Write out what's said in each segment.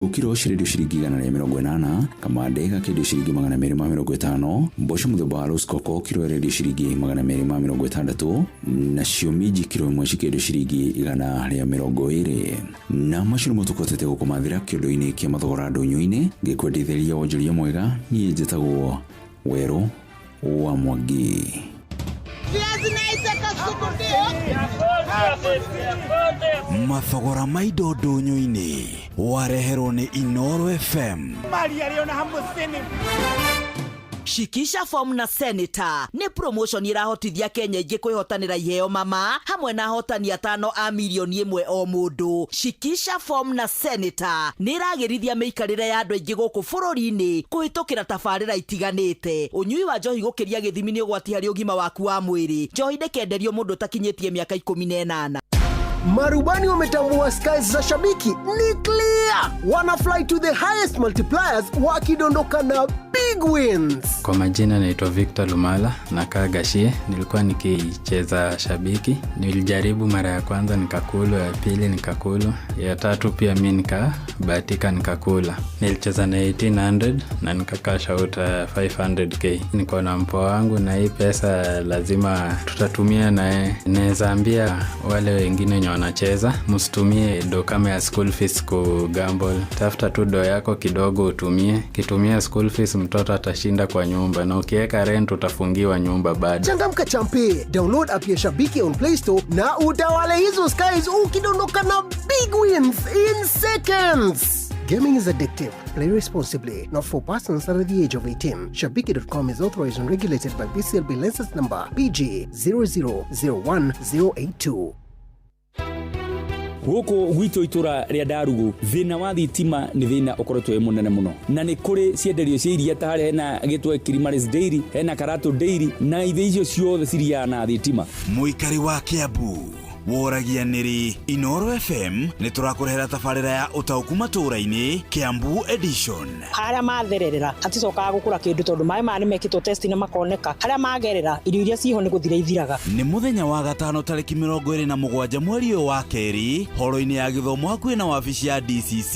Ukiro shiridio shiringi 180, kamande gakiendio shiringi 250, mboco muthemba wa Rose Coco kiro rendio shiringi 260, nacio minji kiro imwe cikendio shiringi 120. Na macio nimo tukotete gukumathira kiondoini kia mathogora ndunyu-ini gikwendithĩria wonjoria mwega. Nie njĩtagwo Weru wa Mwangi. Mathogora maido ndunyu-ini wareherwo ni Inoro FM. Shikisha form na Senator ni promotion irahotithia Kenya ingi kwihotanira iheo mama hamwe na hotani 5 a milioni 1 o mundu. Shikisha form na Senator ni iragirithia meikarire ya andu aingi guku bururi-ini kuhitukira tabarira itiganite. Unyui wa njohi gukiria githimi ni ugwati hari ugima waku wa mwiri. Njohi ndekenderio mundu takinyitie miaka 18. Marubani wametambua skies za shabiki ni clear. Wana fly to the highest multipliers wakidondoka na big wins. Kwa majina naitwa Victor Lumala na Kagashie. Nilikuwa nikicheza shabiki. Nilijaribu mara ya kwanza nikakula, ya pili nikakula, ya tatu pia mimi nikabahatika nikakula. Nilicheza na 1800 na nikakasha out 500k. Niko na mpo wangu na hii pesa lazima tutatumia na naweza ambia wale wengine wanacheza msitumie do kama ya school fees ku gamble. Tafuta tu do yako kidogo utumie. Kitumia school fees mtoto atashinda kwa nyumba na ukiweka rent utafungiwa nyumba baada. Changamka champe, download app ya Shabiki on Play Store na utawale hizo skies ukidondoka na big wins in seconds. Gaming is addictive. Play responsibly. Not for persons under the age of 18. Shabiki.com is authorized and regulated by BCLB license number PG 0001082. Guku gwito itura ria Darugu thina wa thitima ni thina ukoretwo e munene muno na ni kuri cienderio cia iria ta hena gitwe Kirimaris Dairy hena Karatu Dairy na ithe icio ciothe ciria na thitima. Muikari wa Kiambu woragia niri Inoro FM ni turakurehera tabarira ya utauku matura-ini Kiambu edition. Haria mathererera aticokaga gukura kindu tondu mai mani mekitwo test na makoneka haria magerera irio iria ciho ni guthira ithiraga. Ni muthenya wa gatano tariki 27 mweri wa keri horo-ini ya githomo hakuhi na wabici ya DCC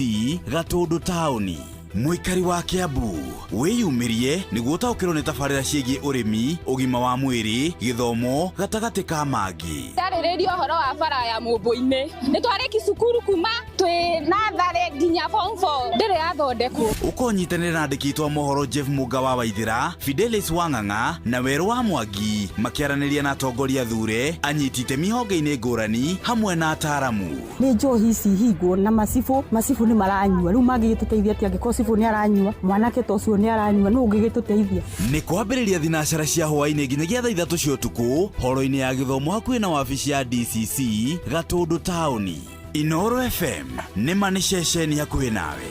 Gatundu tauni. Muikari wa Kiambu wiyumirie niguo taukirwo ni tabarira ciegi urimi ugima wa mwiri githomo gatagati ka mangi. Tarĩrĩrio horo wa bara ya Mũmbũ-inĩ ni twariki cukuru kuma twi nathare nginya form 4 ndire athondekwo. Ukonyitanira na andikitwa mohoro Jeff Muga wa Waithira, Fidelis Wang'ang'a na Weru wa Mwangi makiaraniria na atongoria thure anyitite mihonge-ini ngurani hamwe na ataramu. Ni njohi ici hingwo na masifu ni maranyua riu magigituteithia ati angiko sifu ni aranyua mwanake tocio ni aranyua no ungigituteithia. Ni kwambiriria thinacara cia hwaini nginyagia thaa 3 cia utuku horo-ini ya githomo hakuhi na wabici ya DCC Gatundu tauni. Inoro FM ni manishesheni hakuhi nawe.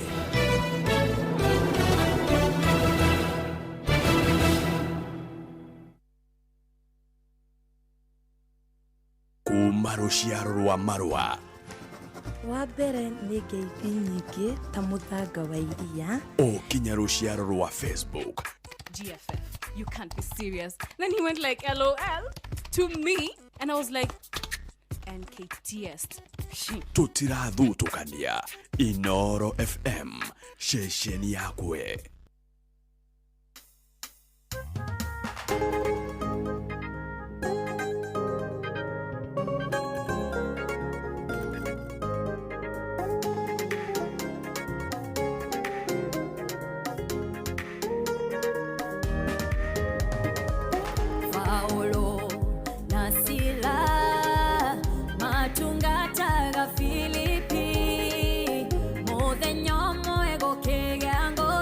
Kuma ruciaro rwa Marua. Wambere ni ngeithi nyingi ta muthanga wa iria. Kinya ruciaro rwa Facebook. GFF, you can't be serious. Then he went like LOL to me and I was like NKTS. Tutirathutukania Inoro FM shesheni yakwe. Filipi, mo de nyomo ego que gango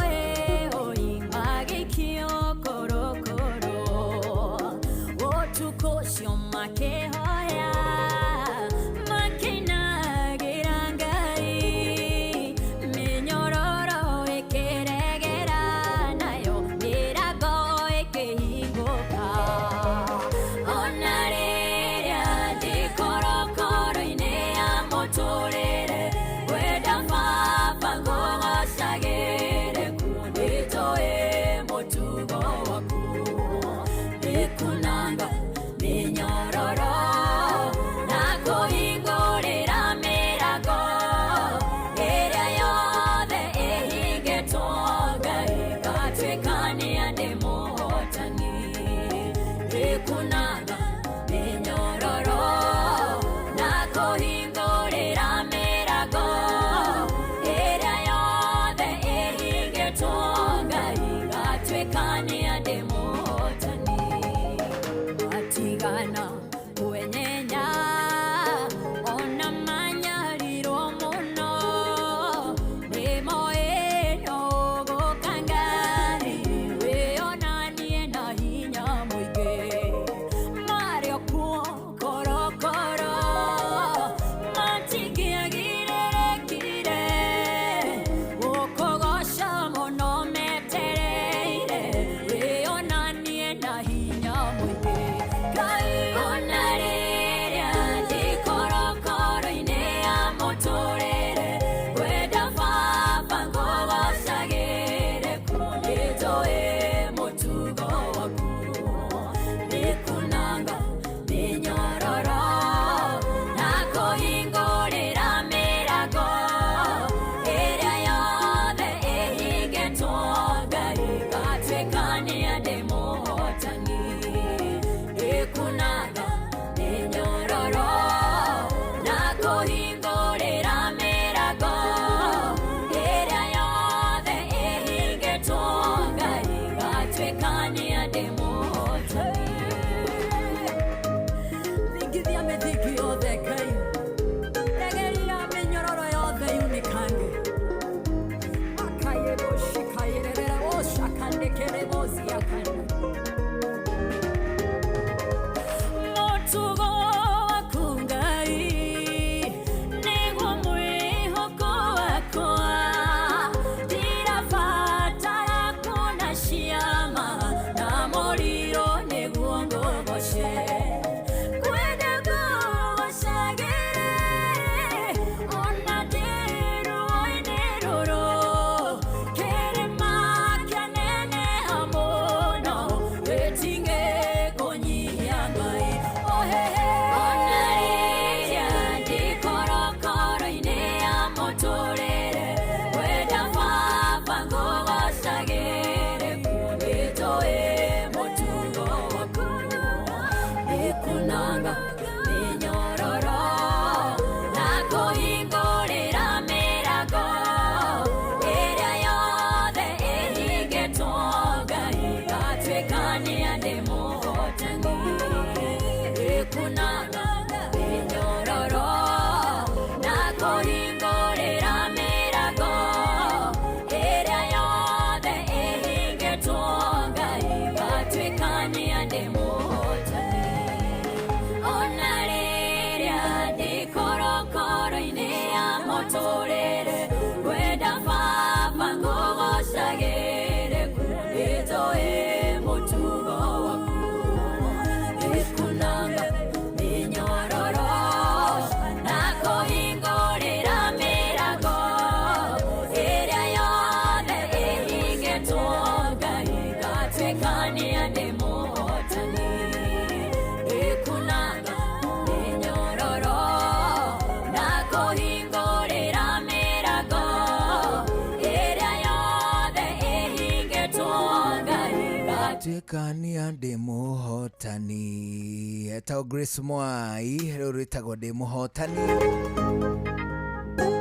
Tekania demo hotani Etao Grace Mwai Ruritago demo hotani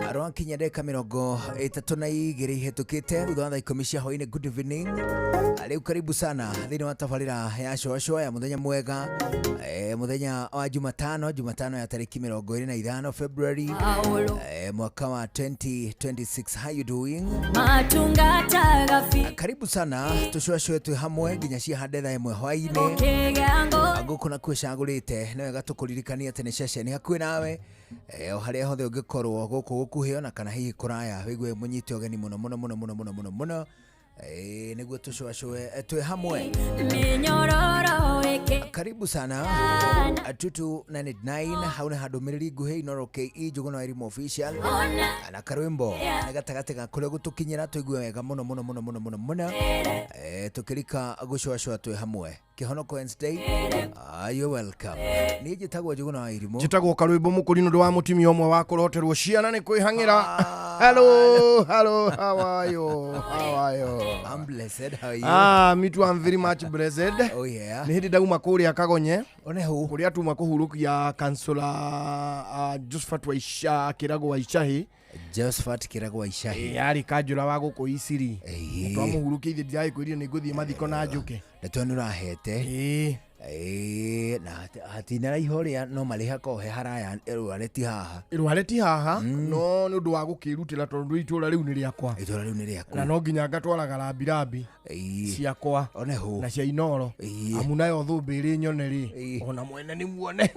Aroa kinya deka mirongo itatuna igiri hetukite thutha ikomisha hoine. Good evening. Leo karibu sana thini wa tafarira ya shosho ya muthenya mwega muthenya wa Jumatano ya tariki 25 February mwaka wa 2026. How you doing? Karibu sana tushosho yetu hamwe nginya cia handetha imwe hwaine aguko na kwicagurite ni wega tukuririkania tene session hakuhi nawe o haria hothe ungikorwo gukuhio na kana hihi kuraya wigue munyite ogeni muno niguo tushwashwe twe hamwe. Karibu sana Atutu 99 hauna hadomiriri guhe Inoro KE Juguna Elimu Official na karwimbo nagatagate gakore gutukinyira tuigue wega muno tukirika gushwashwa twe hamwe Kihonoko Wednesday. You welcome. Ni jitagwo Juguna Elimu jitagwo karwimbo mukurino ndo wa mutimi omwe wa kuroterwo ciana ni kwihangira. Hello, how are you? I'm blessed. How are you? Me too, I'm very much blessed. Oh yeah. Ni hindi dauma kuria Kagonye. One hu. Kuria tuma kuhurukia kansula Josephat Waisha Kirago Waishahi. Josephat Kirago Waishahi. Yari kajura wago ko Isiri. Twamuhurukia ithie ndiai kwirire ni guthie mathiko na njuke. Ndatwanura hete. Na hatina ihoria no maliha ko he haraya irwareti haha no nundu wa gukirutira tondu itura riu ni riakwa na no nginya ngatwaraga rambirambi ciakwa oneho na cia Inoro amu nayo thumbi ri nyone ri ona mwene ni muone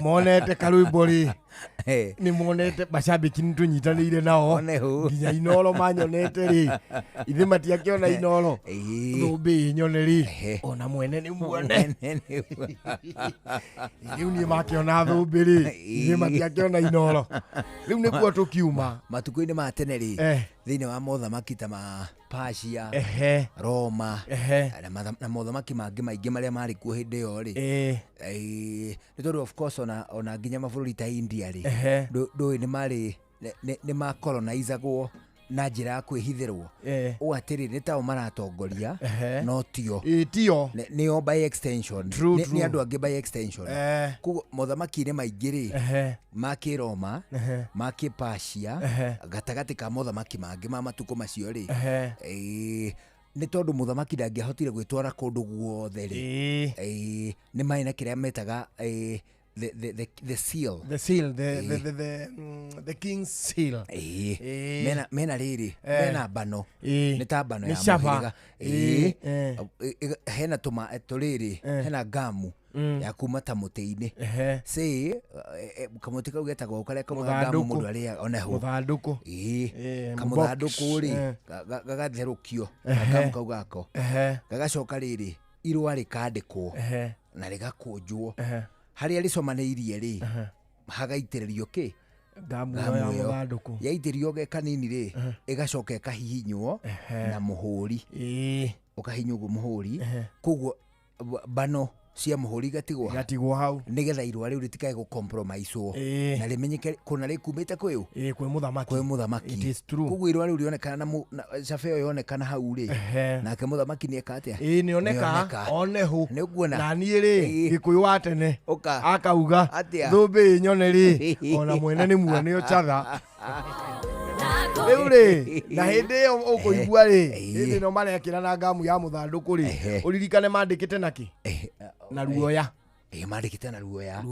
monete karwimbo ri ni monete mashabiki nitunyitanire nao nginya Inoro manyonete ri ithe matiakiona Inoro thumbi nyone ri ona mwene ni muone riu ni makiona thumbi ri ithe matiakiona Inoro riu ni kuo tukiuma matuko-ini ma tene ri thini wa mothamaki ta ma Persia Roma na mothamaki mangi maingi maria mari kuo hindi yo ri ni tondu of course ona nginya mabũrũri ta India ri ndũĩ ni ma colonizagwo na njira ya kwihithirwo o atiri ni tao maratongoria no tio ni o by extension ni andu angi by extension kugo mothamaki ni maingiri maki Roma maki Persia gatagati ka mothamaki mangi ma matuko macio ri ni tondu muthamaki ndangihotire gwitwara kundu guothe ri ni maina kiria metaga the seal the king's seal mena riri mena bano ni ta bano ya muhiga hena tuma etoriri hena gamu ya kuma ta muteini si kamuti kau getagwo kare gamu mundu aria oneho muthanduku kamuthanduku ri gagatherukio gamu kau gako gagacoka riri irwa rikandikwo na rigakunjwo haria ricomaneirie ri hagaitiririo ki gamu ya muthanduku yaitirio ge kanini ri igacoka ikahihinywo na muhuri ukahinywo muhuri kuguo bano cia muhuri gatigwo hau nigetha irwa riu ritikae go compromise na rimenyeke kuna rikumite kwiu kwi muthamaki it is true kuguo irwa riu rionekana na cafeo yonekana hau ri nake muthamaki ni ekatia ni oneka onehu na ni ri gikuyu wa tene akauga thumbi nyone ri ona mwene ni muone ochatha Eure na hindi yo ukuigua ri hindi no marekira na gamu ya muthanduku ri uririkane mandikite naki na ruoya mandikite na ruoya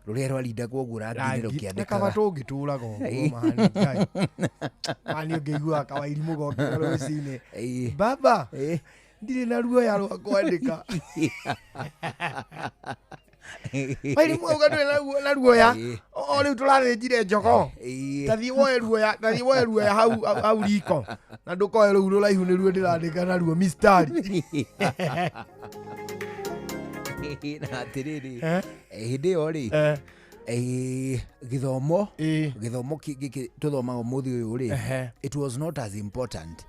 ruria rwarindagwo gura ndiniro kiandika kaba tungituraga mahani ngai mani ngigua kawairi mugongo rwicine baba ndire na ruoya rwa kwandika Wairi mwauga ndwe na ruoya o riu turathĩnjire njogo tathi woe ruoya hau riko na ndukoe rũu rũraihu nĩruo ndĩrandĩka na ruo mistari na atiriri hindi yo ri githomo giki tuthomaga muthi uyu ri it was not as important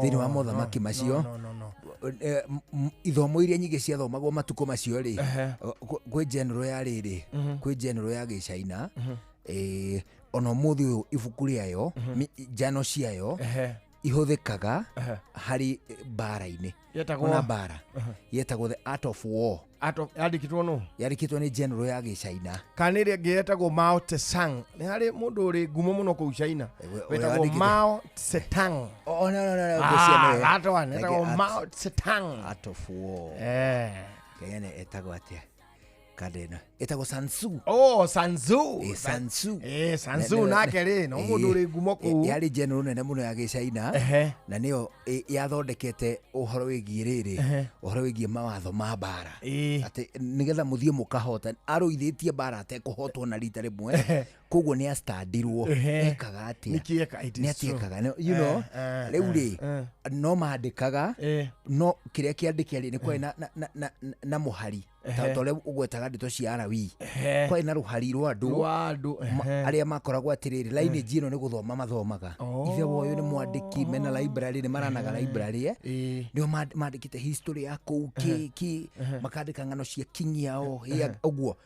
thini wa mothamaki macio ithomo iria nyingi cia thomagwo matuko macio ri kwi general ya riri kwi general ya Gicaina ona muthi uyu ibuku riayo jano ciayo ihuthikaga hari bara-ini ona bara yetagwo the art of war. Yandikitwo no yandikitwo ni general ya Gichina kana ire ngetagwo Mao Tse-tung ni hari mundu uri ngumo muno ku China wetagwo Mao Tse-tung. Oh no that one etagwo Mao Tse-tung, art of war. Kenya etagwo atia kadena etagwo Sun Tzu. Sun Tzu. Sun Tzu nake ri no mundu uri ngumo ku yari general nene muno ya Gichina na niyo yathondekete uhoro wigie riri uhoro wigie mawatho ma bara ati nigetha muthie mukahota aruithitie bara ate kuhotwo na rita rimwe koguo ni astandirwo ekaga ati ni atiekaga you know riu ri no mandikaga no kiria kiandike ri ni kwa na muhari tole ugwetaga ndito cia arawi kwa ina ruhari rwa andu aria makoragwo atiriri line jino ni guthoma mathomaga ithe woyo ni mwandiki mena library ni maranaga library ndio mandikite history ya ki makandika ngano cia king yao uguo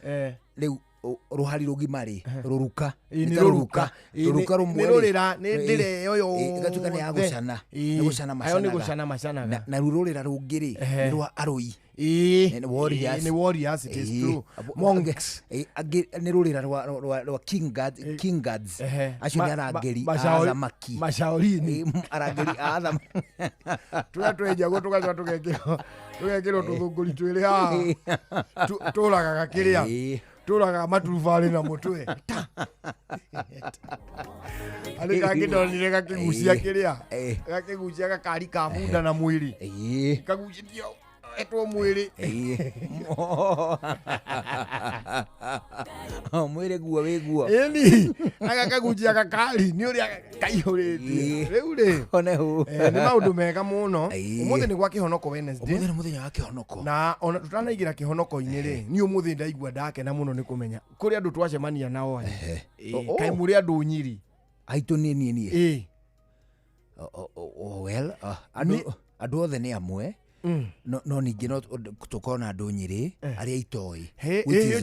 riu ruhari rugimari ruruka rumwe ni ndire yoyo gatuka ni agucana ni gucana macana na rururira rungiri ni rwa arui ni warriors it is true monks ni rurira rwa king gods acio ni arangeri athamaki mashauri arangeri athamaki turatwenjago tugacoka tugekirwo tuthunguri twiri ha turagaga kiria turaga maturubari na mutwe ali kakidonire kakigucia kiria kakigucia gakari ka bunda na mwiri kagucia etwo mwiri mwiri guo wiguo eni agakagucia gakari ni uri kaihuritie riu ri onehu ni maundu mega muno umuthi ni gwa kihonoko Wednesday umuthi ni muthenya wa kihonoko na ona tutanaigira kihonoko-ini ri ni umuthi ndaigua ndakena muno ni kumenya kuri andu twacemania nao kai muri andu nyiri aitu ni well andu othe ni amwe no ningi no tukona andu nyiri aria itoi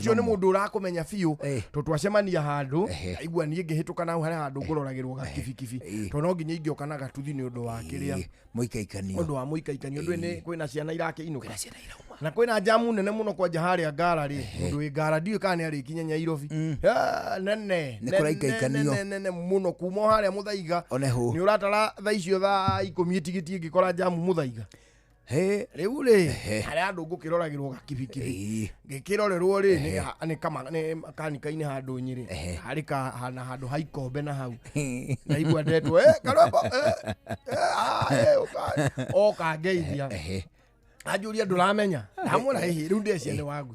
cio ni mundu urakumenya fiu to twacemania handu aigua ni ngihituka nau hari handu nguroragirwo gakibikibi to no nginya ingioka na gatuthi ni undu wa kiria muikaikanio undu wa muikaikanio ndu ni kwina ciana irakiinuka na kwina jamu nene muno kwa jahari agara ri mundu wi gara dio kana ari kinya Nyairobi nene nene muno kumo haria muthaiga ni uratara tha icio tha 10 itigitie ngikora jamu muthaiga riu ri hari andu ngukiroragirwo gakibikibi ngikirorerwo ri ni kama ni kanika-ini handu nyiri hari hana handu haikombe na hau na igua ndetwo karombo oka ngeithia ajuria nduramenya ndamwona hihi riu ndeciane wangu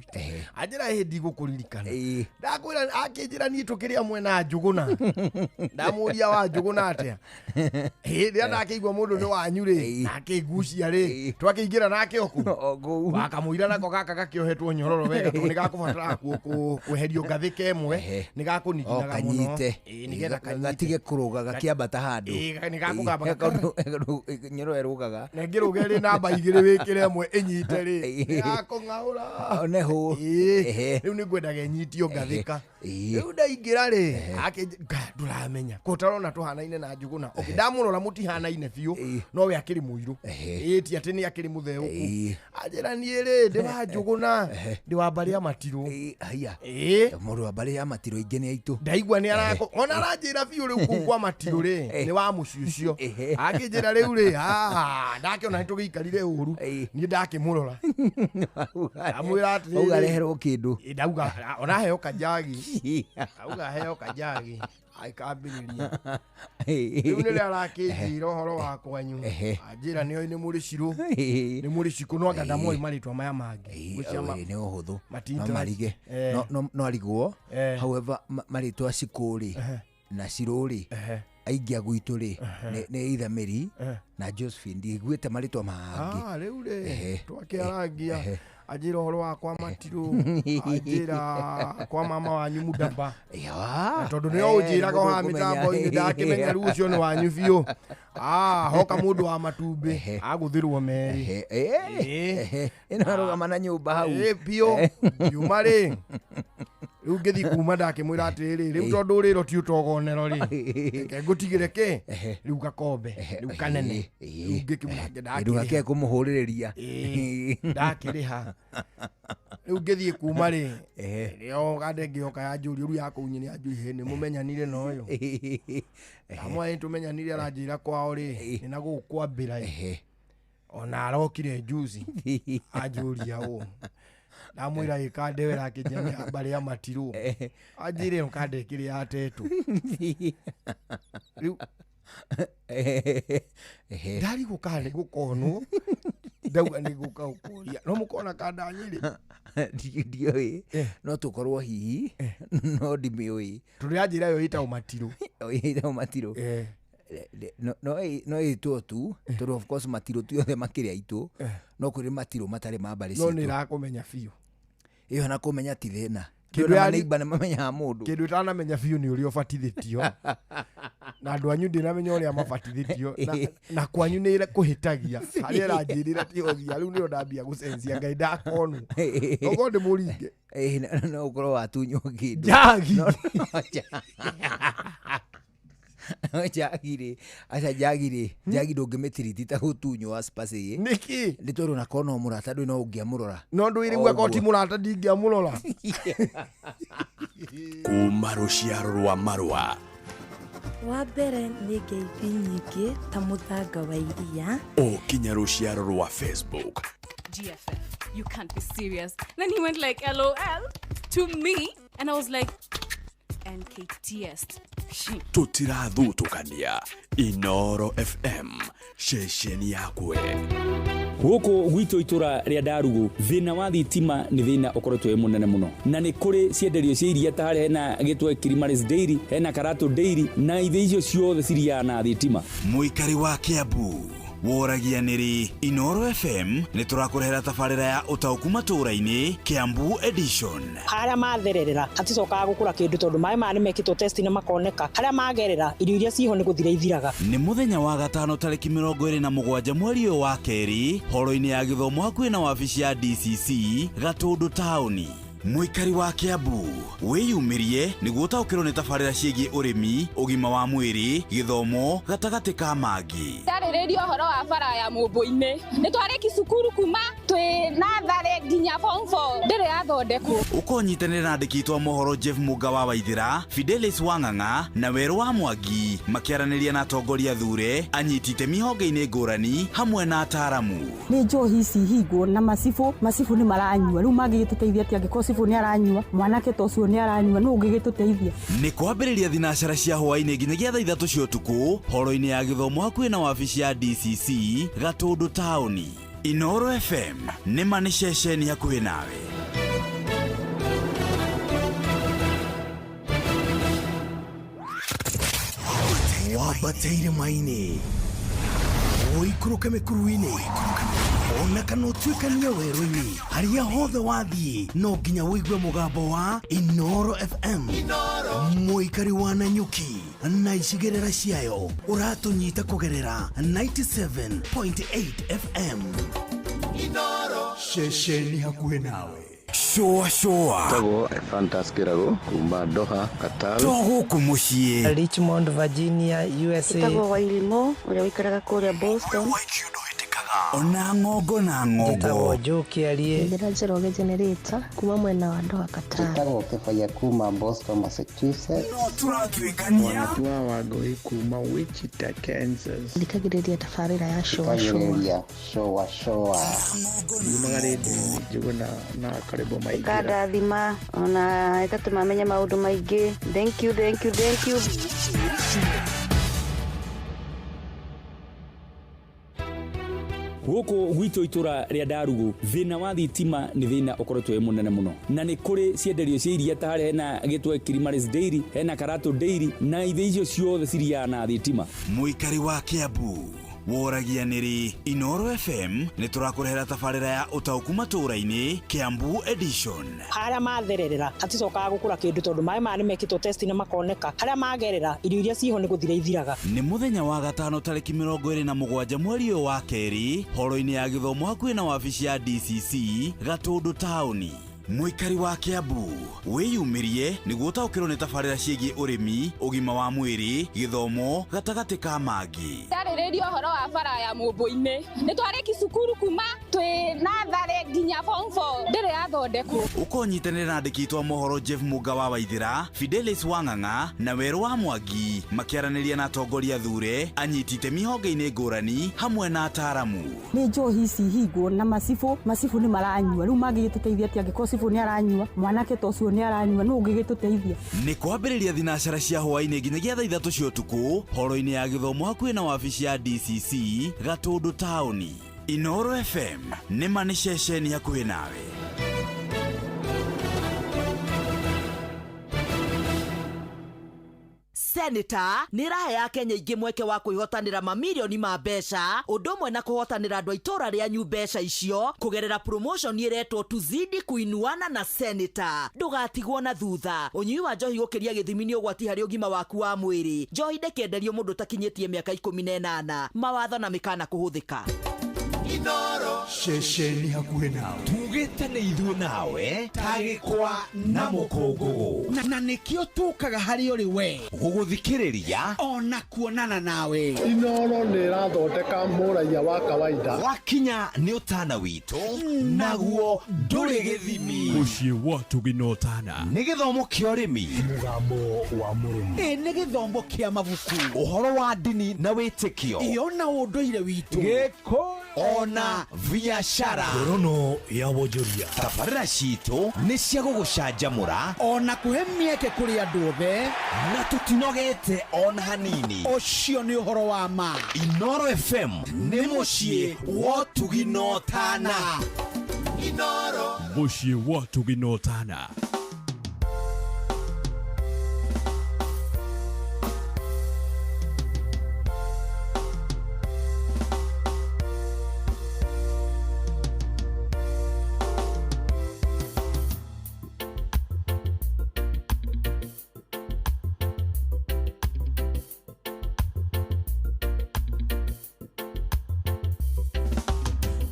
ajira hihi ndigukuririkana ndakwira akinjira ni tukiria mwena njuguna ndamuria wa njuguna atia ria ndakeigua mundu ni wanyu ri nakigucia ri twakiingira nake oku wakamuira nako gaka gakiohetwo nyororo wega tu ni gakubatara kweherio ngathi kemwe ni gakuniginaga muno nigetha gatige kuruga gakiambata handu ni gakugamba nyororo erugaga na ngiruga ri namba igiri wikire enyite ri akong'aura onehu riu ni ngwendaga enyitio ngathika riu ndaingira ri nduramenya kutarona tuhanaine na njuguna ndamurora mutihanaine biu no we akiri muiru ti ati ni akiri mutheuku ajira ni ri ndi wa njuguna ndi wa mbari ya matiru haya mundu wa mbari ya matiru ingi ni aitu ndaigua ni arako ona aranjira biu riu kugwa matiru ri ni wa muciucio akinjira riu ri ndakiona nitugiikarire uru ni ndakimurora amwira ati uga reherwo kindu ndauga ona heo kajagi auga heo kajagi aikambiriria riu ni arakijira horo wa kwanyu ajira niyo ni muri ciru ni muri ciku no nganda moi maritwa maya mangi guciama ni uhuthu marige no arigwo however maritwa cikuri na ciruri aingi agwitu ri ni Ithamiri na Josephine ndigwite maritwa mangi riu ri twakiarangia ajira horo wa kwa matiru ajira kwa mama wanyu Mudamba tondu ni ujiraga ha mitambo ini ndakimenya riu ucio ni wanyu biu hoka mundu wa matumbi aguthirwo meri ina rugama na nyumba hau biu yuma ri riu ngithi kuma ndakimwira atiriri riu tondu riro ti utogonero ri ngutigire ke riu gakombe riu kanene riu ngikimwira ndake kumuhuriria ndakiriha riu ngithi kuma ri rio gande ngioka ya njuri riu ya kunyini ya njuri ni mumenyanire noyo amwe tumenyanire aranjira kwao ri nina gukwambira ona arokire juzi ajuria u namwira ikandewera akijamia habari ya matiru ajire mkande kile atetu riu ndari gukane gukono ndauga ni gukaukuria no mukona kanda nyiri ndioi no tukorwo hihi no ndimioi turi ajira yo ita umatiru no ito tu toro of course matiro tu yothe makiria itu no kuri matiro matare mabari citu no nirakumenya fiu iyo na kumenya ti thina kindu ya neighbor na mamenya mundu kindu tana menya fiu ni uri obatithitio na andu anyu ndiramenya uria mabatithitio na kwanyu ni kuhitagia hari ranjirira ti othia riu ni ndambia gucensia ngai ndakonu ogo ndi muringe no ukorwo watunyo kindu jagi jagi ndungimetiriti ta gutunyo aspase niki ni tondu na kono murata ndu no ungiamurora no ndu irigwa koti murata ndingiamurora kuma ruciaro rwa Marua. Wa mbere nĩ ngeithi nyingĩ ta mũthanga wa iria. Ũkinya ruciaro rwa Facebook. GFF, you can't be serious. Then he went like LOL to me and I was like NKTS. Tutirathutukania Inoro FM ceceni yakwe guku gwito itura ria Ndarugu thina wa thitima ni thina ukoretwo munene muno na ni kuri cienderio cia iria ta hari hena gitwe Kirimaris Dairy hena Karato Dairy na ithe icio ciothe ciria na thitima muikari wa Kiambu woragia niri Inoro FM ni turakurehera tabarira ya utauku matura-ini Kiambu edition haria mathererera haticokaga gukura kindu tondu mai mani mekitwo test ni makoneka haria magerera irio iria ciho ni guthira ithiraga ni muthenya wa gatano tariki 27 mweri wa keri horo-ini ya githomo hakuhi na wabici ya DCC Gatundu tauni muikari wa Kiambu wiyumirie niguo utaukirwo ni tabarira ciegi urimi ugima wa mwiri githomo gatagati ka mangi tariririo horo wa bara ya mumbu-ini ni twariki cukuru kuma twi nathare nginya form 4 ndire athondekwo ukonyitanira na andikitwa mohoro Jeff Muga wa Waithira Fidelis Wang'ang'a na Weru wa Mwangi makiaraniria na atongoria thure anyitite mihonge-ini ngurani hamwe na ataramu ni njohi ici hingwo na masifu ni maranyua riu magigituteithia ati angiko sifu ni aranyua mwanake tocio ni aranyua no ungigituteithia ni kwambiriria thinacara cia hwaini nginyagia thaa 3 cia utuku horo-ini ya githomo hakuhi na wabici ya DCC Gatundu tauni Inoro FM ni mani ceceni hakuhi nawe wabateire maini oikuruke mikuruini ona kana utuikania weru-ini haria hothe wathie no nginya wigue mugambo wa Inoro FM muikari wa Nanyuki na icigerera ciayo uratunyita kugerera 97.8 FM Inoro ceceni hakuhi nawe showa tago fantaskirago kumba Doha Qatar togo kumushie Richmond Virginia USA tago wailimo ule wikaraga kule Boston ona ngogo na ngogo tago joki alie ndirajeroge generator kuma mwena wa Doha Qatar tago kefanya kuma Boston Massachusetts turakikania tuwa wagoi kuma Wichita Kansas ndikagireria tafarira ya showa imagarede juguna na karibu maigi kada thima ona ikatuma menya maundu maingi thank you guku gwito itura ria Ndarugu thina wa thitima ni thina ukoretwo munene muno na ni kuri cienderio cia iria ta hari hena gitwe Kirimaris Dairy hena Karato Dairy na ithe icio ciothe ciria na thitima muikari wa Kiambu woragia niri Inoro FM ni turakurehera tabarira ya utauku matura-ini Kiambu edition haria mathererera haticokaga gukura kindu tondu mai mani mekitwo test ni makoneka haria magerera irio iria ciho ni guthira ithiraga ni muthenya wa gatano tariki 27 mweri wa keri horo-ini ya githomo hakuhi na wabici ya DCC Gatundu tauni Muikari wa Kiambu wiyumirie niguo utaukirwo ni tabarira ciĩgiĩ ũrĩmi, ũgima wa mwĩrĩ, gĩthomo gatagati ka mangi. Tarĩrĩria ũhoro wa bara ya Mũmbũi-inĩ. Nĩtwarĩki cukuru kuma twĩ natharĩ nginya form 4 ndĩrĩ yathondekwo. Ũkonyitanĩra na andĩki aitũ a mohoro Jeff Muga wa Waithĩra, Fidelis Wang'ang'a na Werũ wa Mwangi makĩaranĩria na atongoria thure, anyiti itemi honge-inĩ ngũrani hamwe na ataramu. Nĩ njohi ici hingwo na macibu nĩ maranyua. Rĩu mangĩgĩtũteithia atĩ angĩkorwo cibu nĩ aranyua, mwanake ta ũcio nĩ aranyua, nũ ũngĩgĩtũteithia? Nĩ kwambĩrĩria thinacara cia hwaĩ-inĩ nginyagia thaa 3 cia ũtukũ horo-inĩ ya gĩthomo hakuhĩ na wabici ya DCC Gatũndũ taũni. Inooro FM nĩma nĩ ceceni hakuhĩ nawe. Senator nĩrahe ya Kenya ingĩ mweke wa kwĩhotanĩra mamirioni ma mbeca, ũndũ ũmwe na kũhotanĩra andũ a itũra rĩanyu mbeca icio kũgerera promotion ĩretwo tuzidi kuinuana na Senator. Ndũgatigwo na thutha. Ũnyui wa njohi gũkĩria gĩthimi nĩ ũgwati harĩ ũgima waku wa mwĩrĩ. Njohi ndĩkenderio mũndũ ũtakinyĩtie mĩaka 18. Mawatho na mĩkana kũhũthĩka. Inooro ceceni hakuhĩ nawe, tugĩte nĩ ithuĩ nawe tagĩkwa na mũkũngũgũ, na nĩkĩo tũkaga harĩ ũrĩ we gũgũthikĩrĩria ona kuonana nawe. Inooro nĩ ĩrathondeka mũraia wa kawaida. Wakinya nĩ ũtana witũ naguo ndũrĩ gĩthimi. Mũciĩ wa Tũginotana nĩ gĩthomo kĩa ũrĩmi, mũgambo wa mũrĩmi, nĩ gĩthomo kĩa mabuku, ũhoro wa ndini na wĩtĩkio, iyo na ũndũire witũ, gĩkũ ona biashara, ngorono ya wonjoria. Tabarĩra citũ nĩ cia gũgũcanjamũra ona kũhe mĩeke kũrĩ andũ othe, na tũtinogete ona hanini. Ũcio nĩ ũhoro wa ma. Inooro FM nĩ mũciĩ wa Tũginotana. Inooro mũciĩ wa Tũginotana.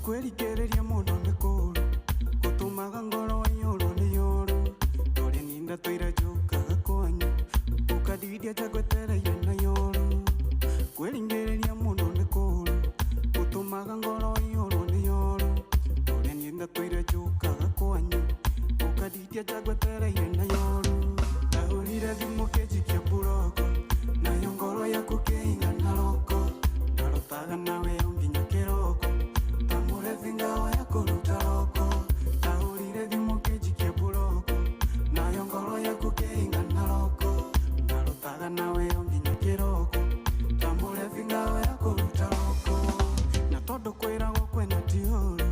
Kwĩrikĩrĩria mũno nĩ kũũru, gũtũmaga ngoro waiyũrwo nĩ yũru, tũrĩ ninda tũira njũkaga kwanyu, ũkadidĩa njagwetereire na yũru. Kwĩrikĩrĩria mũno nĩ kũũru, gũtũmaga ngoro waiyũrwo nĩ yũru, tũrĩ ninda tũira njũkaga kwanyu, ũkadidĩa njagwetereire na yũru. Ndahũrire thimũ kĩnjikia buroko, nayo ngoro yaku kĩinga na roko, ndarotaga nawe nginya kĩroko, ngao ya kũruta roko. Ndahũrire thimũ kĩnjikia buroko, nayo ngoro yaku kĩinga na roko, ndarotaga nawe nginya kĩroko, tamũrethi ngao ya kũruta roko. Na tondũ kwĩragwo kwĩna ti ũru,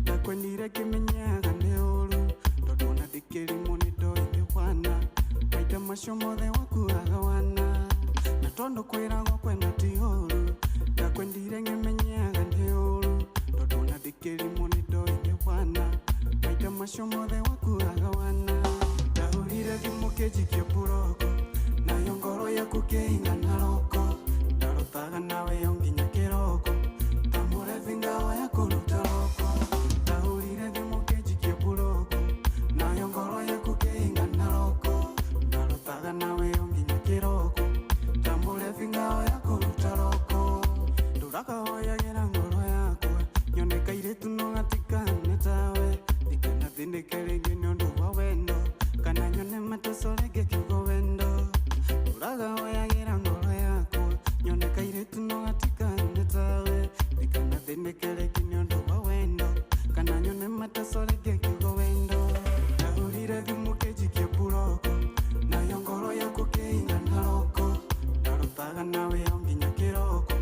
ndakwendire kĩmenyaga nĩ ũru, tondũ ona ndĩkĩrimũ nĩ ndoire wana, maita macio mothe wakuaga wana. Na tondũ kwĩragwo kwĩna ti ũru, ndakwendire ngĩmenyaga nĩ ũru, tondũ ona ndĩkĩrimũ nĩ ndoire wana, maita macio mothe wakuaga wana. Ndahũrire thimũ kĩnjikia buroko, nayo ngoro yaku kĩinga na roko, ndarotaga nawe nginya kĩroko, tamũrethi ngao ya kũruta roko. Ndahũrire thimũ kĩnjikia buroko, nayo ngoro yaku kĩinga na roko, ndarotaga nawe nginya kĩroko, tamũrethi ngao ya kũruta roko. Ndũrakahoyagĩra ngoro yakwa, nyone kairĩtu no gatikane tawe, ndikanathĩnĩke rĩngĩ nĩ ũndũ wa wendo, kana nyone mateso rĩngĩ kiugo wendo. Ndũrakahoyagĩra ngoro yakwa, nyone kairĩtu no gatikane tawe, ndikanathĩnĩke rĩngĩ nĩ ũndũ wa wendo, kana nyone mateso rĩngĩ kiugo wendo. Ndahũrire thimũ kĩnjikia buroko, nayo ngoro yaku kĩinga na roko, ndarotaga nawe nginya kĩroko,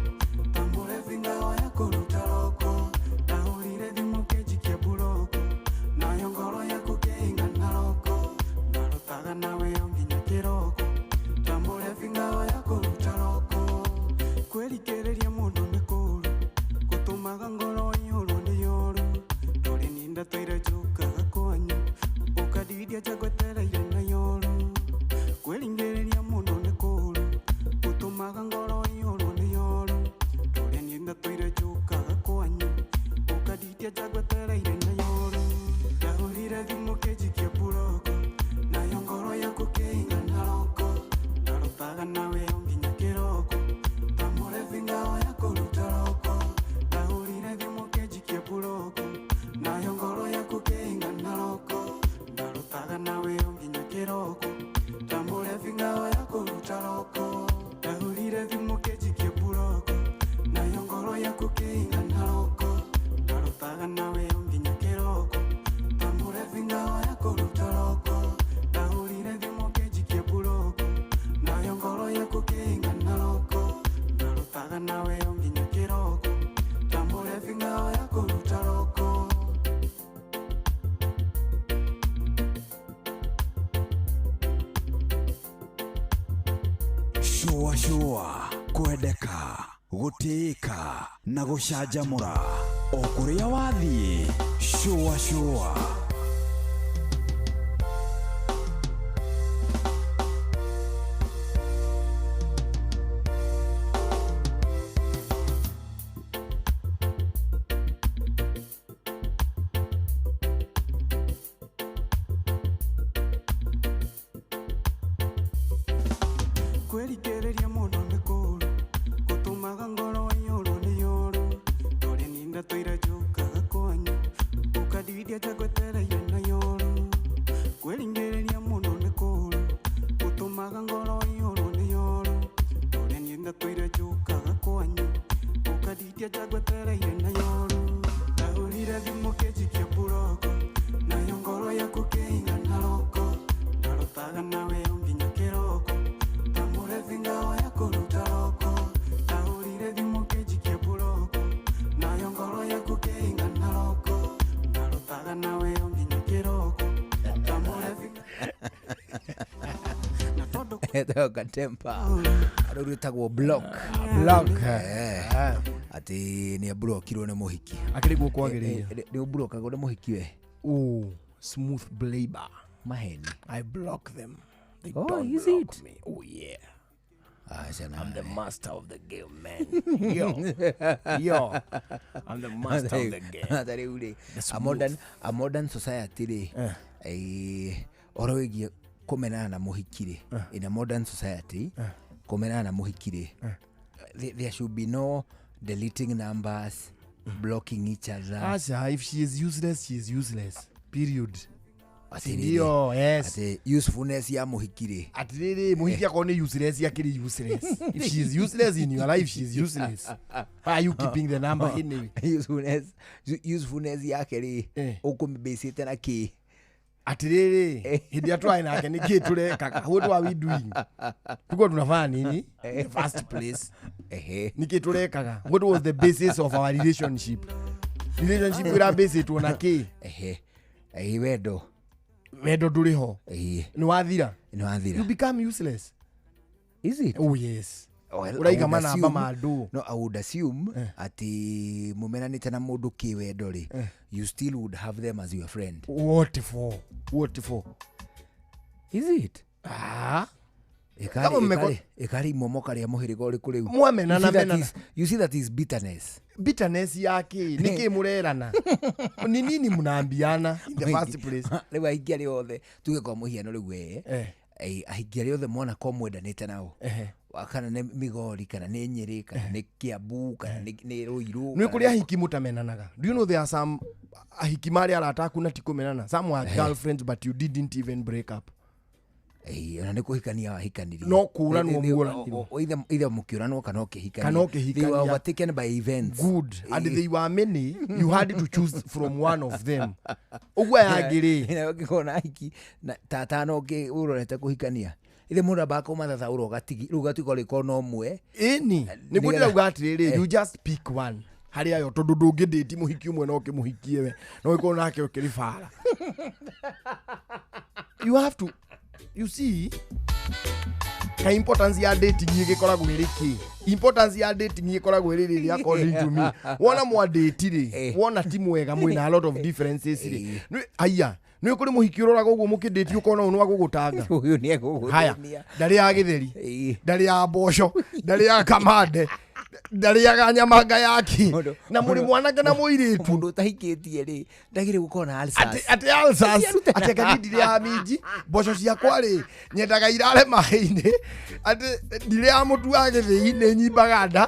tamũrethi ngao ya kũruta roko. Ndahũrire thimũ kĩnjikia buroko, nayo ngoro yaku kĩinga na roko, ndarotaga nawe nginya kĩroko, tamũrethi ngao ya kũruta roko. Kwĩrikĩrĩria mũndũ nĩ kũũru, gũtũmaga ngoro ĩiyũrwo nĩ yũru, tũrĩ ninda tũira njũkaga kwanyu, ũkadidĩa njagwetereire na yũru. Kwĩrikĩrĩria mũndũ nĩ kũũru, gũtũmaga ngoro ĩiyũrwo nĩ yũru, tũrĩ ninda tũira njũkaga kwanyu, ũkadidĩa njagwetereire na yũru. Ndahũrire thimũ kĩnjikia thimo kejikie buroko nayo ngoro yaku kĩinga na roko ndarutaga nawe nginya kĩroko tambũre vingawa ya kũruta roko ndahũrire thimo kejikie buroko nayo ngoro yaku kĩinga na roko ndarutaga nawe nginya kĩroko tambũre vingawa ya kũruta roko. Shua kwendeka gũtĩĩka na gũcanjamũra o kũrĩa wathiĩ. Shua kwĩrikĩrĩria mũno nĩ kũũru gũtũmaga ngoro waiyũrwo nĩ yũru tũrĩ ninda tũira njũkaga kwanyu ũkadidia njagwetereire na yũru kwĩrikĩrĩria mũno nĩ kũũru gũtũmaga ngoro waiyũrwo nĩ yũru tũrĩ ninda tũira njũkaga kwanyu ũkadidia njagwetereire na yũru ndahũrire thimũ kĩnjikia buroko nayo ngoro yaku kĩinga na roko ndarutaga nawe nginya kĩroko vingawa ya kũruta roko ndahũrire thimũ kĩnjikie buroko nayo ngoro yaku kĩinga na roko ndarutaga nawe nginya kĩroko Etoka Katempa arutagwo block ati ni abrokirwo nĩ mũhiki akĩrĩgwo kwagĩrĩire nĩ ũbrokagwo nĩ mũhiki we smooth labor maheni I block them. They Oh, don't is block it? me. Oh yeah. I'm the master of the game, man. Yo, I'm the master of the game. A modern society ri oro wigie kumenana na muhiki ri in a modern society kumenana na muhiki ri there should be no deleting numbers, blocking each other. Asa, if she is useless, she is useless. Period. Ndio, yes. Ati usefulness ya muhiki ri. Ati muhiki akone useless yakiri useless. If she is useless in your life, she is useless. Why are you keeping the number anyway? Usefulness yake ri ukumbesite na ki. Atiriri hindi atwaye nake niki tureka what are we doing? Tuko tunafanya nini in the first place? Niki turekaga what was the basis of our relationship ira based on aki wendo duriho ni wathira you become useless. Is it? Oh yes. Uraiga manamba mandu. No, I would assume ati mumenanite na mundu kiwendo ri you still would have them as your friend. What for? Is it? Ekari momoka ria muhirigo ri kuriu mwamenana. You see that is bitterness yake niki murerana ni nini mnaambiana in the first place. Riu aingia ri othe tuge kwa muhiano riu aingia ri othe mona ko mwendanite nao wakana ne Migori kana ne Nyeri kana ne Kiambu kana ne Ruiru ni kuri ahiki mutamenanaga. Do you know there are some ahiki mari arataku na tikumenana, some were girlfriends but you didn't even break up. Na ne kuhikania wahikaniri no kuranwo muranirwo either mukiuranwo kana ukihikania they were overtaken by events. Good. And they were many, you had to choose from one of them. Ugwa yagiri ina ukikona hiki na tatano ke urorete kuhikania ile mundu bako mathatha urogatigi rugatiko riko no mwe ni gutira ugatiriri you just pick one hari ayo tondu ndunginditi muhiki umwe no kimuhikie we no iko nake ukirifara. You have to, you see, ka importance ya dating igikoragwo iriki. Importance ya dating igikoragwo iriri according to me. Wona mwa date ri wona timu wega mwina a lot of differences ri aya ni kuri muhiki uroraga uguo mukindeti ukona unu agugutanga uyu ni haya ndari ya githeri ndari ya mboco ndari ya kamande ndari ya nyamanga yaki na muri mwanake na muiritu mundu tahikitie ri ndagire gukona alsas ati alsas ati kadidi ya miji mboco ciakwa ri nyendaga irare maheine ati ndire ya mutu wa githeri nyimbaga nda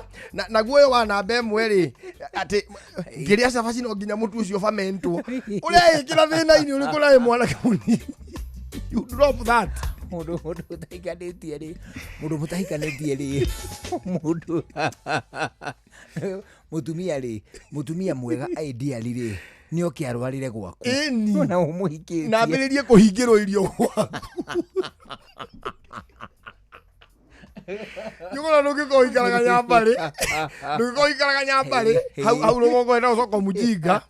na guoyo wa namba imwe ri ati ngiria cabaci no nginya mutu ucio famentwo uria ikira thina ini uri kuna mwanake munini. You drop that. Mundu mutahikanĩtie rĩ. Mundu mutahikanĩtie rĩ. Mundu. Mutumia rĩ. Mutumia mwega idea rĩ. Nio kiarwarire gwaku. Na umuhikitie. Na ambĩrĩrie kũhingĩrwo irio gwaku. Njuguna ndũngĩkorwo ikaraga nyambarĩ. Ndũngĩkorwo ikaraga nyambarĩ. Hau rũgongo wenda ũcoka mũjinga.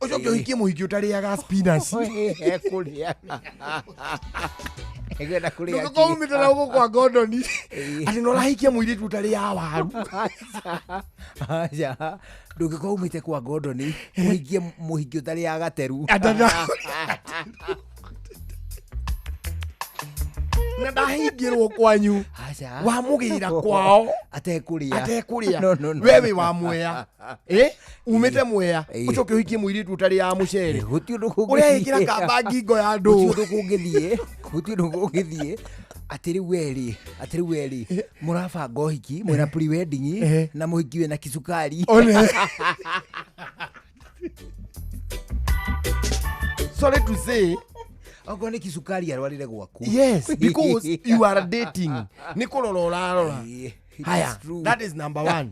Ũcoke ũhikie mũhiki ũtarĩaga spinach. Kũrĩa. Ndũngĩkorwo umĩte na ũgũ kwa Gordon. Atĩ no ũrahikia mũirĩtu ũtarĩaga waru. Ndũngĩkorwo umĩte kwa Gordon. Ũhikie mũhiki ũtarĩaga gateru. Na ndahingĩrwo kwanyu wamũgĩra kwao atekũrĩa wewe wa Mwea umĩte Mwea ũcoke ũhikie mũirĩtu ũtarĩ ya mũcere ũrehĩkĩra kamba ngingo ya andũ gũtirĩ ndũgũgĩthiĩ atĩrĩ weri mũrabanga ũhiki mwĩna pre-wedding na mũhiki wĩna kicukari. Sorry to say Ogo ni kisukari arwarire gwaku. Yes, because you are dating. Nikololo urarora. Haya, that is number 1.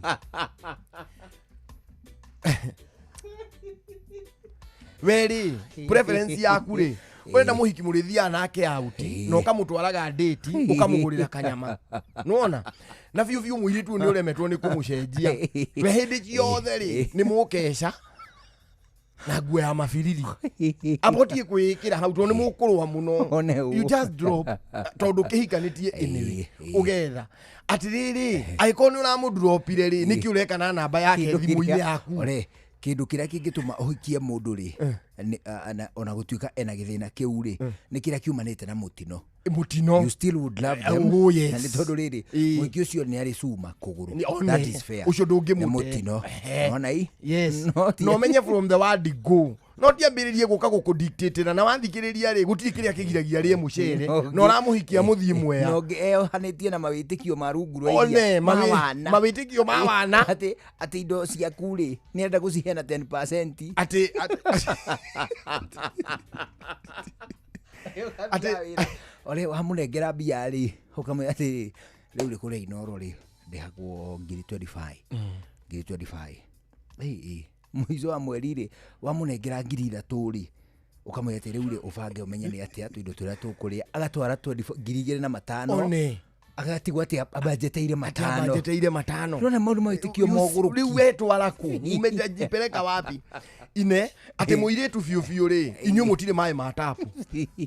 Weri, preference yaku ri. Wenda muhiki murithia nake out. No kamutwaraga date, ukamugurira kanyama. Nuona? Na fiu muiritu ni uremetwo ni kumucenjia. We hindi ciothe ri ni mukesha. Na guo ya mabiriri abotie kwikira hau to ni mukurwa muno. You just drop tondu kihikanĩtie anyway ugetha atiriri aikoni uramudropire ri niki ureka na namba yake thimu-inĩ yaku. Ore kindu kiria kingituma uhikie mundu ri ona gutuika ena githina kiu ri ni kiria kiumanite na mutino. You still would love them. Oh yes. Na ni tondu riri muhiki ucio ni ari cuma kuguru. That is fair. Ucio ndungimute mutino. Ona i? Yes. No menye from the word go. No tiambiririe guka gukudictate na wathikiriria ri gutiri kiria kigiragia ri mucere no ramuhikia muthii Mwea. No hanitie na mawitikio marungu rwa iria. Mawitikio ma wana ati indo ciaku ri ni enda guciheana 10%. Ati ole wamunengera mbia ri ukamwe ati riu ri kuria Inoro ri ndihagwo 25. Mwizo wa mweri ri wamunengera 3,000 ri ukamwe ati riu ri ubange umenye ni ati atu indo turia tukuria agatwara 2,500 agatigwa ati abajeteire 5. Rona maundu maitikio moguru riu wetwara ku umejipeleka wapi ine ati muiritu fiu ri inyu mutire mai matapu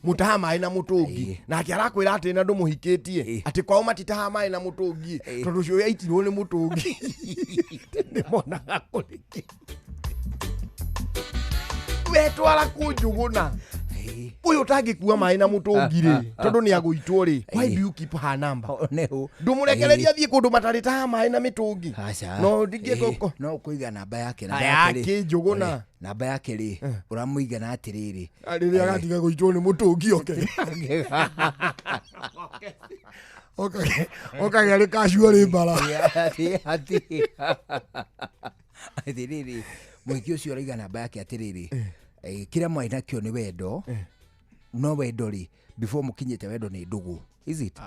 mutaha mai na mutungi na akiarakwira ati na ndumuhikitie ati kwao matitaha mai na mutungi tondu cio yaitirwo ni mutungi ni mona gakuriki wetwara ku Njuguna uyu tangikuwa mai na mutungi ri tondu ni aguitwo ri why do you keep her number ndumurekereria thie kundu matari ta mai na mitungi no ndingie koko no kuiga namba yake Njuguna namba yake ri uramuigana atiriri ariria agatiga guitwo ni mutungi oke okay ari kashua ri mbara atiriri muhiki ucio ariga namba yake atiriri kira mwaina kio ni wendo no wendo ri before mukinyite wendo ni ndugu is it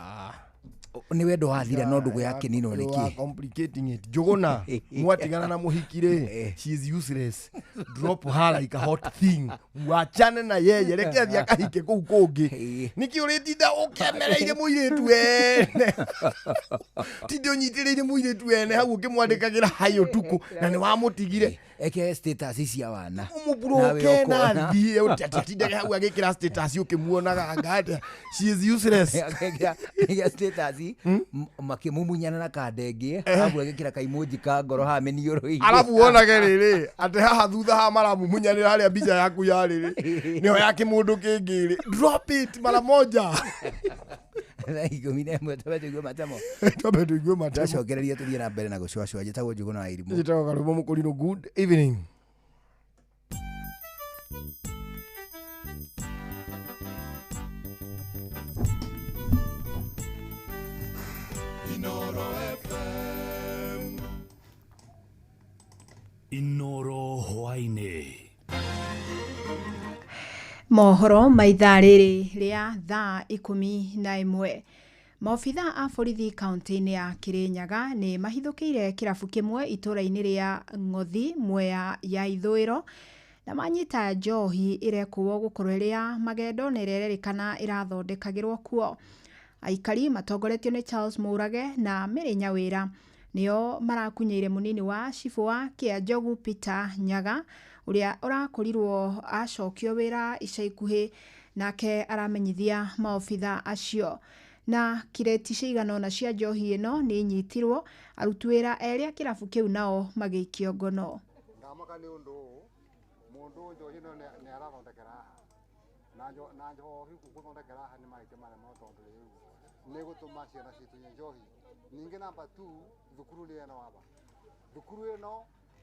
ni wendo wathira no ndugu yake nino niki complicating it Njuguna mwatigana na muhikire she is useless drop her like a hot thing wachane na yeye reke thia kahike kuu kungi niki uritinda ukemereire muiritu ene tindi unyitireire muiritu ene hau ukimwandikagira hayo tuku na ni wamutigire eke status cia wana umubroke na thie utatinde hau agikira status ukimuonaga ngade she is useless eke status makimumunyana na kadenge abu agikira kaimoji ka ngoro ha menioro alafu wonage riri ati haha thutha ha maramumunyanira haria mbica yaku ya riri niyo yake mundu kingiri drop it mara moja tuigwe matamo cokereria tuthie na mbere na gucwacwa njitagwo Njuguna wa Irimũ njitagwo Karumo Mũkũrinũ. Good evening. Inoro hwainĩ. Mohoro maithaa rĩrĩ rĩa thaa 11. Maobitha a borithi kaunti-inĩ ya Kirinyaga nĩ mahithũkĩire kĩrabu kĩmwe itũra-inĩ rĩa Ng'othi Mwea ya ithũĩro na manyita njohi ĩrekuo gũkorwo ĩrĩ ya magendo na ĩrerĩkana ĩrathondekagĩrwo kuo. Aikari matongoretio nĩ Charles Mũrage na Mary Nyawĩra nĩo marakunyeire munini wa cibu wa Kĩanjogu Peter Nyaga uria ũrakorirwo acokio wĩra ica ikuhĩ, nake aramenyithia maobitha acio. Na kireti cigana ona cia njohi ĩno nĩ inyitirwo, aruti wĩra erĩ a kĩrabu kĩu nao magĩikio ngono. Ndamaka nĩ ũndũ mũndũ njohi ĩno nĩ arathondekera haha na njohi gũthondekera haha nĩ mahĩtia marĩa tondũ rĩu nĩ gũtũma ciana citunye njohi. Ningĩ namba 2 thukuru nĩ ĩno hapa, thukuru ĩno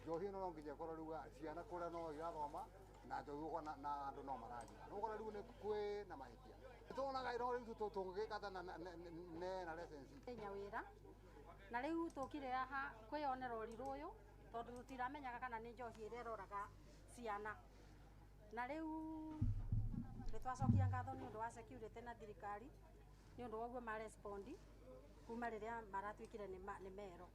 njohi ĩno no nginya korwo rĩu ciana kũrĩa no irathoma na njohi na andũ no maranyua no korwo rĩu nĩ kwĩ na mahĩtia tuonaga ĩno rĩu tũngĩkata na license Nyawĩra na rĩu tũkire haha kwĩonera ũrirũ ũyũ tondũ tũtiramenyaga kana nĩ njohi ĩrĩa ĩroraga ciana, na rĩu nĩtwacokia ngatho nĩ ũndũ wa security na thirikari nĩ ũndũ woguo marespondi kuma rĩrĩa maratuĩkire nĩ mero.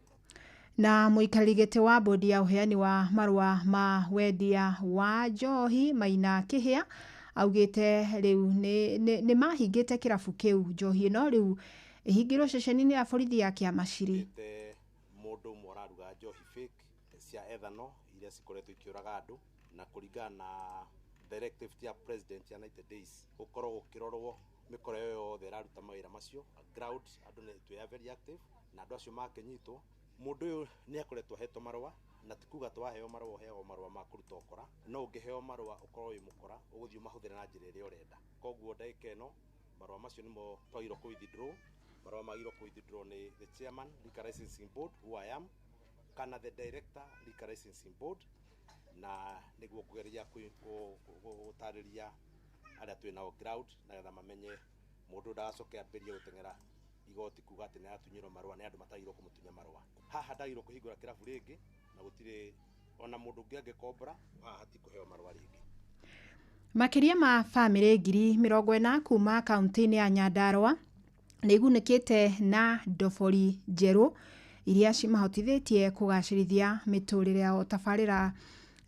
Na mũikarĩri gĩtĩ wa bodi ya uheani wa marũa ma wendia wa njohi Maina Kĩhĩa augĩte rĩu nĩ mahingĩte kĩrabu kĩu. Njohi ĩno rĩu ĩhingĩrwo ceceni-inĩ ya borithi ya Kĩamaciri. Mũndũ ũmwe ũraruga njohi fake cia ethano iria cikoretwo ikĩũraga andũ na kũringana na directive ya president ya United Days gũkorwo gũkĩrorwo mĩkora yothe ĩraruta mawĩra macio ground andũ nĩ tuya very active na andũ acio makĩnyitwo. Mũndũ ũyũ nĩ akoretwo ahetwo marũa na tikuga twaheo marũa ũheagwo marũa ma kũruta ũkora, no ũngĩheo marũa ũkorwo wĩ mũkora ũgũthiĩ mahũthĩre na njĩra ĩrĩa ũrenda. Koguo ndagĩka ĩno marũa macio nĩmo twagĩrĩirwo kũ withdraw. Marũa magĩrĩirwo kũ withdraw nĩ the chairman Liquor Licensing Board who I am kana the director Liquor Licensing Board, na nĩguo kũgeria gũtarĩria arĩa twĩ nao ground na getha mamenye mũndũ ndagacoke ambĩrĩrie gũteng'era igoti kuga atĩ nĩ aratunyirwo marũa nĩ andũ matagĩrĩirwo kũmũtunya marũa. Haha ndagĩrĩirwo kũhingũra kĩrabu rĩngĩ na gũtirĩ ona mũndũ ũngĩ angĩkombora haha hatikũheo marũa rĩngĩ. Makĩria ma bamĩrĩ 40,000 kuma kaunti-inĩ ya Nyandarua nĩ igunĩkĩte na ndobori njerũ iria cimahotithĩtie kũgacĩrithia mĩtũrĩre yao. Tabarĩra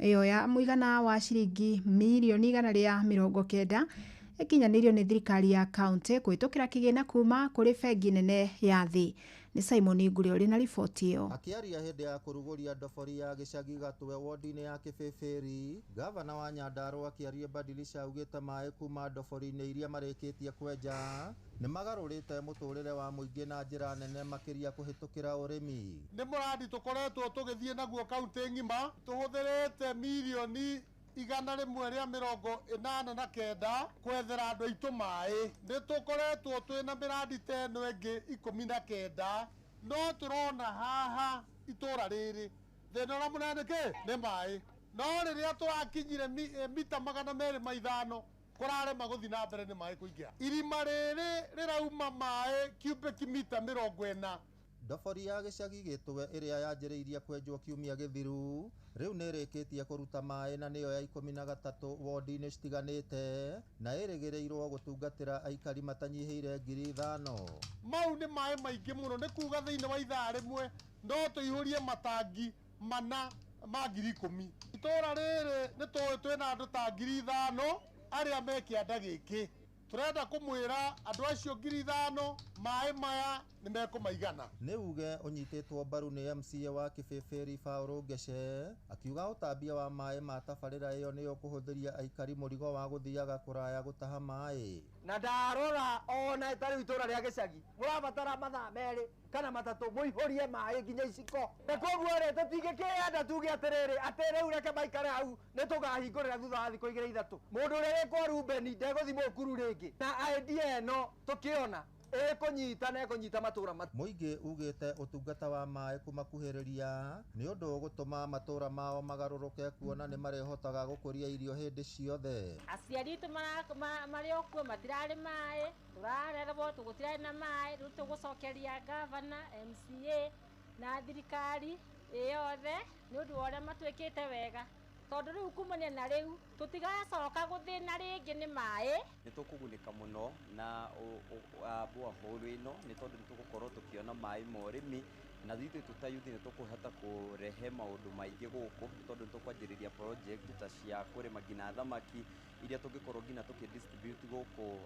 ĩyo ya mũigana wa ciringi mirioni 190 ikinyanĩrio nĩ thirikari ya kaunti kũhĩtũkĩra kĩgĩna kuma kũrĩ bengi nene ya thĩ. Nĩ Simon Ngure ũrĩ na riboti ĩyo. Akĩaria hĩndĩ ya kũrugũria ndobori ya gĩcagi Gatwe wodi-inĩ ya Kĩbĩbĩri, gavana wa Nyandarua akĩaria Badilisha augĩte maĩ kuma ndobori-inĩ iria marĩkĩtie kwenja nĩ magarũrĩte mũtũrĩre wa mũingĩ na njĩra nene makĩria kũhĩtũkĩra ũrĩmi. Nĩ mũradi tũkoretwo tũgĩthiĩ naguo kaunti ng'ima, tũhũthĩrĩte mirioni 189 kwethera andũ aitũ maĩ. Nĩ tũkoretwo twĩna mĩradi ta ĩno ĩngĩ 19 no tũrona haha itũra rĩrĩ thĩna ũrĩa mũnene nĩ maĩ, no rĩrĩa twakinyire mita 250 kũrarema gũthiĩ na mbere nĩ maĩ kũingĩra. Irima rĩrĩ rĩrauma maĩ cubic mita 40. Ndobori ya gĩcagi Gĩtwe ĩrĩa yanjĩrĩirie kwenjwo kiumia gĩthiru rĩu nĩ ĩrĩkĩtie kũruta maĩ na nĩyo ya 13 wodi-inĩ citiganĩte na ĩrĩgĩrĩirwo gũtungatĩra aikari matanyihĩire 5,000. Mau nĩ maĩ maingĩ mũno, nĩ kuga thĩinĩ wa ithaa rĩmwe no tũihũrie matangi 4 ma 10,000. Itũra rĩrĩ nĩ tũĩ twĩna andũ ta 5,000 arĩa me kĩanda gĩkĩ. Turenda kũmwĩra andũ acio 5,000 maĩ maya nĩ mekũmaigana. Nĩ uge ũnyitĩtwo mbaru nĩ MCA wa Kĩbĩbĩri Paul Ngece akiuga ũtambia wa maĩ ma tabarĩra ĩyo nĩ ũkũhũthĩria aikari mũrigo wa gũthiaga kũraya gũtaha maĩ. Na ndarora ona tarĩu itũra rĩa gĩcagi mũrabatara mathaa merĩ kana matatũ mũihũrie maĩ nginya iciko. Na koguo rĩ tũtingĩkĩenda tuge atĩrĩrĩ atĩ rĩu reke maikare hau nĩ tũgahingũrĩra thutha wa thikũ 2-3. Mũndũ ũrĩa wĩkwo Rubeni ndegũthimwo kuru rĩngĩ. Na idea ĩno tũkĩona ĩkũnyita na ĩkũnyita matũra. Mũingĩ ugĩte ũtungata wa maĩ kũmakuhĩrĩria nĩ ũndũ ũgũtũma matũra mao magarũrũke kuona nĩ marehotaga gũkũria irio hĩndĩ ciothe. Aciari itũ marĩ okuo matirarĩ maĩ, tũrarerwo tũgũtirarĩ na maĩ, rĩu tũgũcokeria gavana, MCA na thirikari ĩyothe nĩ ũndũ wa ũrĩa matwĩkĩte wega tondu riu kumania na riu tutigacoka guthina ringi ni mai nitukugunika muno na borehole ino ni tondu nitugukorwo tukiona mai ma urimi na thithu tutayuthi nitukuhota kurehe maundu maingi guku tondu nitukwanjiriria project ta cia kurima ngina thamaki iria tungikorwo ngina tukidistribute guku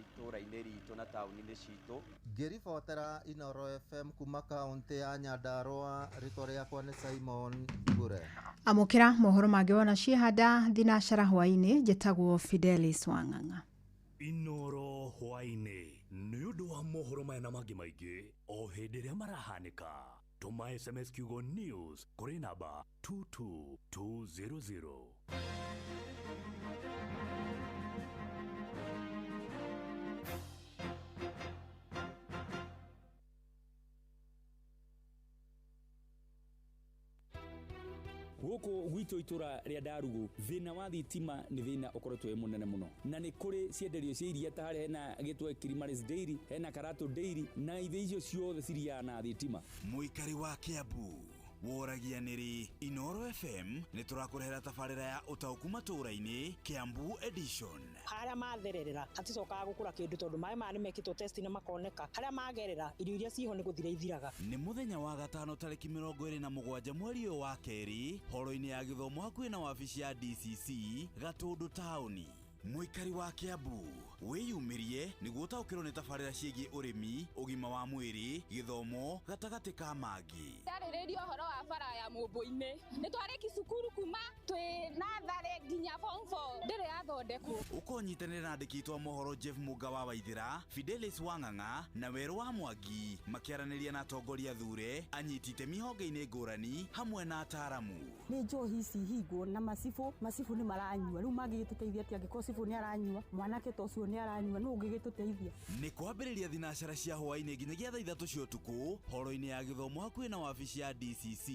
itura-ini ritu na tauni-ini citu. Ngiribotera Inoro FM kuma kaunti ya Nyandarua, rĩtwa rĩakwa nĩ Simon Bure. Amukira mohoro mangĩ wona ciehanda thinacara hwainĩ njĩtagwo Fidelis Wang'ang'a. Inoro hwainĩ nĩ ũndũ wa mohoro maya na mangĩ maingĩ o hĩndĩ ĩrĩa marahanĩka. Tuma SMS kiugo news kũrĩ namba 22200. Guku gwito itura ria Darugu thina wa thitima ni thina ukoretwo munene muno na ni kuri cienderio cia iria ta hari hena gitwe Kilimaris Dairy hena Karato Dairy na ithe icio ciothe ciria na thitima. Muikari wa Kiambu woragia niri Inoro FM ni turakurehera tabarira ya utauku matura-ini Kiambu edition. Haria mathererera aticokaga gukura kindu tondu mai mani mekitwo test na makoneka haria magerera irio iria ciho ni guthira ithiraga. Ni muthenya wa gatano tariki 27 mweri wa keri horo-ini ya githomo hakuhi na wabici ya DCC Gatundu tauni. Muikari wa Kiambu wiyumirie niguo utaukirwo ni tabarira ciĩgiĩ urimi ugima wa mwiri githomo gatagati ka mangi. Tarĩrĩria ũhoro wa bara ya Mũmbũ-inĩ nĩ twarĩki cukuru kuma twĩ natharĩ nginya form 4 ndĩrĩ yathondekwo. Ukonyitanĩra na andĩki aitũ a mohoro Jeff Muga wa Waithĩra, Fidelis Wang'ang'a na Werũ wa Mwangi makĩaranĩria na atongoria thure anyiti itemi honge-inĩ ngũrani hamwe na ataramu. Nĩ njohi ici hingwo na macibu nĩ maranyua rĩu mangĩgĩtũteithia atĩ angĩkorwo cibu nĩ aranyua mwanake ta ũcio nĩ aranyua no ũngĩgĩtũteithia. Nĩ kwambĩrĩria thinacara cia hwainĩ nginyagia thaa 3 cia ũtukũ horo-inĩ ya gĩthomo hakuhĩ na wabici ya DCC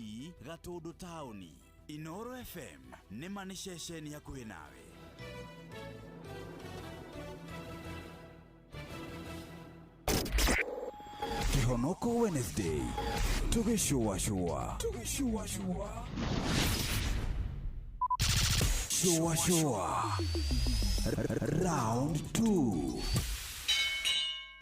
Gatundu tauni. Inoro FM nĩ ma nĩ ceceni hakuhĩ nawe. Kihonoko Wednesday tugĩcũa Shua Round 2.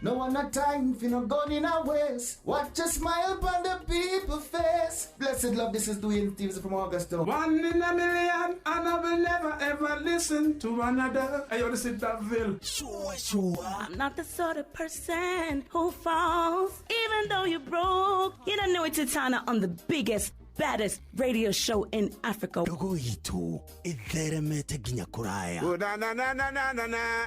No one a time for no gun in our waist. Watch a smile upon the people's face. Blessed love, this is Dwayne Stevens from Augusta. 1 in a million, and I will never ever listen to another. I only sit that Bill. Sure. I'm not the sort of person who falls. Even though you broke, you don't know it's Tana on the biggest, baddest radio show in Africa. Dogo itu itheremete ginya kuraya. Oh, na.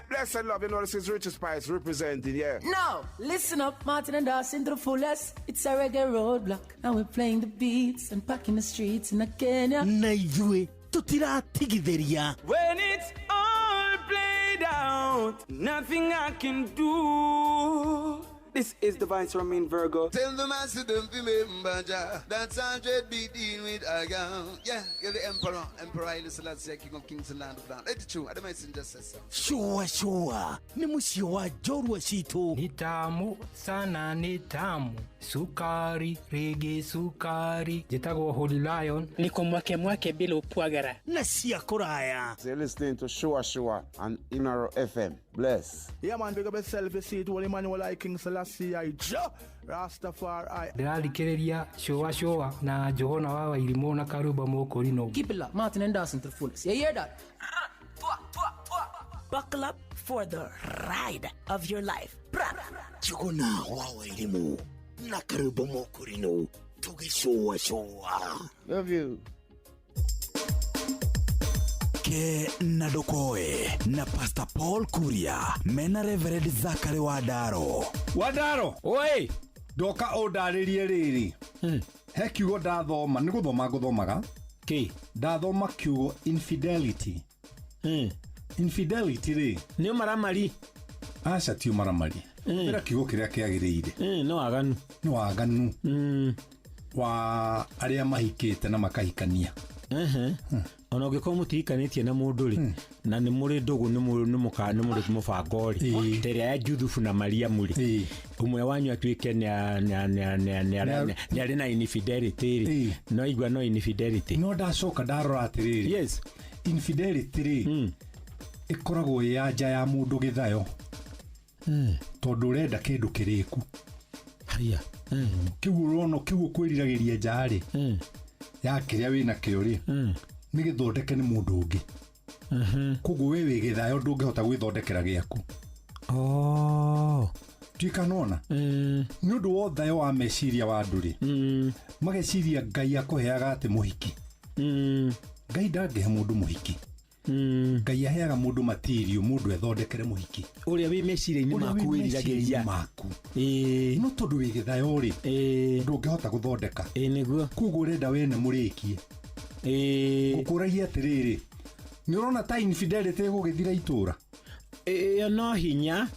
Blessed love, you know this is Richard Spice representing, yeah. No, listen up, Martin and Dawson to the fullest. It's a reggae roadblock. Now we're playing the beats and packing the streets in Kenya. Naijue, tutira tigideria. When it's all played out, nothing I can do. This is Divine Sermon Virgo. Tell the master them to remember that's 100 BD with Aga. Yeah, get the Emperor Haile Selassie, King of Kings and Land of Down. Let it true, I don't just say so. Sure. Ni musio wa Jorwa Shito. Ni tamu sana ni tamu. Sukari, reggae sukari. Jitago Holy Lion. Niko mwake bila upwagara. Nasia kuraya. You're listening to Shua on Inaro FM. Bless. Yeah man, big up yourself, you see it, Holy Emmanuel I King Selassie I Rastafari. Ndĩrarikĩrĩria Shua na Johona wa Wairimu na Karuba Mokorino. Keep it locked, Martin and Dawson to the fullest. You hear that? Buckle up for the ride of your life. Johona wa Wairimu na Karuba Mokorino. Shua. Love you. Ke Nadokoe na Pastor Paul Kuria mena Reverend Zachary Wadaro. Oi, doka odaririe riri. He kiugo ndathoma ni guthoma nguthomaga. Ki ndathoma kiugo infidelity. Infidelity ri ni maramari. Aca ti maramari. Ira kiugo kiria kiagiriire. No aganu. Wa aria mahikite na makahikania. ona ũngĩkorwo mũtikanĩtie na mũndũ rĩ na nĩ mũrĩ ndũgũ nĩ mũrĩ mũbango rĩ terĩa ya Juthufu na Mariamu rĩ ũmwe wanyu atuĩke nĩ arĩ na infidelity rĩ no igua no infidelity no ndacoka ndarora atĩrĩrĩ yes infidelity rĩ ĩkoragwo ya nja ya mũndũ gĩthayo tondũ ũrenda kĩndũ kĩrĩku haya kĩu ũrona kĩu kwĩriragĩria nja rĩ ya kĩrĩa wĩna kĩo rĩ nĩ gĩthondeke nĩ mũndũ ũngĩ koguo we wĩ gĩthayo ndũngĩhota gwĩthondekera gĩaku tuikanona nĩ ũndũ wa ũthayo wa meciria wa andũ rĩ mageciria Ngai akũheaga atĩ mũhiki Ngai ndangĩhe mũndũ mũhiki Ngai aheaga mũndũ material mũndũ ethondekere mũhiki ũrĩa wĩ meciria-inĩ maku wĩriragĩria maku no tondũ wĩ gĩthayo rĩ ndũngĩhota gũthondeka nĩguo koguo ũrenda wene mũrĩkie gũkũragia atĩrĩrĩ nĩ ũrona ta infidelity gũgĩthira itũra no hinya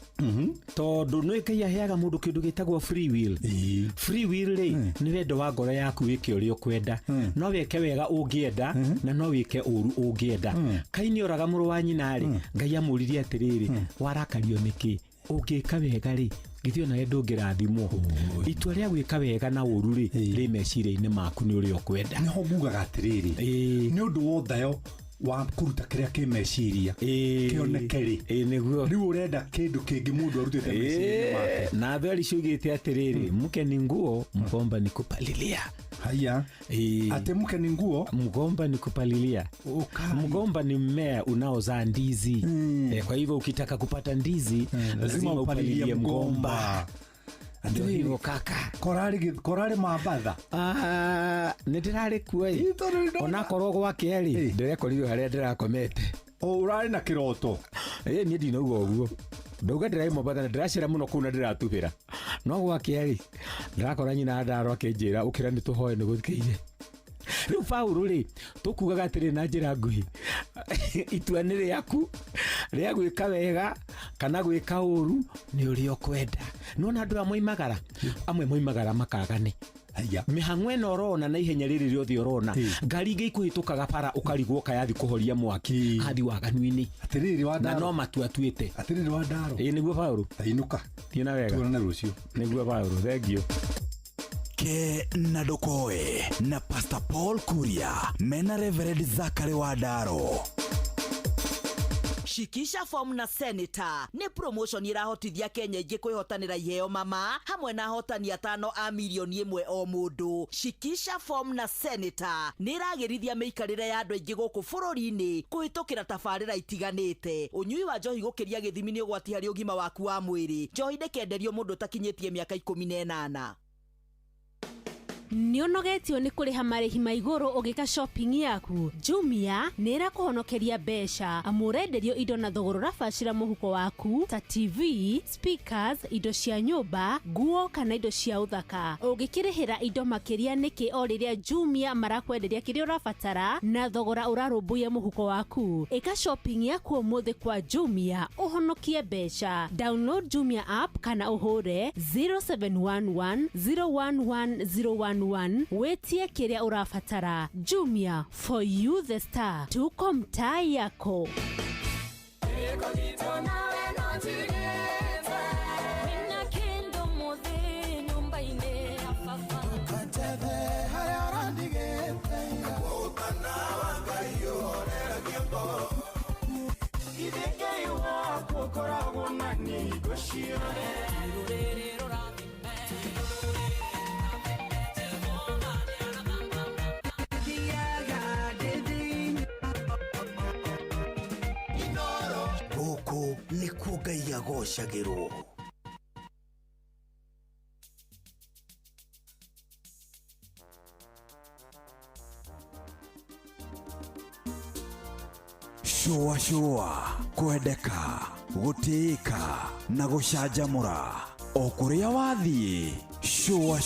tondũ nĩ Ngai aheaga mũndũ kĩndũ gĩtagwo free will free will rĩ nĩ wendo wa ngoro yaku wĩke ũrĩa ũkwenda no wĩke wega ũngĩenda na no wĩke ũru ũngĩenda Kaini oraga mũrũ wa nyina rĩ Ngai amũririe atĩrĩrĩ warakario nĩkĩ ũngĩka wega rĩ githio nawe ndũngĩrathimwo itua rĩa gwĩka wega na ũru rĩ meciria-inĩ maku nĩ ũrĩa ũkwenda nĩho ngugaga atĩrĩrĩ nĩ ũndũ wa ũthayo wa kuruta kĩrĩa kĩ meciria kĩoneke rĩ nĩguo rĩu ũrenda kĩndũ kĩngĩ mũndũ arutĩte meciria make na thweri ciugĩte atĩrĩrĩ mke ni nguo mgomba ni kupalilia haya ate mke ni nguo mgomba ni kupalilia mgomba ni mmea unaozaa ndizi kwa hivyo ukitaka kupata ndizi lazima upalilie mgomba ndio hivyo kaka korari mabatha nĩndĩrarĩ kuo onakorwo gwake rĩ ndĩrekorirwo harĩa ndĩrakomete ũrarĩ na kĩroto niĩ ndinauga ũguo ndauga ndĩraĩ Mombatha na ndĩracera mũno kũu na ndĩratubĩra no gwake rĩ ndĩrakora nyina ndaro akĩnjĩra ũkĩra nĩ tũhoe nĩ gũthikĩire rĩu Paulo rĩ tũkugaga atĩrĩ na njĩra nguhĩ itua nĩ rĩaku rĩa gwĩka wega kana gwĩka ũru nĩ ũrĩa ũkwenda nona andũ amwe moimagara makagane mĩhang'o ĩno ũrona na ihenya rĩrĩ rĩothe ũrona ngari ingĩ ikũhĩtũkaga bara ũkarigwo kayathi kũhoria mwaki hathi waganu-inĩ atĩrĩrĩ wa ndaro na no matuatuĩte atĩrĩrĩ wa ndaro nĩguo Paulo tainũka thiĩ wega tuonane rũciũ nĩguo Paulo thengio ke na Ndokoe na Pastor Paul Kuria mena Reverend Zachary Wandaro. Shikisha form na senator ni promotion irahotithia Kenya ingĩ kwĩhotanĩra iheo mama hamwe na ahotani 5 a milioni 1 o mũndũ. Shikisha form na senator nĩ iragĩrithia mĩikarĩre ya andũ aingĩ gũkũ bũrũri-inĩ kũhĩtũkĩra tabarĩra itiganĩte. Ũnyui wa njohi gũkĩria gĩthimi nĩ ũgwati harĩ ũgima waku wa mwĩrĩ. Njohi ndĩkenderio mũndũ ũtakinyĩtie mĩaka 18. Nĩũnogetio nĩ kũrĩha marĩhi ma igũrũ ũgĩka shopping yaku? Jumia nĩ ĩrakũhonokeria mbeca amu ũrenderio indo na thogora ũrabacĩra mũhuko waku ta TV, speakers, indo cia nyũmba, nguo kana indo cia ũthaka. Ũngĩkĩrĩhĩra indo makĩria nĩkĩ o rĩrĩa Jumia marakwenderia kĩrĩa ũrabatara na thogora ũrarũmbũiya mũhuko waku. Ĩka shopping yaku ũmũthĩ kwa Jumia ũhonokie mbeca. Download Jumia app kana ũhũre 0711 011 wetie kĩrĩa ũrabatara. Jumia, for you the star. Tuko mtaa yako. Nĩkuo Ngai agocagĩrwo. Shua kwendeka gũtĩĩka na gũcanjamũra o kũrĩa wathiĩ. Shua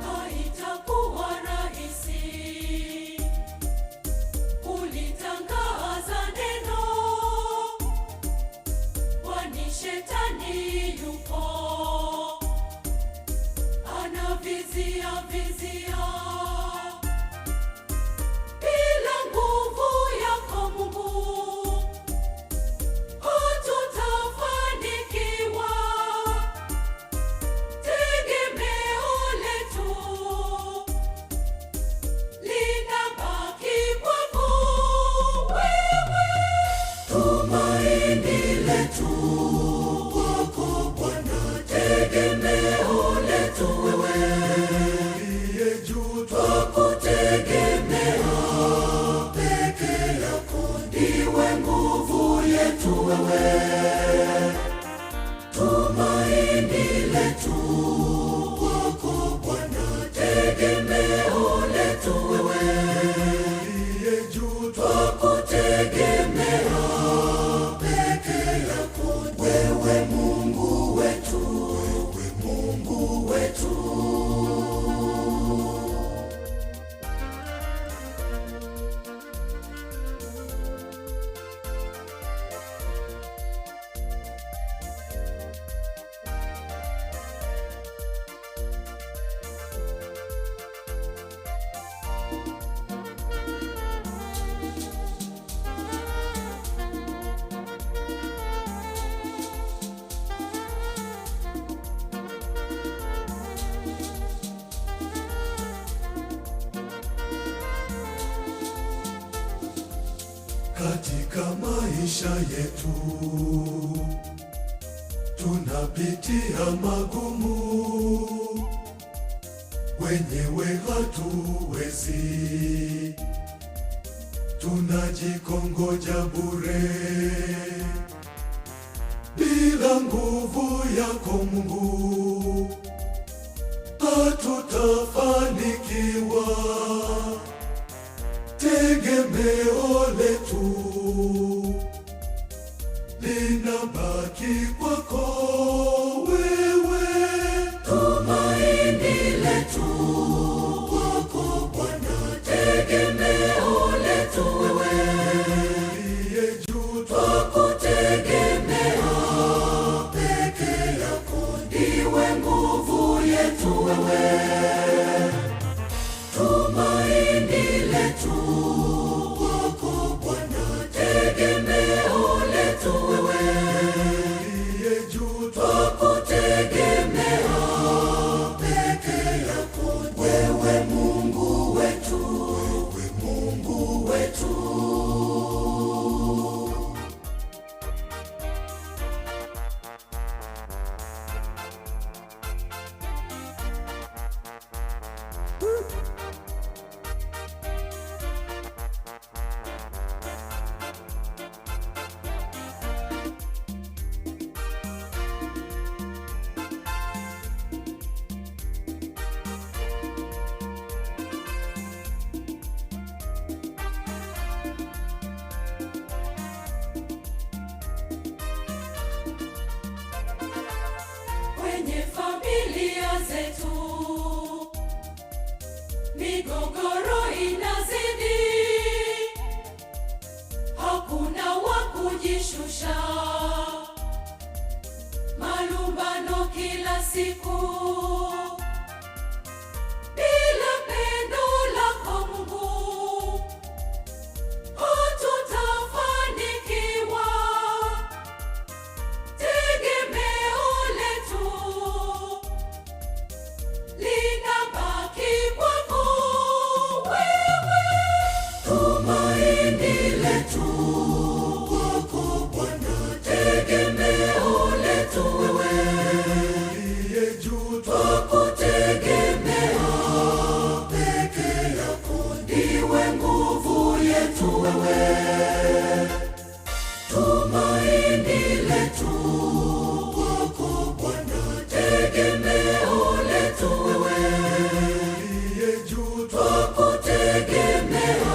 haitakuwa rahisi ulitangaza Katika maisha yetu tunapitia magumu, wenyewe hatuwezi, tunajikongoja bure. Bila nguvu yako Mungu hatutafanikiwa. Tegemeo letu linabaki kwako wewe, tumaini letu kwako Bwana, tegemeo letu wewe, ndiye juu twakutegemea, peke yako ndiwe nguvu yetu wewe, tumaini letu kwako Bwana, tegemeo letu wewe, ndiye juu twakutegemea, peke yako wewe Mungu wetu, wewe Mungu wetu. Kwenye familia zetu migogoro inazidi, hakuna wa kujishusha, malumbano kila siku. Bila pendo lako Mungu hatutafanikiwa. Tegemeo letu linabaki kwako wewe, tumaini letu kwako Bwana, tegemeo letu wewe, ndiye juu twakutegemea, peke yako ndiwe nguvu yetu wewe, tumaini letu kwako Bwana, tegemeo letu wewe, ndiye juu twakutegemea,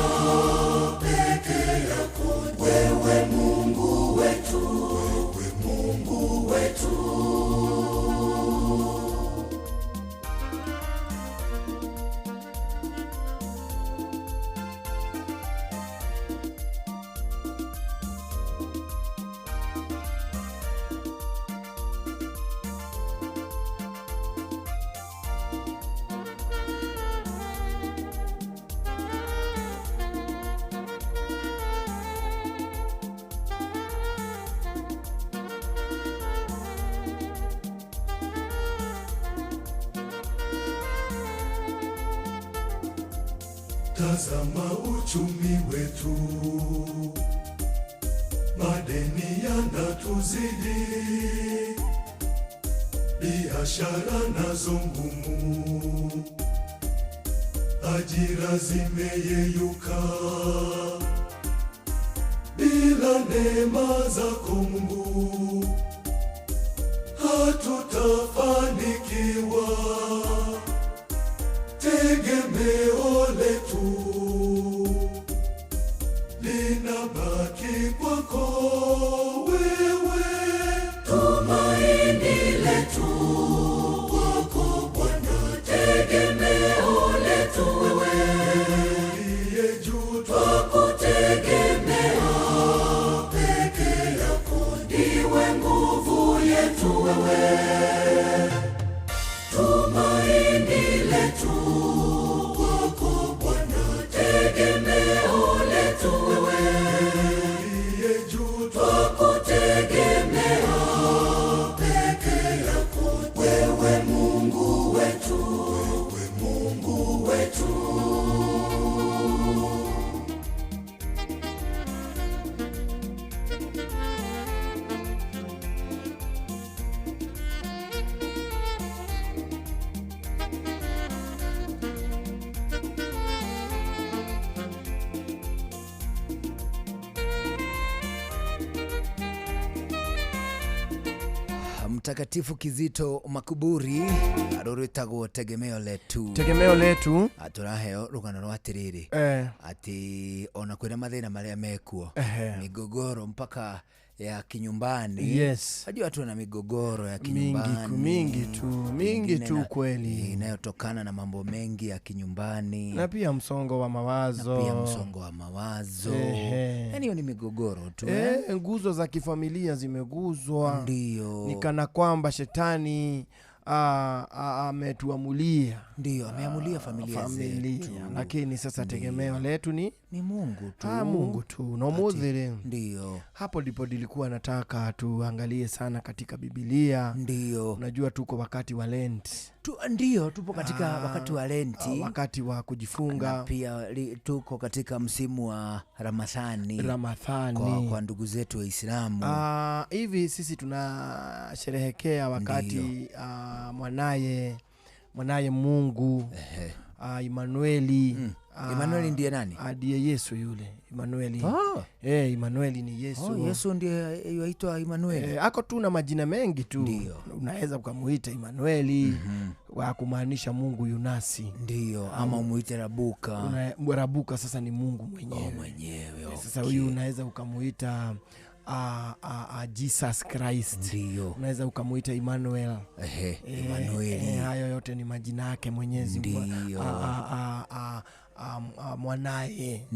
peke yako wewe Mungu wetu, wewe Mungu wetu. Tazama uchumi wetu, madeni yanatuzidi, biashara nazo ngumu, ajira zimeyeyuka. Bila neema zako Mungu hatutafanikiwa. Tegemeo letu linabaki kwako wewe, tumaini letu kwako Bwana, tegemeo letu wewe, ndiye juu twakutegemea, peke yako ndiwe nguvu yetu wewe, tumaini letu kwako Bwana, Mtakatifu Kizito Makuburi arorwetagwo tegemeo letu aturaheo rugano rwa tiriri ati ona kwira mathina maria mekuo migogoro mpaka ya kinyumbani. Yes. Hadi watu wana migogoro ya kinyumbani mingi tu kweli inayotokana na mambo mengi ya kinyumbani na pia msongo wa mawazo. Yaani hiyo ni migogoro tu. Nguzo za kifamilia zimeguzwa. Ndio. Nikana kwamba shetani ametuamulia. Ndio, ameamulia familia zetu. Lakini sasa tegemeo letu ni Mungu tu. Mungu tu. Na muthiri. Ndio. Hapo ndipo nilikuwa nataka tuangalie sana katika Biblia. Ndio. Unajua tuko wakati wa Lent. Ndio, tupo katika wakati wa Lenti. Wakati wa kujifunga. Na pia tuko katika msimu wa Ramadhani. Kwa ndugu zetu Waislamu. Hivi sisi tunasherehekea wakati mwanaye Mungu Emanueli. Emanueli ndiye nani? Ndiye Yesu yule. Emanueli. Emanueli ni Yesu. Yesu ndiye yaitwa Emanueli. Ako tu na majina mengi tu. Ndio. Unaweza ukamuita Emanueli wa kumaanisha Mungu yunasi. Ndio, ama umuite Rabuka. Rabuka sasa ni Mungu mwenyewe. Sasa huyu unaweza ukamuita Jesus Christ. Ndio. Unaweza ukamuita Emmanuel. Emmanuel. Hayo yote ni majina yake Mwenyezi Mungu. Mwanaye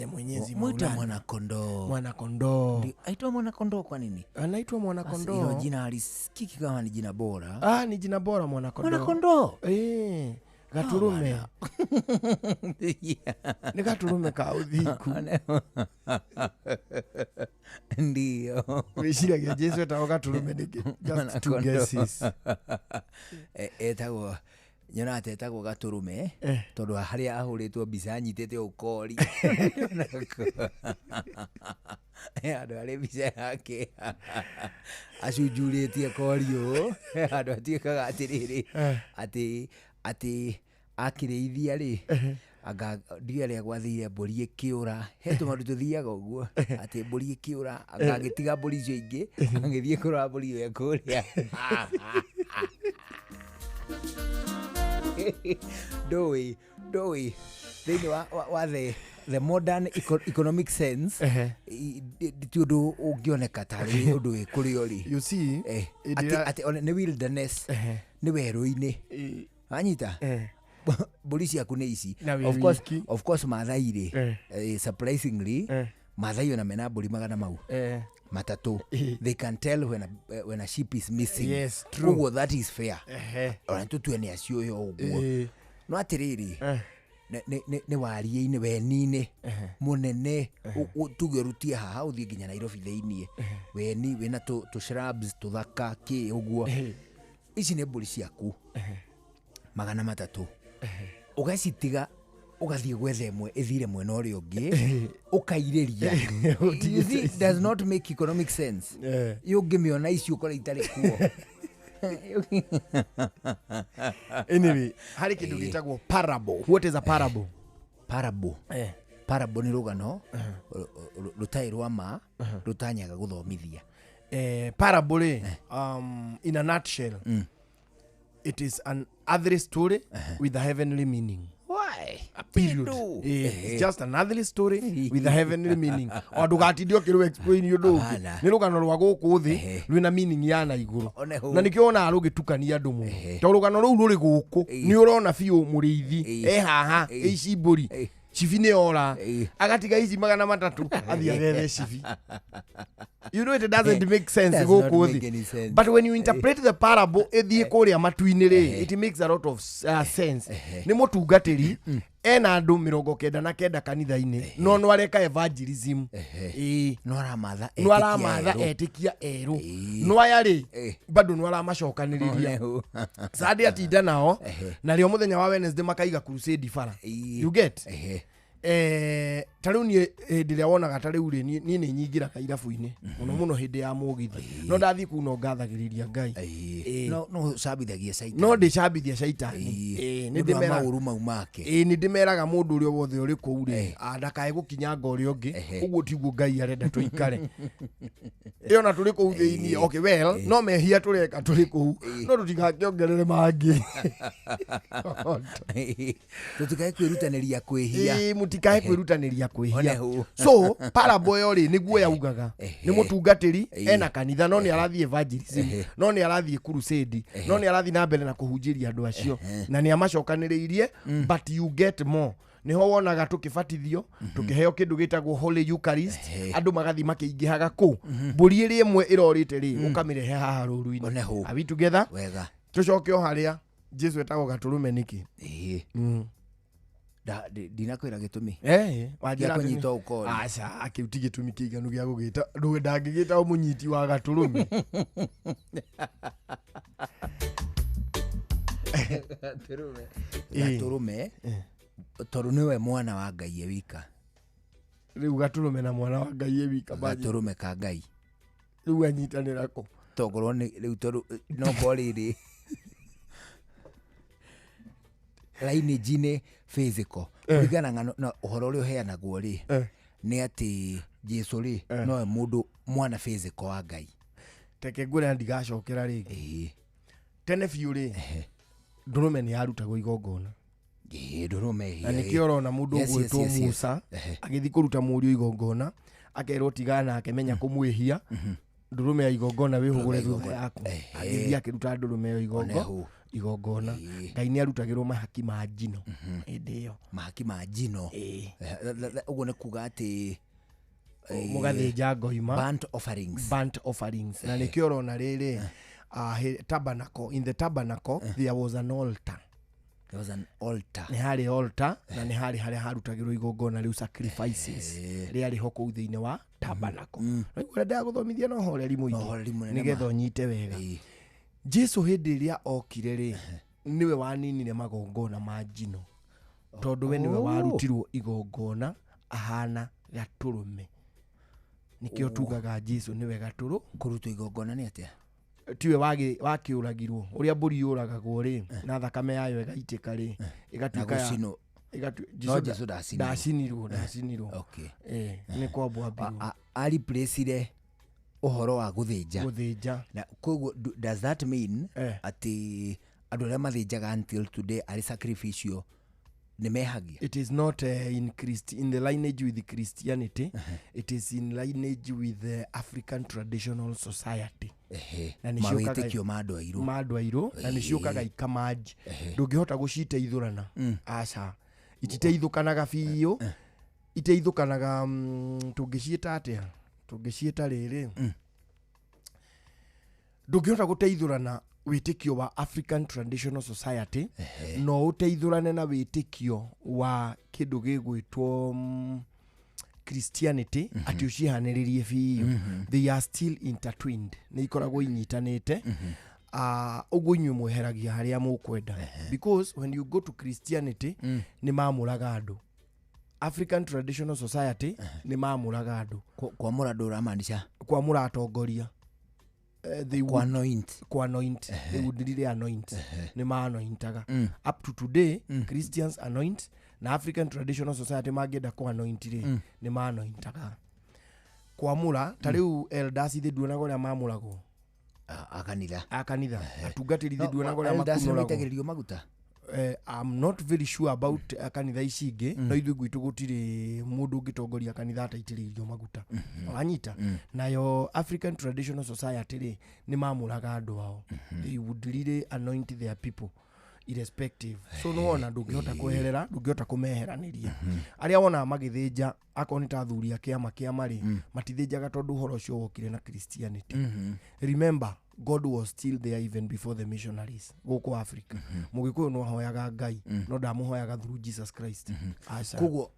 Mwenyezi Mungu. Muita Mwanakondoo. Mwanakondoo. Aitwa Mwanakondoo kwa nini? Anaitwa Mwanakondoo. Hilo jina alisikiki kama ni jina bora. Ni jina bora Mwanakondoo. Mwanakondoo. Gaturume. Ni gaturume ka udhiku. Ndio. Wishira ya Yesu etaoga gaturume niki. Just two guesses. Etagwo nyonate etagwo gaturume tondu haria ahuritwo mbica nyitete ukori. Andu ari mbica yake acunjurĩtie korio andu atiĩkaga atĩrĩrĩ ati akĩrĩithia rĩ anga ndia rĩa gwathire mbũri ĩkĩũra he tũmaũndũ tũthiaga ũguo atĩ mbũri ĩkĩũra anga agĩtiga mbũri icio ingĩ agĩthiĩ kũrora mbũri ĩyo kũrĩa. Ndũĩ thĩinĩ wa the modern economic sense ti ũndũ ũngĩoneka tarĩ ũndũ wĩ kũrĩa ũrĩ. You see, ati nĩ wilderness, nĩ werũ-inĩ. Anyita mbũri ciaku nĩ ici. Of course Maathai rĩ surprisingly Maathai ona mena mbũri magana mau matatu. They can tell when a sheep is missing. Yes, true. Uguo that is fair. Ona tutue nĩ acio yo uguo. No atĩrĩrĩ nĩ waria-inĩ weni-inĩ mũnene tugerutie haha ũthiĩ nginya Nairobi thĩinĩ weni wĩna tũ shrubs tũthaka kĩ ũguo. Ici nĩ mbũri ciaku magana matatũ. Ũgacitiga ũgathiĩ gwetha ĩmwe ĩthire mwena ũrĩa ũngĩ ũkairĩria. It does not make economic sense. Ũngĩmĩona ici ũkora itarĩ kuo. Anyway, hari kĩndũ gĩtagwo parable. What is a parable? Parable nĩ rũgano rũtarĩ rwa ma rũtanyaga gũthomithia. Parable in a nutshell it is an earthly story with a heavenly meaning. Why? A period. It's just an earthly story with a heavenly meaning. O ndũgatinde ũkĩrwo explain ũndũ ũngĩ. Nĩ rũgano rwa gũkũ thĩ rwĩna meaning ya na igũrũ. Na nĩkĩo ona rũgĩtukania andũ mũno. Tondũ rũgano rũu rũrĩ gũkũ nĩ ũrona biũ mũrĩithi haha ici mbũri cibi nĩ ora agatiga ici magana matatũ athi agethe cibi. You know it doesn't make sense gũkũ thĩ. But when you interpret the parable ĩthiĩ kũrĩa matu-inĩ rĩ it makes a lot of sense. Nĩ mũtungatĩri ena andũ 99 kanitha-inĩ no areka evangelism. No aramatha etĩkia erũ. No aya rĩ bado no aramacokanĩrĩria. Sunday atinda nao na rĩo mũthenya wa Wednesday makaiga crusade bara. You get? tarĩu niĩ hĩndĩ ĩrĩa wonaga tarĩu rĩ niĩ nĩ nyingĩraga irabu-inĩ mũno mũno hĩndĩ ya mũgithi no ndathiĩ kuu no ngathagĩrĩria Ngai no cabithagia caitani no ndĩcambithia caitani nĩ maũru mau make nĩ ndĩmeraga mũndũ ũrĩa wothe ũrĩ kũu rĩ ndakae gũkinyanga ũrĩa ũngĩ ũguo tiguo Ngai arenda tũikare ĩyo na tũrĩ kũu thĩinĩ okay well no mehia tũreka tũrĩ kũu no tũtigakĩongerere mangĩ tũtikae kwĩrutanĩria kwĩhia mũtikae kwĩrutanĩria kwĩhia so parable ĩyo rĩ nĩguo yaugaga nĩ mũtungatĩri ena kanitha no nĩ arathiĩ evangelism no nĩ arathiĩ crusade no nĩ arathiĩ na mbere na kũhunjĩria andũ acio na nĩ amacokanĩrĩirie but you get more niho wonaga tũkĩbatithio tũkĩheo kĩndũ gĩtagwo Holy Eucharist andũ magathi makĩingĩhaga kũ mbũri ĩrĩ ĩmwe ĩrorĩte rĩ ũkamĩrehe haha rũru-inĩ are we together wega tũcoke o harĩa Jesu etagwo gatũrũme nĩkĩ ndinakwĩra gĩtũmi wanjĩra kũnyita ũkori aca akĩuti gĩtũmi kĩiganu gĩa gũgĩta ndangĩgĩta mũnyiti wa gatũrũme gatũrũme tondũ nĩwe mwana wa Ngai ewika rĩu gatũrũme na mwana wa Ngai ewika gatũrũme ka Ngai rĩu anyitanĩra kũ tongorwo rĩu tondũ no korĩrĩ lineage nĩ physical kũringana na ũhoro ũrĩa ũheanagwo rĩ nĩ atĩ Jesu rĩ nowe mũndũ mwana physical wa Ngai teke ngũrĩa ndigacokera rĩngĩ tene biũ rĩ ndũrũme nĩ yarutagwo igongona ndũrũme na nĩkĩo ũrona mũndũ ũgwĩtwo Musa agĩthiĩ kũruta mũriũ igongona akerwo tigana nake menya kũmwĩhia ndũrũme ya igongona wĩhũgũre thutha yaku agĩthiĩ akĩruta ndũrũme ĩyo igongona Ngai nĩ arutagĩrwo mahaki ma njino hĩndĩ ĩyo mahaki ma njino ũguo nĩ kuga atĩ mũgathĩnja ngoima burnt offerings na nĩkĩo ũrona rĩrĩ tabernacle in the tabernacle there was an altar nĩ harĩ altar na nĩ harĩ harutagĩrwo igongona rĩu sacrifices rĩarĩ ho kũu thĩinĩ wa tabernacle rĩu ndagũthomithia no horeri mũingĩ nĩgetha ũnyite wega Jesu hĩndĩ ĩrĩa okire rĩ niwe waninire magongona ma njino tondũ we niwe warutirwo igongona ahana gatũrũme nĩkĩo tugaga Jesu niwe gatũrũ kũrutwo igongona nĩ atĩa tiwe wakĩũragirwo ũrĩa mbũri yũragagwo rĩ na thakame yayo ĩgaitĩka rĩ ĩgatuĩka no Jesu ndacinirwo nĩ kwambwo ariplacire ũhoro wa gũthĩnja na koguo does that mean atĩ andũ arĩa mathĩnjaga until today arĩ sacrificial nĩ mehagia it is not in the lineage with Christianity it is in lineage with the African traditional society na mawĩtĩkio ma andũ airũ na nĩ ciũkaga ikamaji ndũngĩhota gũciteithũrana aca ititeithũkanaga biũ iteithũkanaga tũngĩciĩta atĩa tũngĩciĩta rĩrĩ ndũngĩhota gũteithũrana wĩtĩkio wa African Traditional Society no ũteithũrane na wĩtĩkio wa kĩndũ gĩgwĩtwo Christianity atĩ ũcihanĩrĩrie biũ they are still intertwined nĩ ikoragwo inyitanĩte ũguo inyuĩ mweheragia harĩa mũkwenda because when you go to Christianity nĩ mamũraga andũ African Traditional Society nĩ mamũraga andũ kwamũra andũ ũramaanisha kwamũra atongoria they anoint they would really anoint nĩ maanointaga up to today Christians anoint na African Traditional Society mangĩenda anoint rĩ nĩ maanointaga kwamũra ta rĩu elders ithe nduonaga ũrĩa mamũragwo akanitha atungatĩri ithe nduonaga ũrĩa makunũragwo maguta I'm not very sure about kanitha ici ingĩ no ithuĩ gwitũ gũtirĩ mũndũ ũngĩtongoria kanitha ataitĩrĩirio maguta wanyita nayo African Traditional Society rĩ nĩ mamũraga andũ ao they would really anoint their people irrespective so no wona ndũngĩhota kweherera ndũngĩhota kũmeheranĩria arĩa wona magĩthĩnja akorwo nĩ ta athuri a kĩama rĩ matithĩnjaga tondũ ũhoro ũcio wokire na Christianity remember God was still there even before the missionaries gũkũ Africa mũgĩkũyũ no ahoyaga Ngai no ndamũhoyaga through Jesus Christ koguo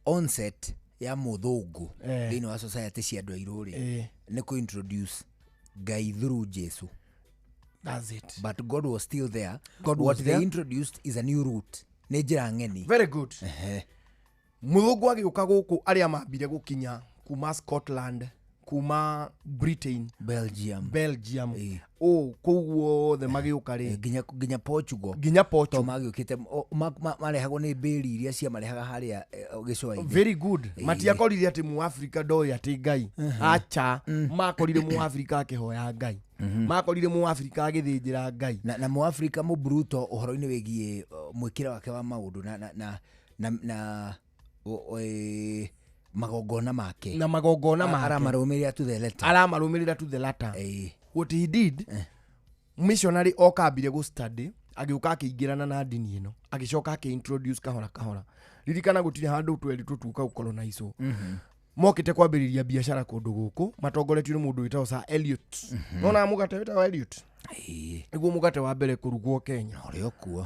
onset ya mũthũngũ thĩinĩ wa society cia andũ airũ rĩ nĩ kũ-introduce Ngai through Jesu. That's it. But God was still there. What they introduced is a new route. Nĩ njĩra ng'eni. Very good. muthungu agiuka guku aria mambire gukinya kuma Scotland, kuma Britain, Belgium koguo the magiuka ri ginya Portugal to magiukite marehagwo ni mbiri iria cia marehaga haria gicwa-ini. Very good. Matiakorire ati mu Africa ndoi ati Ngai acha makorire mu Africa akihoya Ngai makorire mu Africa agithinjira Ngai na mu Africa mu bruto uhoro-ini wigie mwikire wake wa maundu na magongona make aramarumirira to the letter what he did missionary okambire go study agiuka akiingirana na dini ino agicoka akiintroduce kahora ririkana gutire handu tweli tutuka ukolonize mokite kwambiriria biashara kundu guku matongoretio ni mundu witao Sir Eliot nona mugate witao Eliot iguo mugate wa mbere kurugwo Kenya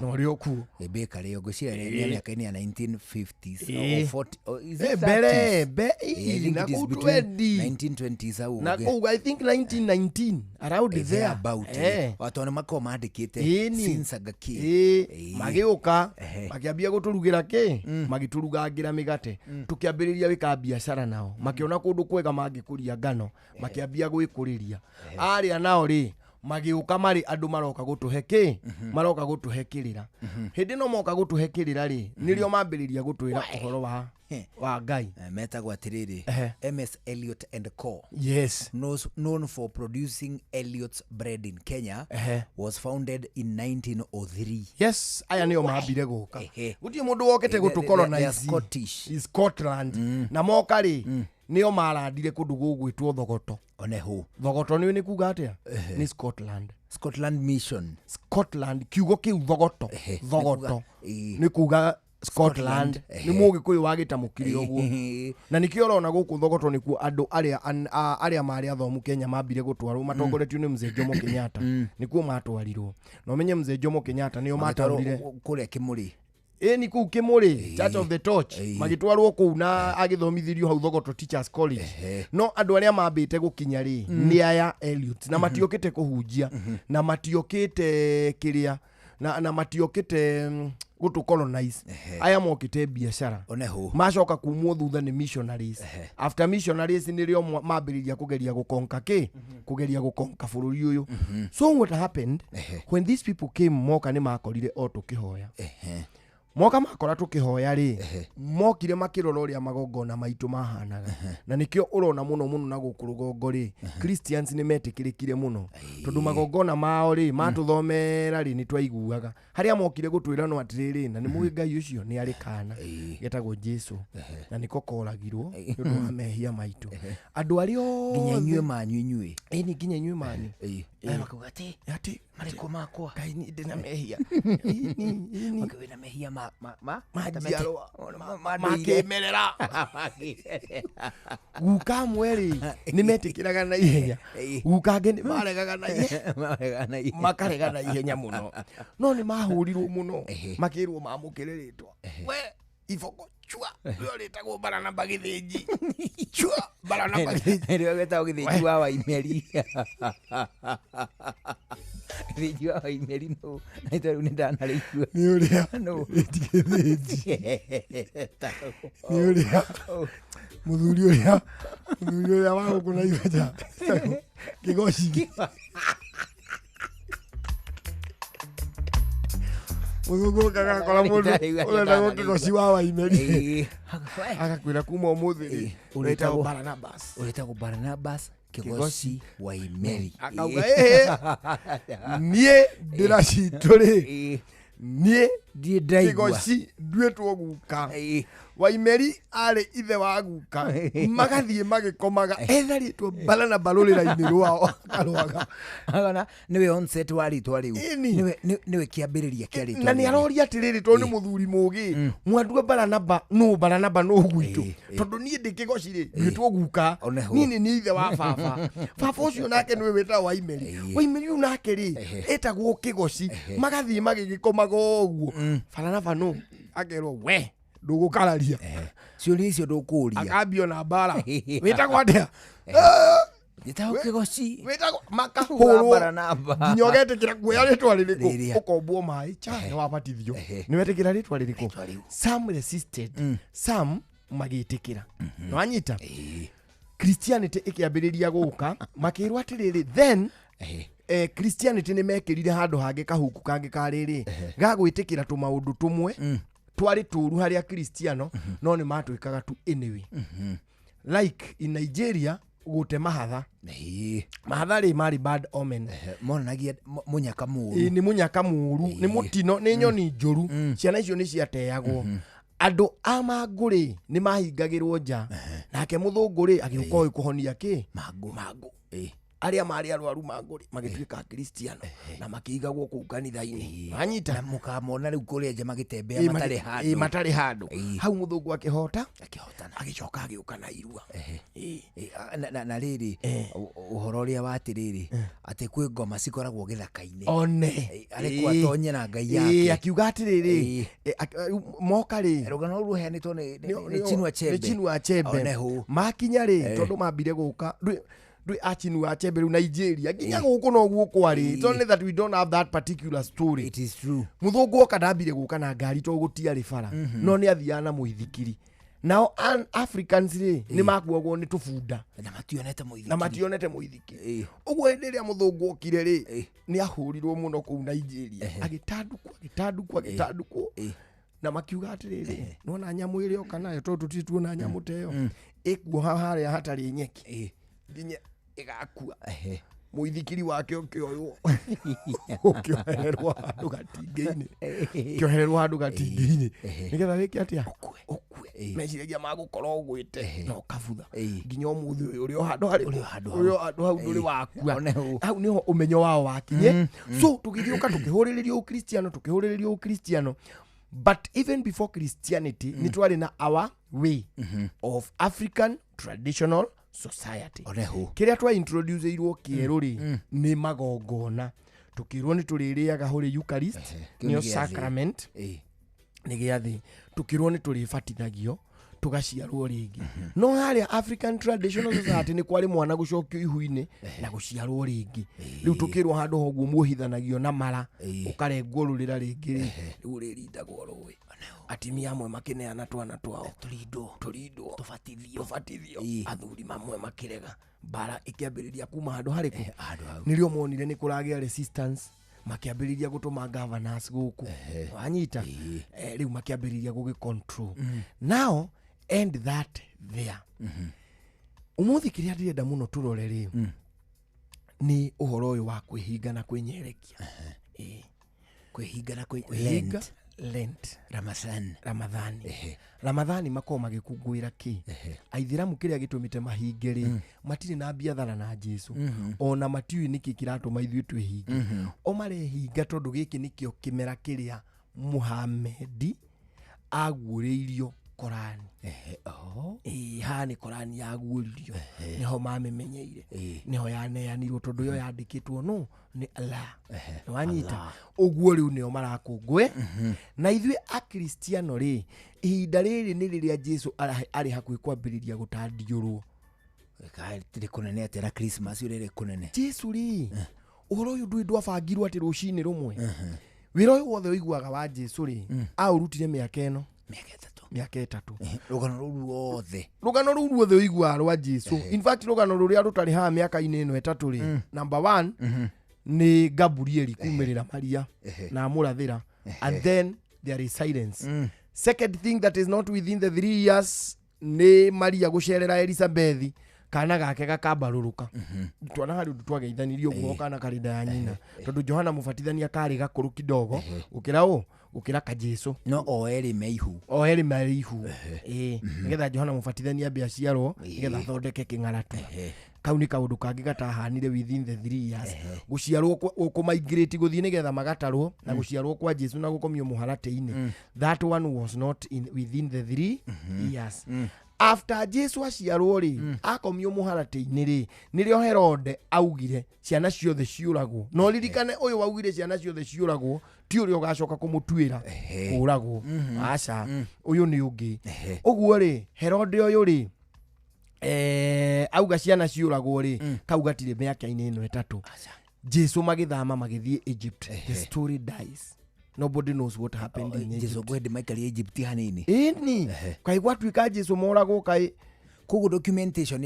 no rio kuo bakery ogocira ni miaka-ini ya 1950s or 40 na 1920s au na I think 1919 around there about watu mako mandikite since agaki magiuka magiambia guturugira magiturugangira migate tukiambiriria wika biashara nao makiona kundu kwega mangikuria ngano makiambia gwikuriria aria nao ri magiuka mari andu maroka gutuhe maroka gutuhekirira hindi no moka gutuhekirira ri nirio mambiriria gutwira uhoro wa Ngai metagwo atiriri MS Elliot and Co. Yes, known for producing Elliot's bread in Kenya was founded in 1903. Yes, aya nio mambire guka gutie mundu wokete gutukolonize Scotland na moka ri nio marandire kundu gugwitwo Thogoto. Thogoto ni kuga atia ni Scotland mission. Scotland kiugo kiu Thogoto ni kuga Scotland ni mugikuyu wagitamukire oguo na nikio rona guku Thogoto nikuo andu aria mari athomu Kenya mambire gutwarwo matongoretio ni Mzee Jomo Kenyatta nikuo matwarirwo no menye Mzee Jomo Kenyatta nio matwarire kuria Kimuri ni kuu Kimuri Church of the Torch magitwarwo kuu na agithomithirio hau Thogoto Teachers College no andu aria mambite gukinya ri ni aya Elliot na matiokite kuhunjia na matiokite kiria na matiokite gutu colonize aya mokite biashara macoka kumwo thutha ni missionaries after missionaries nirio mambiriria kugeria gukonka kugeria gukonka bururi uyu so what happened when these people came moka ni makorire o tukihoya moka makora tukihoya ri mokire makirora uria magongona maitu mahanaga na nikio urona muno na gukurugongo ri Christians ni metikirikire muno tondu magongona mao ri matuthomera ri ni twaiguaga haria mokire gutwira no atiriri na ni mugi Ngai ucio ni ari kana getagwo Jesu na niko koragirwo ndu wa mehia maitu andu ario nginya inyue manyu ni nginya inyue manyu bakaga ati mariko makwa Ngai ni ndina mehia bakaga na mehia makemerera guka mweri ni metikiraga na ihenya guka ngeni maregaga na ihenya makarega na ihenya muno no ni mahurirwo muno makirwo mamukiriritwa we ifoko chua yo letagwo Barnaba Githinji chua Barnaba Githinji ndio getagwo Githinji wa Waimeri Githinji wa Waimeri no naitwa ni ndana rĩigua ni uria no Githinji ni uria muthuri uria wa gukuna ibaja kigoshi muthungu kagakora mundu urenda gukigoshi wa Waimeri akakwira kuma umuthi uretagwo Barnabas kigoshi Waimeri akauga nie ndiracituri nie kigoshi ndwetwo guka Waimeri ari ithe wa guka magathie magikomaga etharitwo Barnaba rurira-ini rwao karwaga agana niwe onset wa ritwa riu niwe kiambiriria kia ritwa na ni aroria atiriri to ni muthuri mugi mwandua Barnaba no gwitu tondu nie ndikigoci ri gwitwo guka nini ni ithe wa baba ucio nake niwe weta Waimeri nake ri etagwo kigoci magathie magigikomaga uguo Barnaba no agerwo we ndugukararia ciuri icio ndukuria akambio na bara witagwo atia Gitao kigoci. Wetagwo makahũrwo. Baranaba. Nginya ũgetikĩra kuoya rĩtwa rĩrĩkũ. Ũkombwo maĩ cha nĩ wabatithio. Nĩ wetikĩra rĩtwa rĩrĩkũ. Some resisted. Some magĩtĩkĩra. Nĩ wanyita. Christianity ĩkĩambĩrĩria gũka makĩrwo atĩrĩrĩ then Christianity nĩ mekĩrire handũ hangĩ kahuku kangĩ karĩrĩ gagwĩtĩkĩra tũmaũndũ tũmwe twarĩ tũru harĩa Kristiano no nĩ matwĩkaga tu anyway. Like in Nigeria gũte mahatha. Mahatha rĩ marĩ bad omen. Monagia munyaka mũru. Nĩ munyaka mũru, nĩ mũtino, nĩ nyoni njũru. Ciana icio nĩ ciateagwo. Andũ a Mangũrĩ nĩ mahingagĩrwo nja. Nake mũthũngũ rĩ agĩũka kũhonia kĩ? Mangũ. Arĩa marĩ arwaru Mangũrĩ magĩtuĩka Kristiano na makĩigagwo kũu kanitha-inĩ. Anyita na mũkamona rĩu kũrĩa nje magĩtembea matarĩ handũ. Matarĩ handũ. Hau mũthũngũ akĩhotana agĩcoka agĩũka na irua. Na rĩrĩ ũhoro ũrĩa watirĩrĩ atĩ kwĩ ngoma cikoragwo gĩthaka-inĩ. One arĩkwo atonye na ngai yake. Akiuga atĩrĩrĩ moka rĩ rũgano rũu rũheanĩtwo nĩ Chinua Achebe. Makinya rĩ tondũ mambire gũka ndui Chinua Achebe rĩu Nigeria nginya gũkũ no guo kwarĩ. It's only that we don't have that particular story. It is true. Mũthũngũ oka ndambire gũka na ngari to gũtiarĩ bara no nĩ athiaga na mũithikiri. Nao Africans rĩ nĩ makuagwo nĩ tũbunda na mationete mũithikiri. Ũguo hĩndĩ ĩrĩa mũthũngũ okire rĩ nĩ ahũrirwo mũno kũu Nigeria agĩtandukwo na makiuga atĩrĩrĩ nona nyamũ ĩrĩa oka nayo tondũ tũtituona nyamũ ta ĩyo ĩkuoha harĩa hatarĩ nyeki nginya igakua. Mũithikiri wake ũkĩoywo ũkĩohererwo handũ gatingĩ-inĩ nĩgetha wĩke atĩa ũkue meciragia magũkorwo ũgwĩte no kabutha nginya ũmũthĩ ũyũ ũrĩ o handũ hau ndũrĩ wakua. Hau nĩho ũmenyo wao wakinye. So tũgĩthiũka tũkĩhũrĩrĩrio Kristiano. But even before Christianity nĩ twarĩ na our way of African traditional society. Kĩrĩa twa introduce irwo kĩerũ rĩ nĩ magongona. Tukĩrwo nĩ tũrĩrĩaga hũrĩ Eucharist nĩyo sacrament nĩ gĩathĩ. Tukĩrwo nĩ tũrĩbatithagio tugaciarwo rĩngĩ. No harĩa African traditional society nĩ kwarĩ mwana gũcokio ihu-inĩ na gũciarwo rĩngĩ. Rĩu tũkĩrwo handũ hoguo muohithanagio na mara ũkarengwo rũrĩra rĩngĩ rĩu rĩrindagwo rũĩ. Atimia amwe makĩneana twana twao tũrindwo tũbatithio. Athuri mamwe makĩrega mbara ĩkĩambĩrĩria kuma handũ harĩkũ nĩrĩo monire nĩ kũragĩa resistance makiambĩrĩria gũtũma governors gũkũ wanyita rĩu makiambĩrĩria gũgĩcontrol. Now end that there. Ũmũthĩ kĩrĩa ndĩrenda mũno tũrore rĩ nĩ ũhoro ũyũ wa kwĩhinga na kwĩnyerekia. Kwĩhinga na Lent. Ramadhani makoo magĩkũngũĩra kĩ? Aithĩramu kĩrĩa gĩtũmĩte mahinge rĩ matirĩ na biathara na Jesu ona matiũĩ nĩkĩ kĩratũma ithuĩ twĩhinge. O marehinga tondũ gĩkĩ nĩkĩo kĩmera kĩrĩa Muhamedi aguũrĩirio Korani. Ha nĩ Korani yaguũririo niho mamĩmenyeire niho yaneanirwo tondũ yo yandĩkĩtwo no nĩ Allah. Wanyita ũguo rĩu nĩo marakũngũĩ na ithuĩ Akristiano rĩ ihinda rĩrĩ nĩ rĩrĩa Jesu arĩ hakuhĩ kwambĩrĩria gũtandiũrwo. Tĩrĩ kũnene atĩra Christmas ũrĩrĩ kũnene. Jesu rĩ ũhoro ũyũ ndwabangirwo atĩ rũcinĩ rũmwe. Wĩra ũyũ wothe ũiguaga wa Jesu rĩ aũrutire mĩaka 3. Rũgano rũu ruothe ũiguaga rwa Jesu. In fact rũgano rũrĩa rũtarĩ haha mĩaka-inĩ ĩno 3 rĩ number 1 nĩ Gabrieli kumĩrĩra Maria na amũrathĩra and then there is silence. Second thing that is not within the 3 years nĩ Maria gũcerera Elizabeth kana gake gakambarũrũka. Twana hari ũndũ twageithanirio guo kana karĩnda ya nyina tondũ Johana Mũbatithania karĩ gakũrũ kidogo gũkĩra ka Jesu no o erĩ meihu nĩgetha Johana Mũbatithania ambia ciarwo nĩgetha thondeke kĩng'aratu. Kau nĩ kaũndũ kangĩ gatahanire within the 3 years. Gũciarwo kũmaingĩrĩti gũthiĩ nĩgetha magatarwo na gũciarwo kwa Jesu na gũkomio mũharatĩ-inĩ. That one was not within the 3 years. After Jesu aciarwo rĩ akomio mũharatĩ-inĩ rĩ nĩrĩo Herode augire ciana ciothe ciũragwo. No ririkane ũyũ waugire ciana ciothe ciũragwo ti ũrĩa ũgacoka kũmũtuĩra ũragwo. Aca ũyũ nĩ ũngĩ. Ũguo rĩ Herode ũyũ rĩ auga ciana ciuragwo ri kauga tire mĩaka-inĩ ĩno ĩtatũ Jesu magithama magithie Egypt. The story dies. Nobody knows what happened in Egypt. Jesu gwende maikari Egypt hanini. Ini. Kai gwatuika Jesu moragwo kai kugu documentation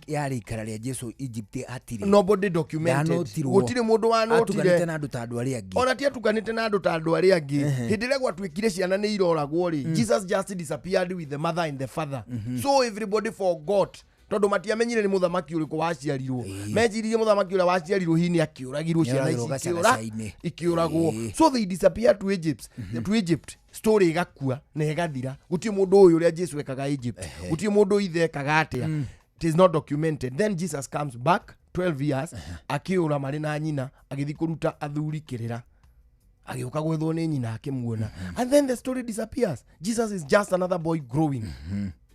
ya rikara ria Jesu Egypt atire. Nobody documented. Gutire mundu wa notire. Atukanite na andu ta andu aria angi. Ona ti atukanite na andu ta andu aria angi. Hindi ria gwatuikire ciana ni iroragwo ri. Jesus just disappeared with the mother and the father. So everybody forgot. Tondu matiamenyire ni muthamaki uriku waciarirwo mejiririe muthamaki ura waciarirwo hini akiuragirwo ciana ikiuragwo so they disappeared to Egypt story igakua na igathira gutie mundu uyu uria Jesu ekaga Egypt gutie mundu ithe ekaga atia it is not documented. Then Jesus comes back 12 years akiura mari na nyina agithi kuruta athuri kirira agioka gwethwo ni nyina akimuona and then the story disappears. Jesus is just another boy growing.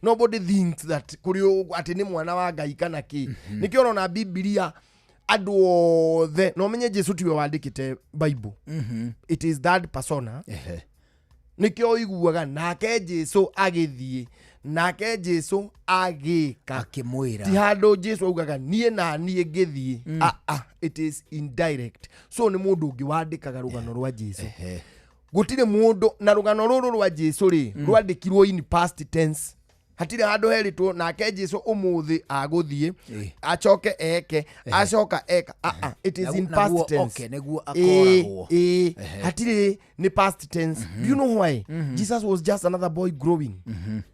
Nobody thinks that kurio ati ni mwana wa Ngai kana ki nikio ona Biblia andu othe no menye Jesu tiwe wandikite Bible it is that persona nikio iguaga nake Jesu agithie nake Jesu agika akimwira ti handu Jesu augaga nie na nie ngithie it is indirect. So ni mundu ungi wandikaga rugano rwa Jesu gutire mundu na rugano ruru rwa Jesu ri rwandikirwo in past tense. Hatire handu heritwo nake Jesu umuthi aguthie acoke eke acoka eka it is in past tense. Okay, neguo akoragwo hatire ni past tense. Do you know why? Jesus was just another boy growing.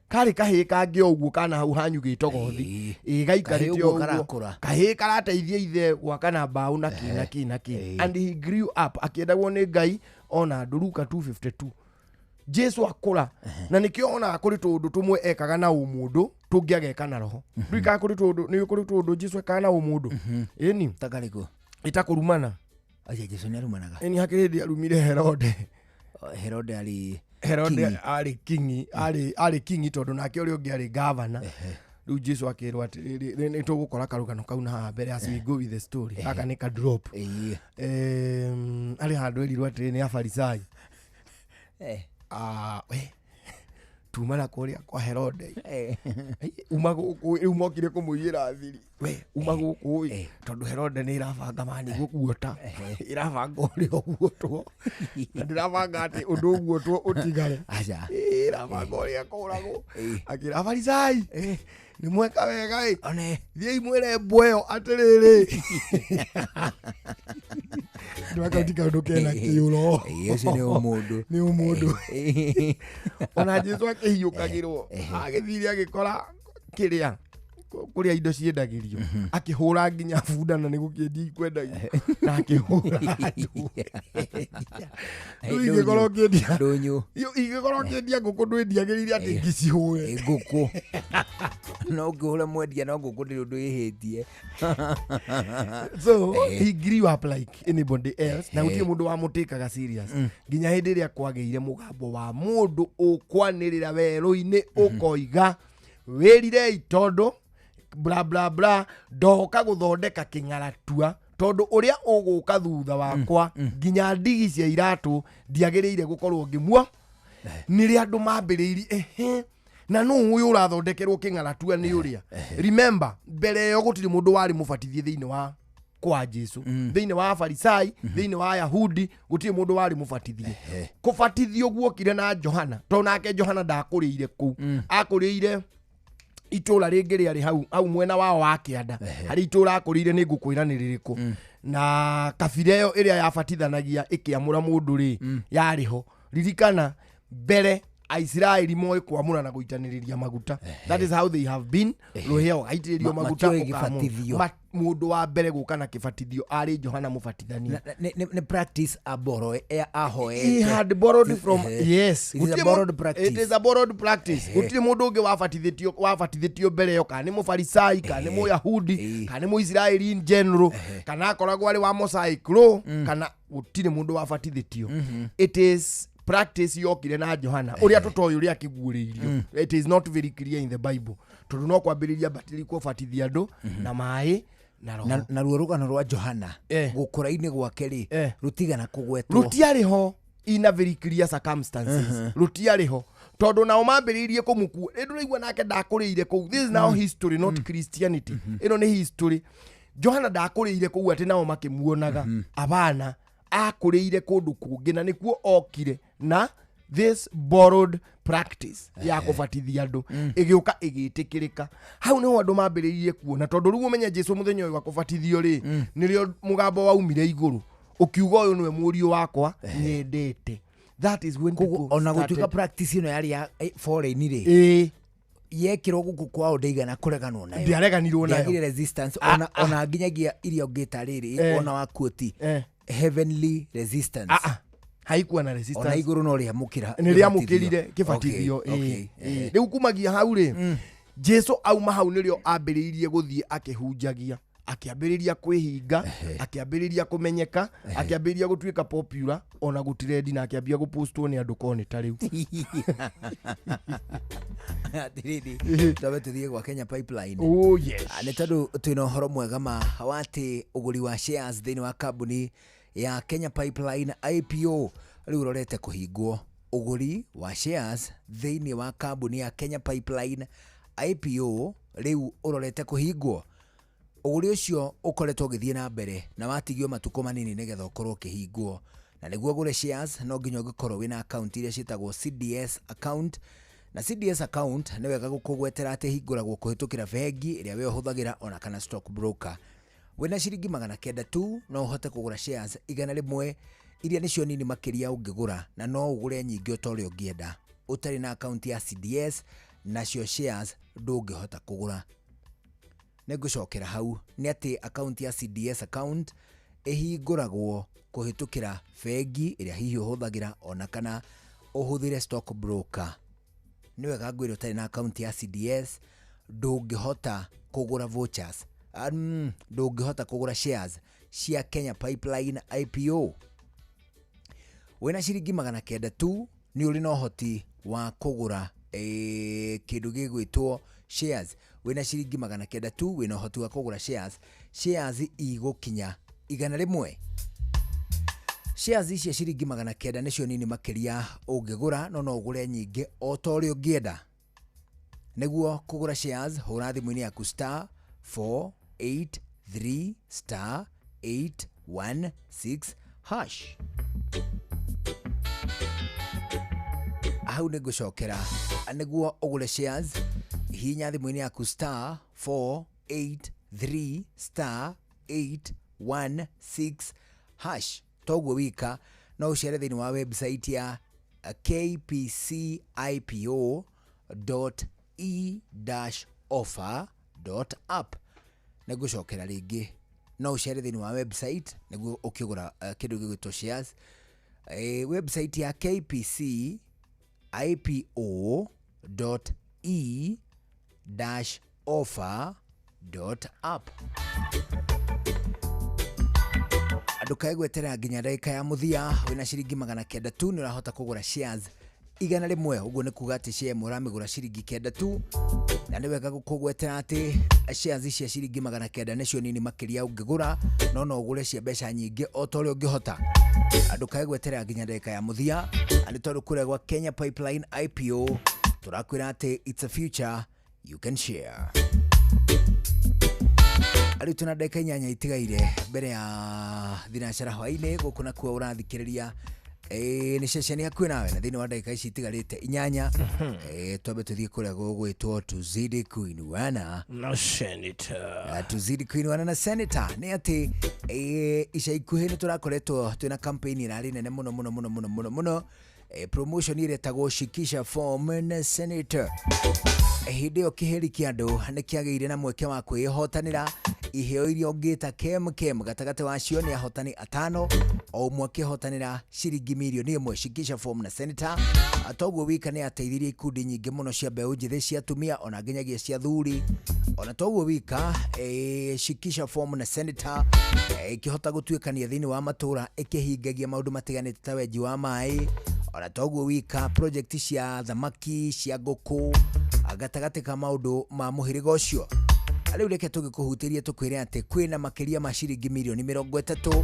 Kari kahi kangi oguo kana hau hanyu gitogothi gaikarite oguo kahi karateithia ithe gwakana mbau na kinaki and he grew up akiendagwo ni Ngai ona Luka 2:52. Jesu akura na nikio ona akuri tundu tumwe ekaga na umundu tungiageka na roho rika akuri tundu ni ukuri tundu Jesu ekaga na umundu eni takariko itakurumana aje Jesu ni arumanaga eni hakiri arumire Herode ali kingi tondu nake uri ungi ari governor riu Jesu akirwa ati ni tugukora karugano kau na mbere as we go with the story aka ni ka drop ali handu erirwa ati ni afarisai tumana kuria kwa Herode umokire kumuyira thiri we umaguku tondu Herode ni irabanga mani gukuota irabanga uri oguotwo na ndirabanga ati undu oguotwo utigare irabanga uri akoragwo akira farisai ni mweka wega one thii mwire bweo atiriri ndwakatika undu kena kiuro yesu ni umundu ona Jesu akihiyukagirwo agithiri agikora kiria kuria indo ciendagirio akihura nginya bunda na nigukiendia ikwendagia na akihura igikoro kiendia ndunyu igikoro kiendia nguku ndwendiagirire ati ngicihure nguku no ngihura mwendia no nguku ndi undu ihitie so he grew up like anybody else na gutie mundu wa mutikaga serious nginya hindi ria kwageire mugambo wa mundu ukwanirira weru-ini ukoiga wirire itondo bla bla bla ndoka guthondeka king'aratua tondu uria uguka thutha wakwa nginya ndigi cia iratu ndiagiriire gukorwo ngimua niri andu mambiriiri na no uyu urathondekerwo king'aratua ni uria remember mbere yo gutiri mundu wari mubatithie thiini wa kwa Jesu thiini wa Farisai thiini wa Yahudi gutiri mundu wari mubatithie kubatithio guokire na Johana to nake Johana ndakuriire ku akuriire itura ringi ri hau mwena wao wa kianda hari itura akurire ni ngukwiraniririko na kabireo iria yabatithanagia ikiamura mundu ri yariho ririkana mbere Aisraeli moe kwamura na guitaniriria maguta that is how they have been roheo aitiririo maguta ukamuthio mundu wa mbere guka na kibatithio ari Johana mubatithania ne practice aboro ahoe he had borrowed from yes it is a borrowed practice. It is a borrowed practice gutiri mundu ungi wabatithitio mbere yo kana ni mufarisai kana ni muyahudi kana ni muisraeli in general kana akoragwo ari wa mosaic law kana gutiri mundu wabatithitio it is practice yokire na Johana uria tutoyo uria kiguuririo it is not very clear in the Bible tondu no kwambiriria batiri kubatithia andu na mai na ruo rugano rwa Johana gukura-ini gwake ri rutigana kugwetwo rutiariho in a very clear circumstances rutiariho tondu nao mambiriirie kumukua nduraigua nake ndakuriire kou. This is now history, not Christianity. Ino ni history. Johana ndakuriire kou ati nao makimuonaga. Abana akuriire kundu kungi na nikuo okire na this borrowed practice ya kubatithia andu igioka igitikirika. Hau niho andu mambiriirie kuona tondu riu umenye Jesu muthenya uyu wa kubatithio ri nirio mugambo waumire iguru ukiuga uyu niwe murio wakwa nyendete. That is when people ona gutuika practice ino yari ya foreign ri yekirwo guku kwao ndeigana kureganwo nayo ndiareganirwo nayo yagire resistance ona nginyagia irio ngita riri ona wakuoti heavenly resistance haikuwa na resistance ona iguru no ria mukira ni ria mukirire kibatithio riu kumagia hau ri Jesu auma hau nirio ambiriirie guthie akihunjagia akiambiriria kwihinga akiambiriria kumenyeka akiambiriria gutuika popular ona gutirendi na akiambia gupostwo ni andu kone ta riu atiridi tabe tuthie kwa Kenya Pipeline. Oh yes, ni tondu twina horo mwega ma wati uguri wa shares thini wa kambuni ya Kenya Pipeline IPO riu rorete kuhingwo. Uguri wa shares thini wa kambuni ya Kenya Pipeline IPO riu urorete kuhingwo. Uguri ucio ukoretwo githie na mbere na watigio matuko manini nigetha ukorwo kihingwo, na niguo gure shares no nginya ugikorwo wina account iria citagwo CDS account, na CDS account ni wega gukugwetera ati hinguragwo kuhitukira bengi iria we huthagira ona kana stock broker. Wina ciringi 900 tu no uhote kugura shares igana rimwe iria nicio nini makiria ungigura, na no ugure nyingi utore ungienda. Utari na account ya CDS nacio shares ndungihota kugura. Negucokera hau ni ati account ya CDS account ihinguragwo kuhitukira bengi iria hihi uhuthagira ona kana uhuthire stock broker. Ni wega ngwire utari na account ya CDS ndungihota kugura vouchers, ndungihota kugura shares cia Kenya Pipeline IPO. Wena ciringi 900 tu ni uri no hoti wa kugura kindu gigwitwo shares. Wena ciringi 900 tu wena hoti wa kugura shares igukinya igana rimwe. Shares ici ciringi 900 nicio nini makiria ungigura no ugure nyingi o tori ungienda. Niguo kugura shares hura thimu-ini yaku *483*816#. Hau nigucokera niguo ugure shares hinya thimu-ini yaku *483*816#. Toguo wika no ucere thini wa website ya kpcipo.e-offer.app. Negucokera ringi no ucere thini wa website niguo ukigura kindu gigwitwo shares. Website ya kpcipo.e-offer.app. Aduka egwetera nginya ndagika ya muthia wina ciringi 900 tu ni urahota kugura shares igana rimwe. Uguo ni kuga ati share muramigura ciringi 900 tu, na ni wega gukugwetera ati shares ici ciringi 900 nicio nini makiria ungigura no ugure cia mbeca nyingi o tore ungihota. Aduka egwetera nginya ndagika ya muthia ani tondu kuregwa Kenya Pipeline IPO turakwira ati it's a future you can share. Alituna ndagika 8 itigaire mbere ya thinacara hwaini guku na kuo urathikiriria ni ceceni hakuhi nawe na thini wa ndagika ici itigarite 8 twambe tuthie kuria gugwitwo tuzidi kuinuana na senator. Tuzidi kuinuana na senator ni ati ica ikuhi ni turakoretwo twina campaign irari nene muno promotion iretagwo shikisha form na senator. Hindi yo kiheri kia andu ni kiageire na mweke wa kwihotanira iheo iria ungita kem gatagate wacio ni ahotani 5 o mweke hotanira ciringi milioni 1 shikisha form na senator. Atoguo wika ni ateithirie ikundi nyingi muno cia mbeu njithi cia tumia ona nginyagia cia thuri. Ona toguo wika shikisha form na senator ikihota gutuikania thini wa matura ikihingagia maundu matiganite ta wenji wa mai. Ona toguo wika project cia thamaki cia nguku agatagate ka maundu ma muhirigo ucio Riu reke tugikuhutiria tukwire ati kwina makiria ma ciringi milioni 30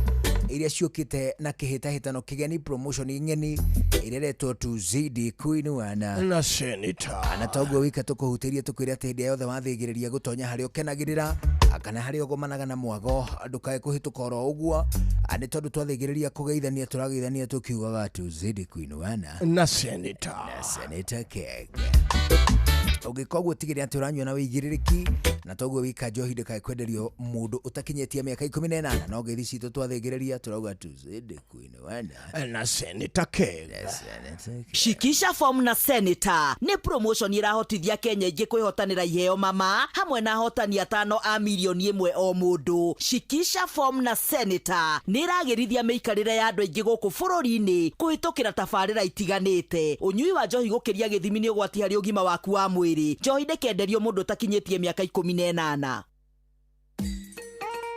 iria ciukite na kihitahitano kigeni promotion ngeni ireretwo tuzidi kuinuana na senator anatoguo wika tukuhutiria tukwire ati hĩndĩ yothe wathigiriria gutonya hari ukenagirira kana hari ugomanaga na mwago ndukae kuhituka oro uguo ani tondu twathigiriria kugeithania turageithania tukiugaga tuzidi kuinuana na senator Keg ugikogwo tigire ati uranywa na wigiririki na toguo wika njohi ndikae kwenderio mundu utakinyetie miaka 18 no ngeithi citu twathigiriria turauga tuzidi kuinuana na senator Keg. Shikisha form na senator ni promotion irahotithia Kenya ingi kwihotanira iheo mama hamwe na hotani 5 a milioni 1 o mundu. Shikisha form na senator ni iragirithia meikarire ya andu ingi guku bururi-ini kuhitukira tabarira itiganite. Unyui wa njohi gukiria githimi ni ugwati hari ugima waku wa mwiri. Njohi ndekenderio mundu utakinyetie miaka 18.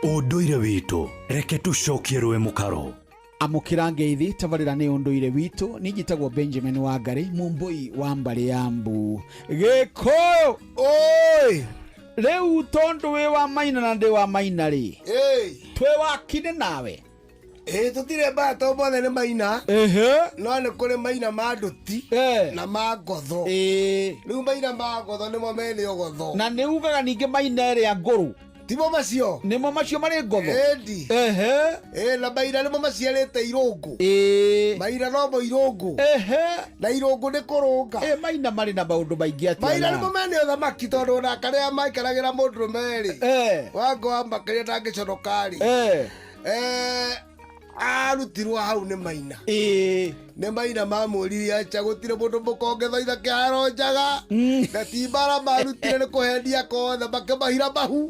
Unduire witu reke tucokie rwe mukaro. Amukira ngeithi tabarira ni unduire witu nijitagwo Benjamin Wangari mumbui wa mbari ya Mbu Gikoyo. Oi leu tondu we wa maina na ndi wa maina ri twe wakine nawe tutire bato bone ne maina no ne kore maina maduti na magotho riu maina magotho nimo mene ogotho na ni ugaga ninge maina ri ya nguru timo macio nimo macio mari ngotho endi na maina nimo maciarete irungu maina no mo irungu na irungu ni kurunga maina mari na maundu maingi atia maina nimo mene othamaki tondu na karia maikaragira mundu meri wango ambakaria ndangiconokari arutirwo hau nĩ maina nĩ maina mamũrire acha gũtirĩ mũndũ mũkonge thaitha kĩharo njaga na ti mbara marutire nĩ kũhendia kothe makĩmahira mahu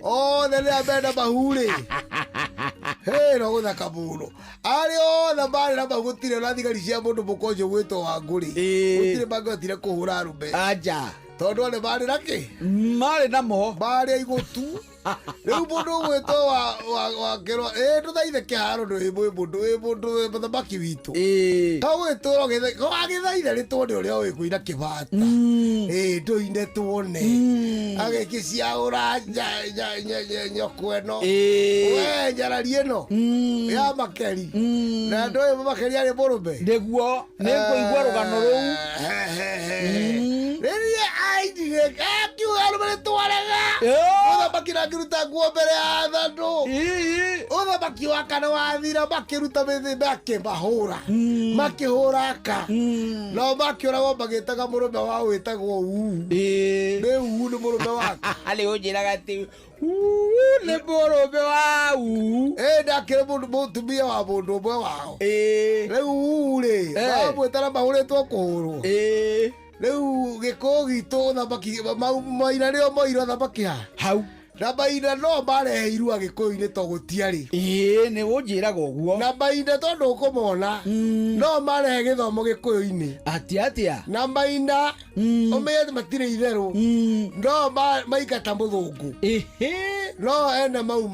othe nĩ amenda mahu rĩ no gũthaka mũno arĩ othe marĩ na mahu gũtirĩ na thigari cia mũndũ mũkonjo gwĩtwo Wangũrĩ gũtirĩ mangĩhotire kũhũra rume anja tondu ole marĩ na kĩ marĩ namo marĩ igũtu riu mundu gwitwo wa kero tuthaithe kiharo ndwi mundu muthamaki witu to gwitwo gagithaithe ritwone uria wikuina kibata nduine tuone agikisia uranja nyokweno we njararie no ya makeri na ndoe makeri ari murume niguo nikuigua rugano ruu riria aidire akiuga rumere twarega uthamaki nakiruta nguo mbere ya thandu uthamaki wa kana wathira makiruta mithi makimahura makihuraka no makioragwo magitaga murume wa witagwo ni murume wake ali unjiraga ati ni murume wau ndakire mutumia wa mundu umwe wao riu ri bamwitana mahuritwo kuhurwo riu giko gitu thamaki maina rio moiro thamaki hau na maina no mareheirwo agikuyu-ini to gutiari ni unjiraga uguo na maina tondu ukumona no marehe githomo gikuyu-ini atia na maina umenye matire itheru no maigata muthungu no ene mau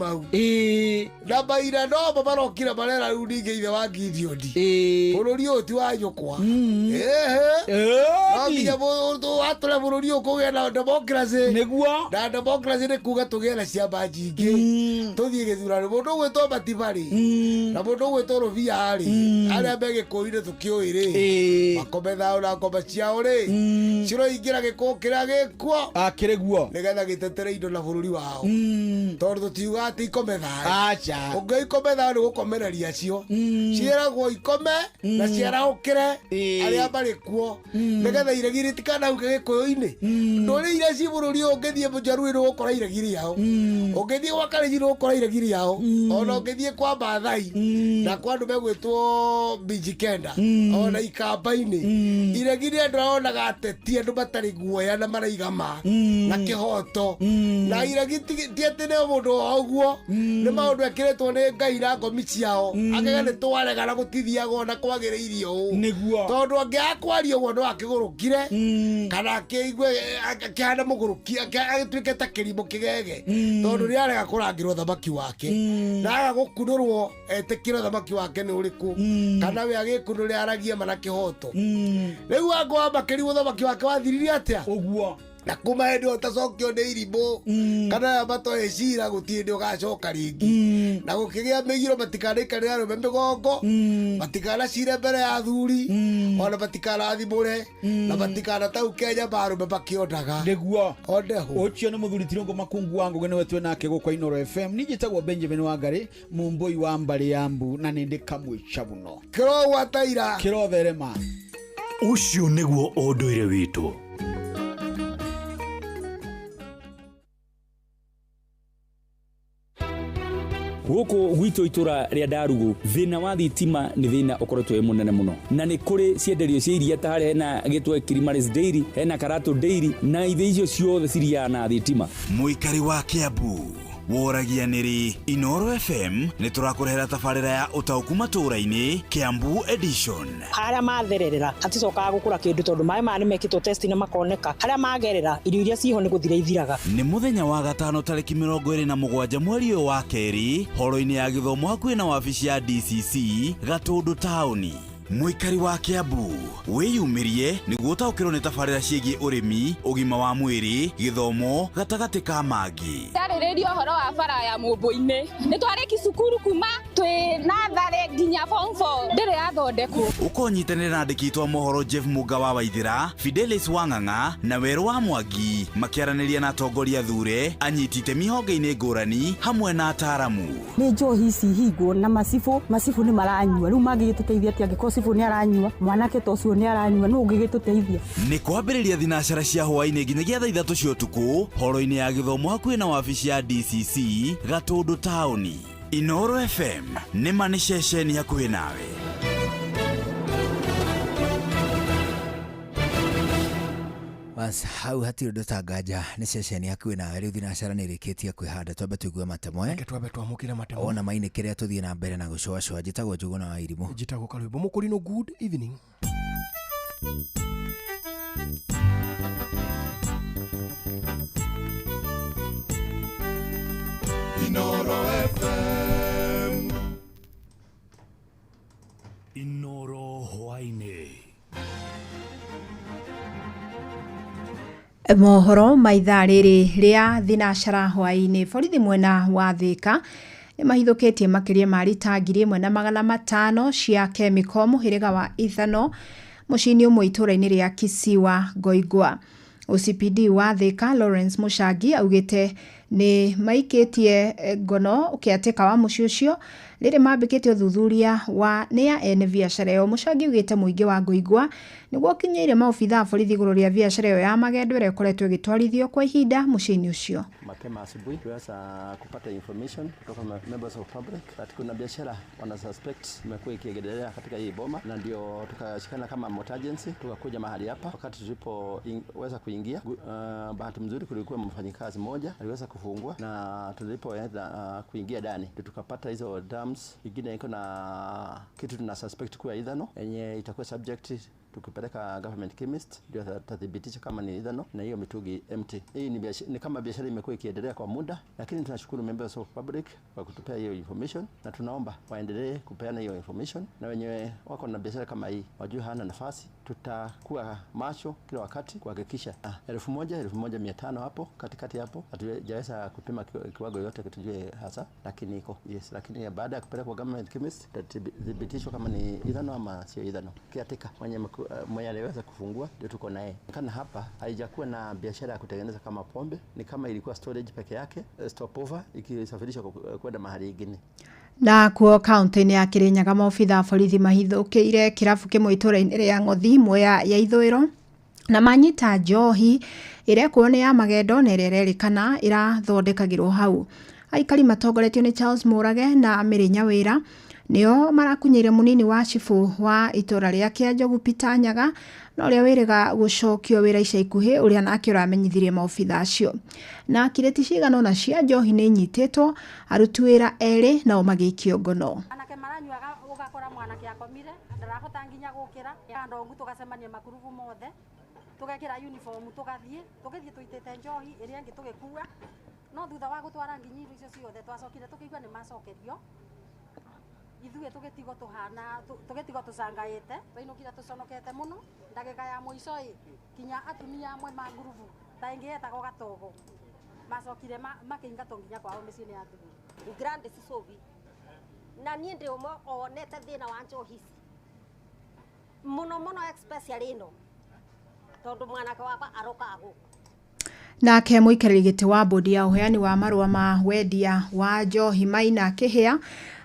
na maina no marokira marera riu ninge ithe wa Gideoni bururi uyu ti wa nyukwa no nginya atũre bururi uyu kũgĩa na democracy nĩguo na democracy nĩ kuga tũgĩe na ciama nyingĩ tũthiĩ gĩthurano mũndũ ũgwĩtwo Matiba-rĩ na mũndũ ũgwĩtwo Rũbia-rĩ arĩa me gĩkũyũ-inĩ tũkĩũĩ-rĩ makome thao na ngoma ciao-rĩ ciroingĩra gĩkũyũ kĩrĩa gĩkuo kĩrĩ guo nĩgetha gĩtetere indo na bũrũri wao tondũ tũtiuga atĩ ikome thayũ ũngĩ ikome thayũ nĩ gũkomereria cio ciĩragwo ikome na ciarahũkĩre arĩa marĩ kuo nĩgetha iregi rĩtikanauke gĩkũyũ-inĩ ndũrĩ iria ci bũrũri ũyũ ũngĩthiĩ Mũjaruũ nĩ ũgũkora iregi rĩao ũngĩthiĩ gwa Kalenjin nĩ ũgũkora iregi rĩao ona ũngĩthiĩ kwa Maathai na kwa andũ megwĩtwo Mijikenda ona Ikamba-inĩ iregi rĩa andũ aronaga ateti andũ matarĩ guoya na maraiga ma na kĩhoto na iregi ti atĩ nĩ mũndũ wa ũguo nĩ maũndũ ekĩrĩtwo nĩ Ngai na ngomi ciao akega nĩ twarega na gũtithiaga ona kwagĩrĩirio ũũ tondũ angĩaga kwaria ũguo no akĩgũrũkire kana akĩigue akĩhana mũgũrũki agĩtuĩke ta kĩrimũ kĩgege tondũ nĩ arega kũrangĩrwo thamaki wake na aga gũkunũrwo etĩkĩre thamaki wake nĩ ũrĩkũ kana we agĩkunũre aragie mana kĩhoto rĩu angwa makĩri thamaki wake wathirire atĩa ũguo na kuma hĩndĩ ũtacokio nĩ irimũ kana ya matoe cira gũtirĩ hĩndĩ ũgacoka rĩngĩ na gũkĩgĩa mĩgiro matikanaikarĩre arũme mĩgongo matikanacire mbere ya athuri ona matikanathimũre na matikanataũke nyama arũme makĩondaga nĩguo ũcio nĩ mũthuri Tirũngũ Makungu wangu gwe nĩwe twĩ nake gũkũ Inooro FM niĩ njĩtagwo Benjamin Wangari Mũmbũi wa Mbale ya Mbu na nĩ ndĩ kamwĩca mũno kĩrogwataira kĩrotherema ucio nĩguo ũndũire witũ Guku gwito itura ria Ndarugu thina wa thitima ni thina ukoretwo munene muno na ni kuri cienderio cia iria ta hari hena gitwe Kirimaris Dairy hena Karato Dairy na ithe icio ciothe ciria na thitima Muikari wa Kiambu woragia niri Inooro FM ni turakurehera tabarira ya utauku matũra-inĩ Kiambu edition haria mathererera haticokaga gukura kindu tondu mai mani mekitwo test na makoneka haria magerera irio iria ciho ni guthira ithiraga ni muthenya wa gatano tariki 27 mweri ũyũ wa keri horo-inĩ ya githomo hakuhĩ na wabici ya DCC Gatundu tauni Muikari wa Kiambu wiyumirie niguo utaukirwo ni tabarira ciĩgiĩ ũrĩmi ũgima wa mwĩrĩ gĩthomo gatagati ka mangi tarĩrĩrio horo wa bara ya Mũmbũi-inĩ nĩ twarĩki cukuru kuma twĩ natharĩ nginya form 4 ndĩrĩ yathondekwo ũkonyitanĩra na andĩki twa mohoro Jeff Muga wa Waithĩra Fidelis Wang'ang'a na Werũ wa Mwangi makĩaranĩria na atongoria thure anyiti itemi honge-inĩ ngũrani hamwe na ataaramu nĩ njohi ici hingwo na macibu nĩ maranyua rĩu mangĩgĩtũteithia atĩ angĩkorwo cibu nĩ aranyua mwanake ta ũcio nĩ aranyua no ũngĩgĩtũteithia nĩ kwambĩrĩria thinacara cia hwaĩ-inĩ nginyagia thaa 3 cia ũtukũ horo-inĩ ya gĩthomo hakuhĩ na wabici ya DCC Gatundu taũni Inooro FM nĩ ma nĩ ceceni hakuhĩ nawe Bas hau hatirĩ ũndũ ta nganja nĩ ceceni hakuhĩ nawe rĩu thinacara nĩ ĩrĩkĩtie kwĩhanda twambe tũigue matemwe reke twambe twamũkĩre matemwe ona mainĩkĩre tũthiĩ na mbere na gũcũacũa njĩtagwo Njũgũna wa Irimũ njĩtagwo Karwĩmbo Mũkũrinũ good evening Inooro FM Inooro hwainĩ mohoro maithaa rĩrĩ rĩa thinacara hwaĩ-inĩ borithi mwena wa Thika nĩ mahithũkĩtie makĩria ma rita 1,500 cia kemiko mũhĩrĩga wa ithano mũciĩ-inĩ ũmwe itũra-inĩ rĩa Kisiwa Ngoigwa OCPD wa Thika Lawrence Mushangi augĩte nĩ maikĩtie ngono ũkĩatĩka wa mũciĩ ũcio rĩrĩ mambĩkĩte ũthuthuria wa nĩ ya ene biacara ĩyo Mushangi augĩte mũingĩ wa Ngoigwa nĩguo kinyĩire maobitha a borithi igũrũ rĩa biacara ĩyo ya magendo ĩrĩa ĩkoretwo ĩgĩtwarithio kwa ihinda mũciĩ-inĩ ũcio mapema asubuhi tuweza kupata information kutoka members of public that kuna biashara wana suspect imekuwa ikiendelea katika hii boma na ndio tukashikana kama emergency tukakuja mahali hapa wakati tulipoweza kuingia bahati mzuri kulikuwa mfanyikazi mmoja aliweza kufungua na tulipoenda kuingia ndani tukapata hizo dams ingine iko na kitu tuna suspect kuwa ethano yenye itakuwa subject tukipeleka government chemist ndio tathibitisha kama ni ethano na hiyo mitungi empty. Hii ni kama biashara imekuwa ikiendelea kwa muda, lakini tunashukuru members of public kwa kutupea hiyo information na tunaomba waendelee kupeana hiyo information na wenyewe wako na biashara kama hii wajue hana nafasi. Tutakuwa macho kila wakati kuhakikisha 1,500 hapo katikati hapo hatujaweza kupima kiwango yote kitujue hasa, lakini iko yes, lakini baada ya kupeleka kwa government chemist tathibitishwa kama ni ethano ama sio ethano. Kiatika mwenye aliweza kufungua ndio tuko naye. Kana hapa haijakuwa na biashara ya kutengeneza kama pombe, ni kama ilikuwa storage peke yake, stopover ikisafirishwa kwenda mahali ingine. Na kuo kaunti-inĩ ya Kirinyaga maobitha borithi mahithũkĩire kĩrabu kĩmwe itũra-inĩ rĩa Ng'othi Mwea ya ithũĩro na manyita njohi ĩrĩa kuo nĩ ya magendo na ĩrĩa ĩrerĩkana ĩrathondekagĩrwo hau. Aikari matongoretio nĩ Charles Mũrage na Mary Nyawĩra nĩo marakunyĩire mũnini wa cibu wa itũra rĩa Kĩanjogu Peter Nyaga na ũrĩa wĩrĩga gũcokio wĩra ica ikuhĩ ũrĩa nake ũramenyithirie maobitha acio. Na kireti cigana na cia njohi nĩ nyitĩtwo aruti wĩra erĩ nao magĩikio ngono. Anake maranyuaga ũgakora mwanake akomire ndarahota nginya gũkĩra andongu tũgacemania makurubu mothe tũgekĩra uniform tũgathiĩ tũitĩte njohi ĩrĩa ĩngĩ tũgĩkua no thutha wa gũtwara nginyi icio ciothe twacokire tũkĩigua nĩ macokerio ithuĩ tũgĩtigwo tũhana tũgĩtigwo tũcangaĩte twainũkire tũconokete mũno ndagĩka ya mũico kinya atumia amwe ma ngurubu ta ingi etagwo Gatogo macokire makiingatwo nginya kwao mĩciĩ ya thiguru Grand Sisovi na niĩ ndĩ ũmwe onete thĩna wa njohi ici mũno especially ĩno tondũ mwanake wakwa arokaga gũkũ. Nake mũikarĩri gĩtĩ wa bodi ya ũheani wa marũa ma wendia wa njohi Maina Kĩhĩa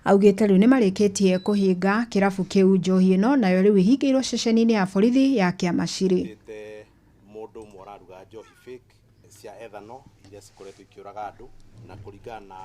augĩte rĩu nĩ marĩkĩtie kũhinga kĩrabu kĩu njohi ĩno nayo rĩu ihingĩirwo ceceni-inĩ ya borithi ya Kĩamacirĩ. Mũndũ ũmwe ũraruga njohi fake cia ethano iria cikoretwo ikĩũraga andũ na kũringana na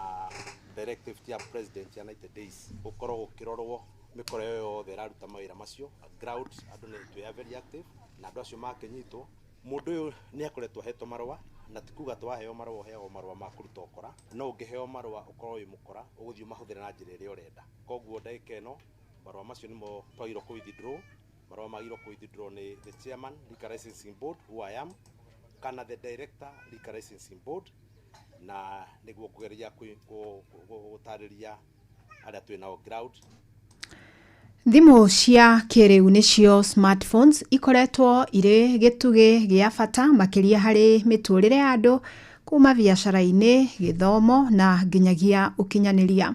directive ya president ya United Days gũkorwo gũkĩrorwo mĩkora yothe ĩraruta mawĩra macio ground andũ nĩ tuya very active na andũ acio makĩnyitwo mũndũ ũyũ nĩ akoretwo ahetwo marũa na tikuga twaheo marũa ũheagwo marũa ma kũruta ũkora no ũngĩheo marũa ũkorwo wĩ mũkora ũgũthiĩ mahũthĩre na njĩra ĩrĩa ũrenda koguo ndagĩka ĩno marũa macio nĩmo twagĩrĩirwo kũ withdraw marũa magĩrĩirwo kũ withdraw nĩ the chairman liquor licensing board who I am kana the director liquor licensing board na nĩguo kũgeria gũtarĩria arĩa twĩ nao ground. Thimũ cia kĩrĩu nĩcio smartphones ikoretwo irĩ gĩtugĩ gĩa bata makĩria harĩ mĩtũrĩre ya andũ kuma biacara-inĩ, gĩthomo na nginyagia ũkinyanĩria.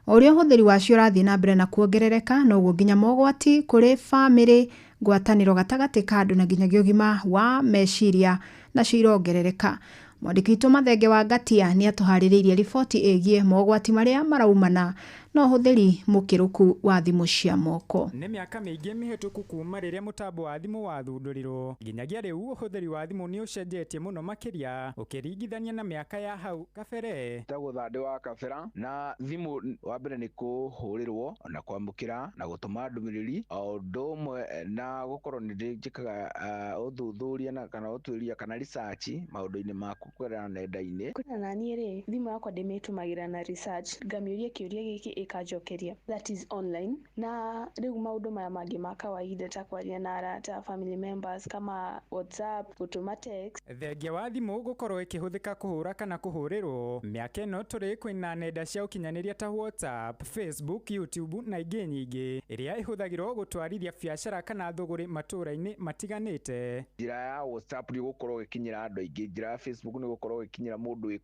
Ũrĩa ũhũthĩri wacio ũrathiĩ na mbere na kuongerereka noguo nginya mogwati kũrĩ bamĩrĩ, ngwatanĩro gatagatĩ ka andũ na nginyagia ũgima wa meciria nacio irongerereka. Mwandĩki witũ Mathenge wa Ngatia nĩ atũharĩrĩirie riboti ĩgiĩ mogwati marĩa maraumana no ũhũthĩri mũkĩrũku wa thimũ cia moko. Nĩ mĩaka mĩingĩ mĩhĩtũku kuma rĩrĩa mũtambo wa thimũ wathundũrirwo nginyagia rĩu ũhũthĩri wa thimũ nĩ ũcenjetie mũno makĩria ũkĩringithania na mĩaka ya hau kabere. Tagũthandĩ wa kabera na thimũ wa mbere nĩ kũhũrĩrwo na kwamũkĩra na gũtũma ndũmĩrĩri o ũndũ ũmwe na gũkorwo nĩ njĩkaga ũthuthuria na kana ũtuĩria kana research maũndũ-inĩ maku kũgerera nenda-inĩ. Kuna naniĩ rĩ thimũ yakwa ndĩmĩtũmagĩra na research ngamĩũria kĩũria gĩkĩ ĩkanjokeria that is online na rĩu maũndũ maya mangĩ ma kawaida ta kwaria na arata family members kama WhatsApp gũtũma text. Thengia wa thimũ gũkorwo ĩkĩhũthĩka kũhũra kana kũhũrĩrwo mĩaka ĩno tũrĩ kwĩna nenda cia ũkinyanĩria ta WhatsApp, Facebook, YouTube na ingĩ nyingĩ ĩrĩa ĩhũthagĩrwo gũtwarithia biacara kana thũgũrĩ matũra-inĩ matiganĩte. Njĩra ya WhatsApp nĩ gũkorwo gĩkinyĩra andũ aingĩ, njĩra ya Facebook nĩ gũkorwo gĩkinyĩra mũndũ wĩ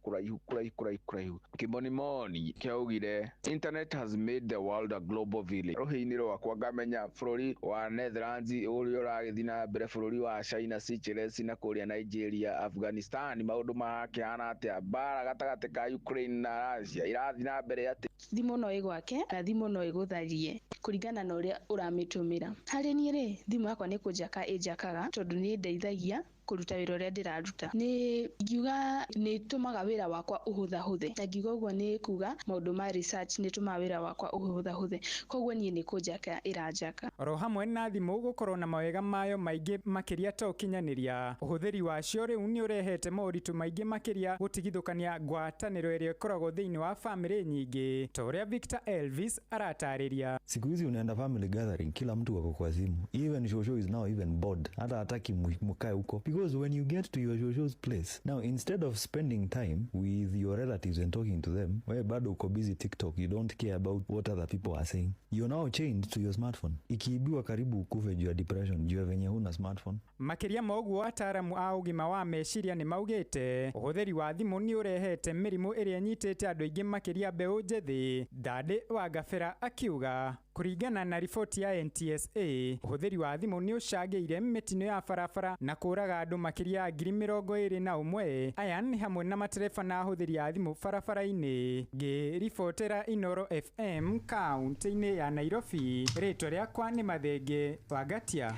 kũraihu. Kĩmonimoni kĩaugire internet has made the world a global village. Rohi-inĩ rwakwa ngamenya bũrũri wa Netherlands ũrĩa ũragĩthiĩ na mbere, bũrũri wa China, Seychelles na kũrĩa Nigeria, Afghanistan maũndũ makĩhana atĩa, mbara gatagatĩ ka Ukraine na Russia irathiĩ na mbere atĩ. Thimũ no ĩgwake na thimũ no ĩgũtharie kũringana na ũrĩa ũramĩtũmĩra. Harĩ niĩ rĩ thimũ yakwa nĩ kũnjaka ĩnjakaga tondũ nĩ ndeithagia kũruta wĩra ũrĩa ndĩraruta. Nĩ ngiuga nĩ tũmaga wĩra wakwa ũhũthahũthe na ngiuga ũguo nĩ kuga maũndũ ma research nĩ tũmaga wĩra wakwa ũhũthahũthe koguo niĩ nĩ kũnjaka ĩranjaka. Oro hamwe na thimũ gũkorwo na mawega mayo maingĩ makĩria ta ũkinyanĩria, ũhũthĩri wacio rĩu nĩ ũrehete moritũ maingĩ makĩria gũtigithũkania ngwatanĩro ĩrĩa ĩkoragwo thĩinĩ wa famĩlĩ nyingĩ ta ũrĩa Victor Elvis aratarĩria. Siku hizi unaenda family gathering kila mtu wako kwa simu, even shosho is now even bored, hata hataki mkae huko. Because when you get to your shosho's place, now instead of spending time with your relatives and talking to them, wewe bado uko busy TikTok, you don't care about what other people are saying. You're now chained to your smartphone. Ikiibiwa karibu ukufe juu ya depression, juu ya venye huna smartphone. Makĩria moguo ataaramu a ũgima wa meciria nĩ maugĩte ũhũthĩri wa thimũ nĩ ũrehete mĩrimũ ĩrĩa nyitĩte andũ aingĩ makĩria mbeũ njĩthĩ. Ndandĩ wa Gabera akiuga kũringana na riboti ya NTSA ũhũthĩri wa thimũ nĩ ũcangĩire mĩtino ya barabara na kũraga andũ makĩria ya 21,000. Aya nĩ hamwe na matereba na ahũthĩri a thimũ barabara-inĩ. Ngĩribotera Inoro FM kaunti-inĩ ya Nairobi, rĩtwa rĩakwa nĩ Mathenge wa Ngatia.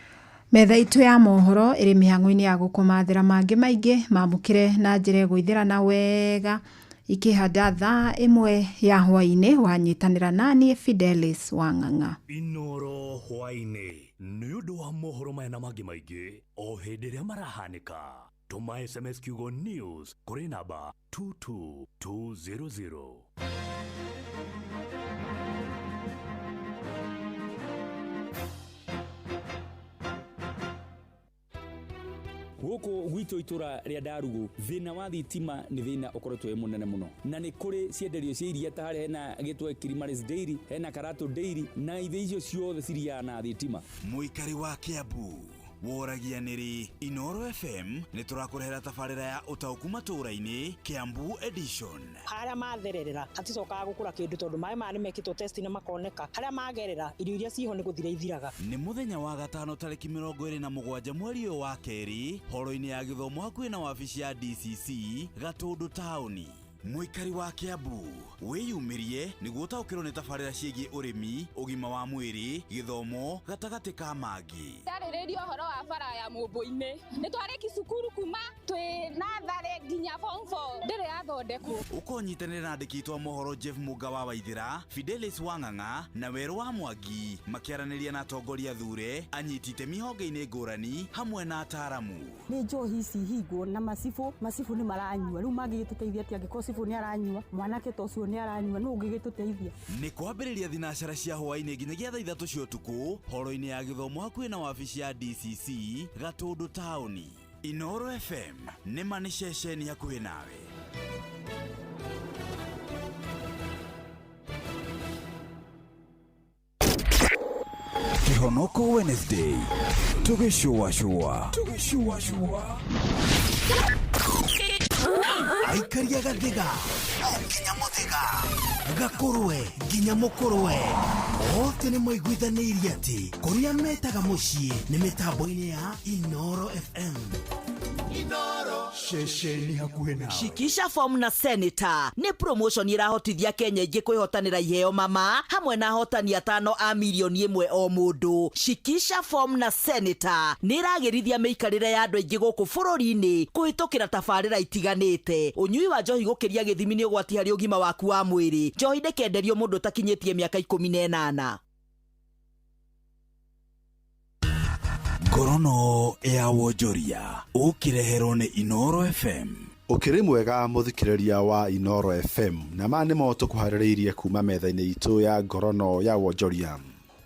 Metha itũ ya mohoro ĩrĩ mĩhang'o-inĩ ya gũkomathĩra mangĩ maingĩ mamũkĩre na njĩra gwĩthĩrana wega ikĩhanda thaa 1 ya hwaĩ-inĩ wanyitanĩra naniĩ Fidelis Wang'ang'a. Inoro hwaĩ-inĩ nĩ ũndũ wa mohoro maya na mangĩ maingĩ o hĩndĩ ĩrĩa marahanĩka. Tũma SMS kiugo news kũrĩ namba 22200. Gũkũ gwitũ itũra rĩa Ndarugu thĩna wa thitima nĩ thĩna ũkoretwo wĩ mũnene mũno, na nĩ kũrĩ cienderio cia iria ta harĩa hena gĩtwe Kirimaris Dairy, hena Karato Dairy na ithe icio ciothe ciriaga na thitima. Mũikari wa Kiambu woragianiri Inoro FM ni turakurehera tafarira ya utauku maturaini Kiambu edition. Haria mathererera aticokaga gukura kindu tondu mai mani mekitwo test ni makoneka haria magerera irio iria ciho ni guthira ithiraga. Ni muthenya wa gatano tariki 27 mweri wa keri horo-ini ya githomo hakuhi na wabici ya DCC Gatundu tauni. Muikari wa Kiambu wiyumirie niguo utaukirwo ni tafarira ciĩgie urimi ugima wa mwiri githomo gatagati ka mangi. Tarĩrĩria ũhoro wa bara ya mũmbũ-inĩ nĩ twarĩki cukuru kuma twĩ natharĩ nginya form 4 ndĩrĩ yathondekwo. Ukonyitanĩra na andĩki twa mohoro Jeff Muga wa Waithira, Fidelis Wang'ang'a na Weru wa Mwangi makiaranĩria na atongoria thure anyiti itemi honge-inĩ ngũrani hamwe na ataramu. Nĩ njohi ici hingwo na macibu nĩ maranyua rĩu mangĩgĩtũteithia atĩa angĩkorwo cibu nĩ aranyua mwanake ta ũcio nĩ aranyua no ũngĩgĩtũteithia. Nĩ kwambĩrĩria thinacara cia hwaĩ-inĩ nginyagia thaa 3 cia ũtukũ horo-inĩ ya gĩthomo hakuhĩ na wabici ya DCC Gatundu tauni. Inoro FM nĩ ma nĩ ceceni hakuhĩ nawe. Kihonoko Wednesday tugĩcũa Aikaria gathiga nginya muthiga gakurwe nginya mukurwe ote nĩ moiguithanĩirie atĩ kũrĩa metaga mũciĩ nĩ mĩtambo-inĩ ya Inoro FM. Inoro ceceni hakuhĩ nawe. Shikisha form na senator ni promotion irahotithia Kenya ingĩ kwĩhotanĩra iheo mama hamwe na ahotani 5 a milioni 1 o mũndũ. Shikisha form na senator ni iragĩrithia mĩikarĩre ya andũ aingĩ gũkũ bũrũri-inĩ kũhĩtũkĩra tabarĩra itiganĩte. Ũnyui wa njohi gũkĩria gĩthimi nĩ ũgwati harĩ ũgima waku wa mwĩrĩ. Njohi ndĩkenderio mũndũ ũtakinyĩtie mĩaka 18. Ngorono ya wonjoria ukireherwo ni Inoro FM. Ukiri mwega muthikiriria wa Inoro FM na mane mo tukuharĩrĩirie kuma metha-inĩ itu ya ngorono ya wonjoria.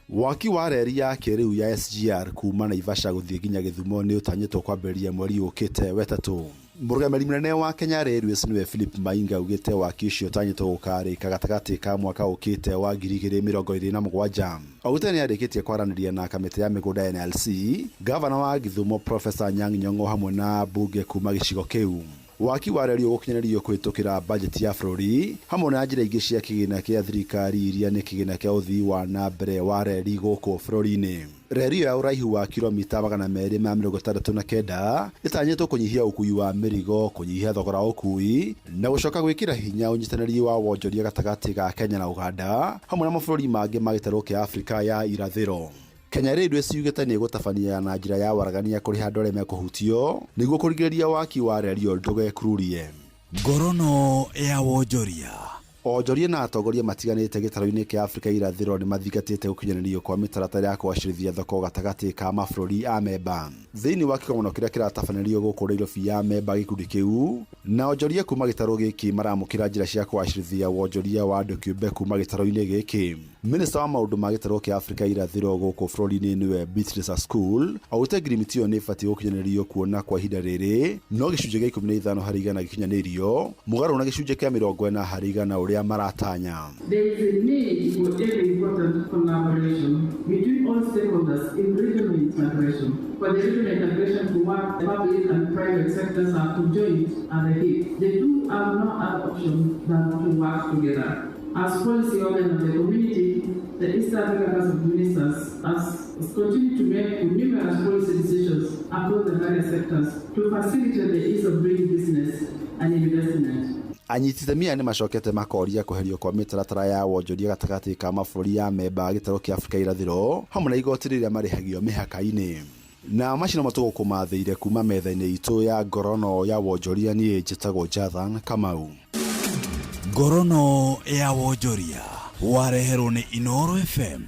Waki wa reri ya kĩrĩu ya SGR kuma Naivasha gũthiĩ nginya Gĩthumo nĩ ũtanyĩtwo kwambĩrĩria mweri ũkĩte wetatũ. Mũrũgamĩrĩri mũnene wa Kenya Railways nĩwe Philip Mainga ugĩte waki ũcio ũtanyĩtwo gũkarĩka gatagatĩ ka mwaka ũkĩte wa 2027. Augĩte nĩ arĩkĩtie kwaranĩria na kamĩtĩ ya mĩgũnda NLC, gavana wa Gĩthumo Professor Anyang' Nyong'o hamwe na mbunge kuma gĩcigo kĩu. Waki wa reri ũgũkinyanĩrio kũhĩtũkĩra bajeti ya bũrũri hamwe na njĩra ingĩ cia kĩgĩna kĩa thirikari iria nĩ kĩgĩna kĩa ũthii wa na mbere wa reri gũkũ bũrũri-inĩ. Reri ya ũraihu wa kilomita 269 ĩtanyĩtwo kũnyihia ũkui wa mĩrigo, kũnyihia thogora wa ũkui na gũcoka gwĩkĩra hinya ũnyitanĩri wa wonjoria gatagatĩ ga Kenya na Uganda hamwe na mabũrũri mangĩ ma gĩtarũ kĩa Afrika ya irathĩro. Kenya Railways yugĩte nĩ gũtabania na njĩra ya waragania kũrĩha andũ arĩa mekũhutio nĩguo kũrigĩrĩria waki wa reri ndũgekururie. Ngorono ya wonjoria. Onjoria na atongoria matiganĩte gĩtarũ-inĩ kĩa Afrika irathĩro nĩ mathingatĩte gũkinyanĩrio kwa mĩtaratara ya kũgacĩrithia thoko gatagatĩ ka mabũrũri a memba. Thĩinĩ wa kĩgomano kĩrĩa kĩratabanĩrio gũkũ Nairobi ya memba gĩkundi kĩu, na onjoria kuma gĩtarũ gĩkĩ maramũkĩra njĩra cia kũgacĩrithia wonjoria wa andũ kĩũmbe kuma gĩtarũ-inĩ gĩkĩ. Minista wa maũndũ ma gĩtarũ kĩa Afrika irathĩro gũkũ bũrũri-inĩ nĩwe Beatrice Askul augĩte ngirimiti ĩyo nĩ ĩbatiĩ gũkinyanĩrio kuona kwa ihinda rĩrĩ no gĩcunjĩ gĩa 15 harĩ igana gĩkinyanĩrio mũgarũ na gĩcunjĩ kĩa 40 harĩ igana ũrĩa maratanya. There is a need for every important collaboration between all stakeholders in regional integration. For the regional integration to work, the public and private sectors are conjoined at the hip. They do have no other option than to work together. As policy organ of the community, the East African Council of Ministers has continued to make numerous policy decisions across the various sectors to facilitate the ease of doing business and investment. Anyiti itemi nĩ macokete makoria kũherio kwa mĩtaratara ya wonjoria gatagatĩ ka mabũrũri ya memba gĩtarũ kĩa Afrika irathĩro hamwe na igoti rĩrĩa marĩhagio mĩhaka-inĩ. Na macino matũgũkũmathĩire kuma metha-inĩ itũ ya ngorono ya wonjoria niĩ njĩtagwo Jathan Kamau. Ngorono ya wonjoria wareherwo ni Inoro FM.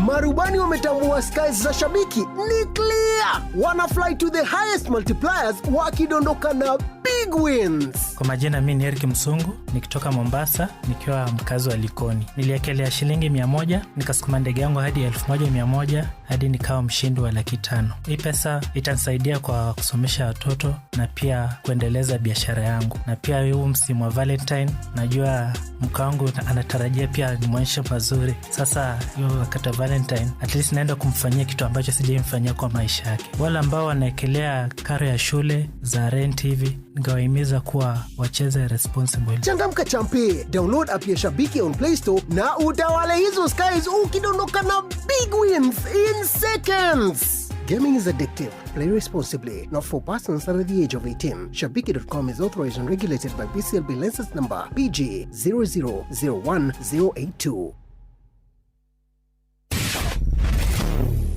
Marubani wametambua skies za shabiki ni clear. Wana fly to the highest multipliers wakidondoka na big wins. Kwa majina mimi ni Eric Msungu, nikitoka Mombasa, nikiwa mkazi wa Likoni. Niliekelea shilingi 100, nikasukuma ndege yangu hadi 1100 hadi nikawa mshindi wa 500,000. Hii pesa itanisaidia kwa kusomesha watoto na pia kuendeleza biashara yangu. Na pia huu msimu wa Valentine, najua mke wangu anatarajia pia nimwonyeshe mazuri. Sasa hiyo wakati wa Valentine, at least naenda kumfanyia kitu ambacho sijamfanyia kwa maisha yake. Wale ambao wanaekelea karo ya shule za rent hivi, ningewahimiza kuwa wacheze responsible. Changamka champe, download app ya Shabiki on Play Store na utawale hizo skies ukidondoka na big wins in seconds. Gaming is addictive. Play responsibly. Not for persons under the age of 18. Shabiki.com is authorized and regulated by BCLB license number PG 0001082.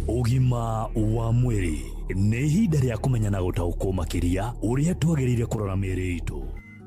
Ugima wa mwiri nĩ ihinda rĩa kũmenya na gũtaũkwo makĩria ũrĩa twagĩrĩire kũrora mĩĩrĩ itũ.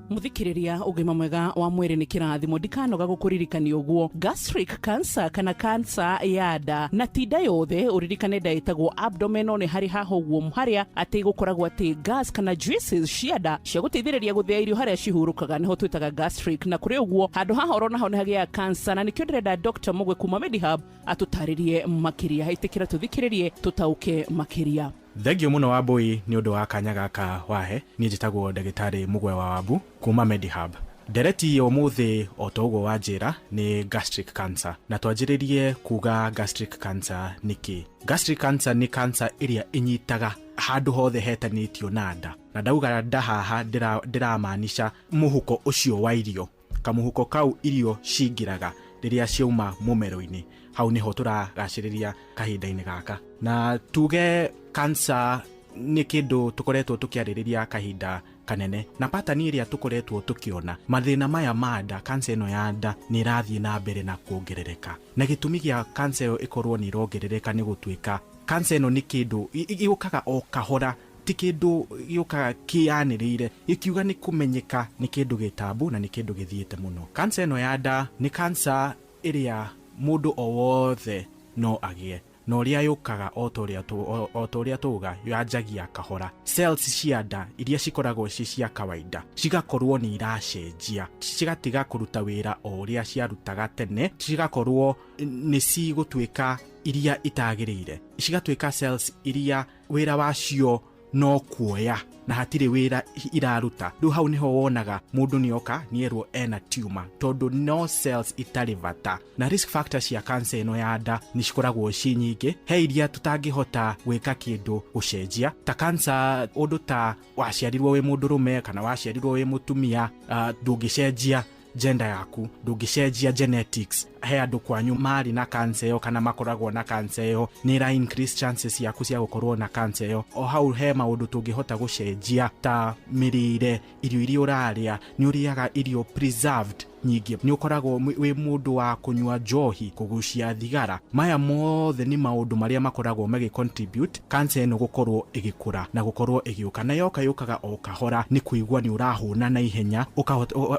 Muthikiriria ugima mwega wa mwiri ni kirathimo ndikanoga gukuririkania uguo gastric cancer kana cancer ya nda na tinda yothe uririkane ndaitagwo abdominal ni hari haho guo haria ati gukoragwo ati gas kana juices cia nda cia guteithĩrĩria guthĩa irio haria cihurukaga niho twitaga gastric na kuri uguo handu haha urona ho ni hagia cancer na nikio ndirenda Dr. Mugwe kuma Medihub atutaririe makiria haitikira tuthikiririe tutauke makiria. Thengio muno wa Mbui ni undu wa kanya gaka wahe ni njitagwo ndagitari Mugwe wa Wabu kuma Medihub. Dereti umuthi otogo wa njira ni gastric cancer na twanjiririe kuga gastric cancer niki. Gastric cancer ni cancer iria inyitaga handu hothe hetanitio na nda na ndauga nda haha ndiramaanisha muhuko ucio wa irio kamuhuko kau irio cingiraga riria ciauma mumero-ini hau niho turagaciriria kahinda-ini gaka na tuge cancer ni kindu tukoretwo tukiaririria kahinda kanene na patani iria tukoretwo tukiona mathina maya manda cancer ino ya nda ni rathie na mbere na kuongerereka na gitumi gia cancer io ikorwo ni rongerereka ni gutwika cancer ino ni kindu igukaga o kahora ti kindu giokaga kianirire ikiuga ni kumenyeka ni kindu gitabu na ni kindu githiete muno. Cancer ino ya nda ni cancer iria mundu o wothe no agie no ria yukaga otoria tuga yanjagia kahora. Cells cia nda iria cikoragwo cia kawaida cigakorwo ni iracenjia cigatiga kuruta wira o ria ciarutaga tene cigakorwo ni cigutwika iria itagirire cigatwika cells iria wira wacio no kuoya na hatire wira iraruta. Riu hau niho wonaga mundu nioka nierwo ena tumor tondu no cells itari vata na risk factors cia cancer ino ya nda ni cikoragwo ci nyingi he iria tutangihota gwika kindu gucenjia ta cancer undu ta waciarirwo wi mundu rume kana waciarirwo wi mutumia ndungicenjia gender yaku ndungicenjia genetics he andu kwanyu mari na cancer yo kana makoragwo na cancer yo ni ra increase chances yaku cia gukorwo na cancer yo o hau he maundu tungihota gucenjia ta mirire irio iria uraria ni uriaga irio preserved nyingi ni ukoragwo wi mundu wa kunywa njohi kugucia thigara maya mothe ni maundu maria makoragwo magi contribute cancer ino gukorwo igikura na gukorwo igiuka na yukaga o kahora ni kuigwa ni urahuna na ihenya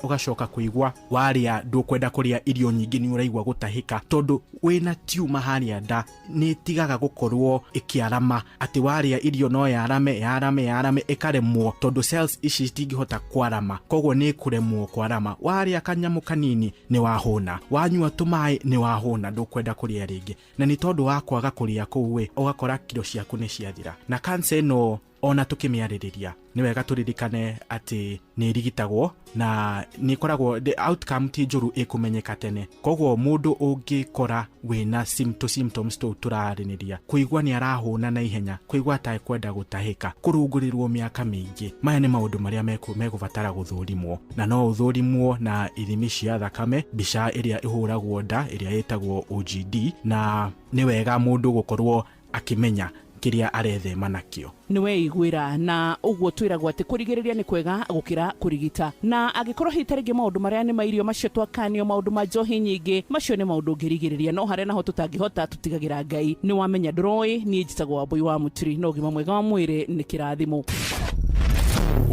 ugacoka kuigwa waria ndukwenda kuria irio nyingi ni uraigwa gutahika tondu wina tumor haria nda ni tigaga gukorwo ikiarama ati waria irio no yarame ikaremwo tondu cells ici citingihota kwarama koguo ni kuremwo kwarama waria kanyamu kanini ni wahuna wanyua tumai ni wahuna ndukwenda kuria ringi na ni tondu wa kwaga kuria kuwe ugakora kilo ciaku ni ciathira na cancer no ona tukimiaririria ni wega turirikane ati ni rigitagwo na ni koragwo the outcome ti njuru ikumenyeka tene koguo mundu ungikora wina symptoms tu turariniria kuigwa ni arahuna na ihenya kuigwa ta kwenda gutahika kurungurirwo miaka mingi maya ni maundu maria mekuvatara guthurimwo na no uthurimwo na ithimi cia thakame bica iria ihuragwo nda iria yetagwo OGD na ni wega mundu gukorwo akimenya kiria arethema nakio niwe igwira na uguo twiragwo ati kurigiriria ni kwega gukira kurigita na agikorwo hitarige maundu maria ni mairio macio twakanio maundu ma njohi nyingi macio ni maundu ngirigiriria no hare naho tutangihota tutigagira Ngai ni wamenya ndroi ni njitagwo Mbui wa Muturi no gima mwega wa mwiri ni kirathimo.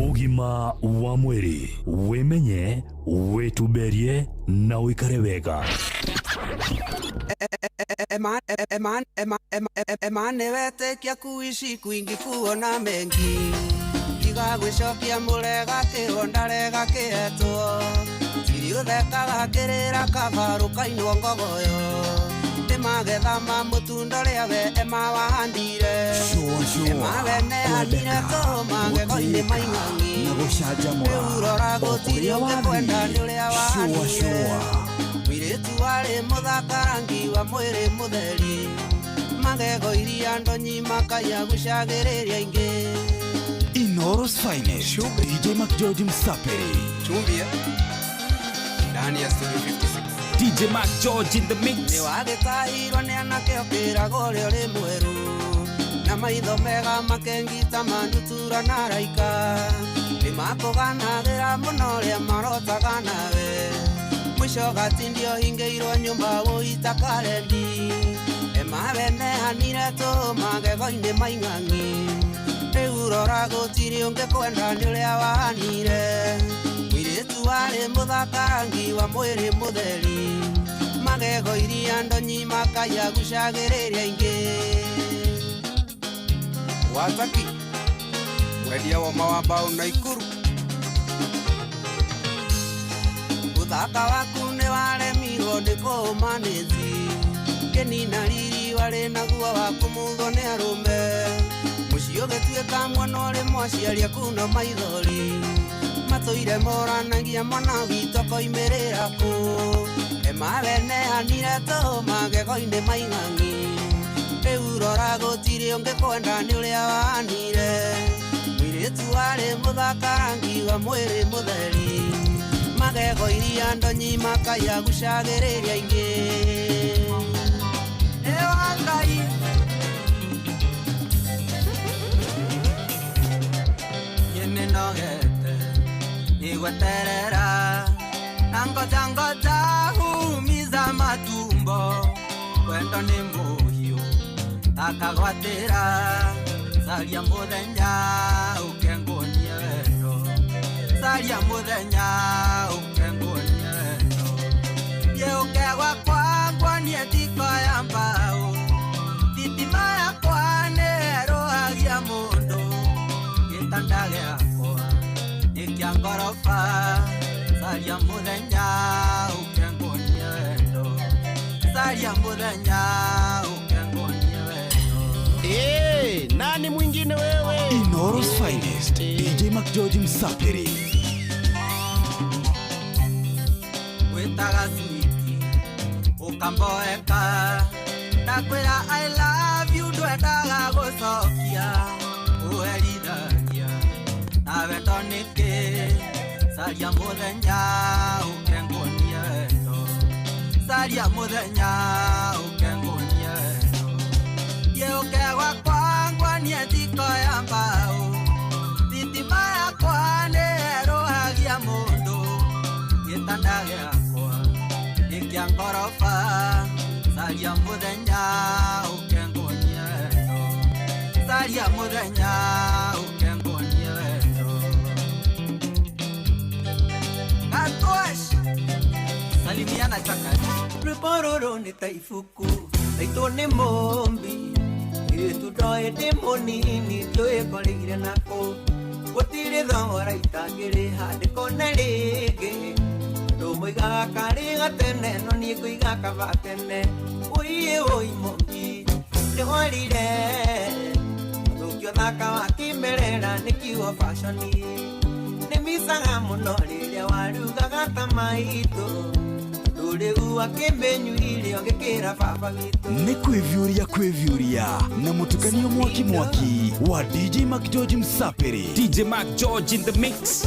Ugima wa mwiri wimenye wituberie na uikare wega. Emane wetekia kuishi kuingi kuona mengi makaya gwicokia murega kirondarega kietwo tiriuthekaga kirira kabaru kainwo ngogoyo magetha ma mutunda ria we emawahandire emawene hanire to magego-ini maing'ang'i urora gutiri ungikwenda ni uria wahanire mwiritu wari muthakarangi wa mwiri mutheri magego iria ndonyi makaya gucagiriria ingi Inoros Finest DJ Mac George Msaperi chumbia ndani ya Studio 56 DJ Mac George in the mix. Ni wagitahirwo ni anake okiraga uria uri mweru na maitho mega makengita mandutura na raika ni makuganagira muno ria marotaga nawe mwisho gatindio hingeirwo nyumba wuita karendi emawene hanire to magego-ini maing'ang'i riu rora gutiri ungikwenda ni uria wahanire mwiritu wari muthakarangi wa mwiri mutheri magego iria ndonyi makaya gucagiriria ingi wataki wedia wa mawambao na ikuru uthaka waku ni waremirwo ni kumanezi kenina riri wari naguo waku mutho ni arume mucio gituika mwana uri mwaciaria kuna maithori matoire moranagia mwana witũ koimerera ku emawene hanire to magego-ini maing'ang'i riu rora gutiri ungikwenda ni uria wahanire mwiritu wari muthakarangi wa mwiri mutheri magego iria ndonyi makaya gucagiriria ingi ewa Ngai nyene nogete nigweterera nangoja humiza matumbo wendo ni muhiu akagwatira saria muthenya ukengonie wendo saria muthenya ukengonie wendo yeukegwa kwangwa nie tiko ya mbao thitima yakwa nerohagia mundu gitanda giakwa nikia ngoroba saria muthenya ukengonie wendo saria muthenya ukengonie wendo nani mwingine wewe Inoros Finest DJ Mac George Msaperi witaga switi ukamboeka ndakwira I love you ndwendaga gucokia uherithagia nawe tonike saria muthenya ukengonie wendo saria muthenya ukengonie wendo yeukegwa kwangwa nie tiko ya mbao thitima yakwa nerohagia mundu gitanda giakwa nikia ngoroba saria muthenya ukengonie wendo saria muthenya ukengonie wendo salimiana chakari Preparoro ni taifuku Taito ni mombi Iritu doe de monini Doe koligire nako Gotire thora itagire hade konelege Domo igaga kariga tene No niego igaga vatene Oie oi mombi Nihorire Dukio thaka wakimerera Nikiwa fashoni Nimisaga muno Riria warugaga tamaito ni kwivyuria na mutukanio mwaki wa DJ Mac George Msaperi DJ Mac George in the mix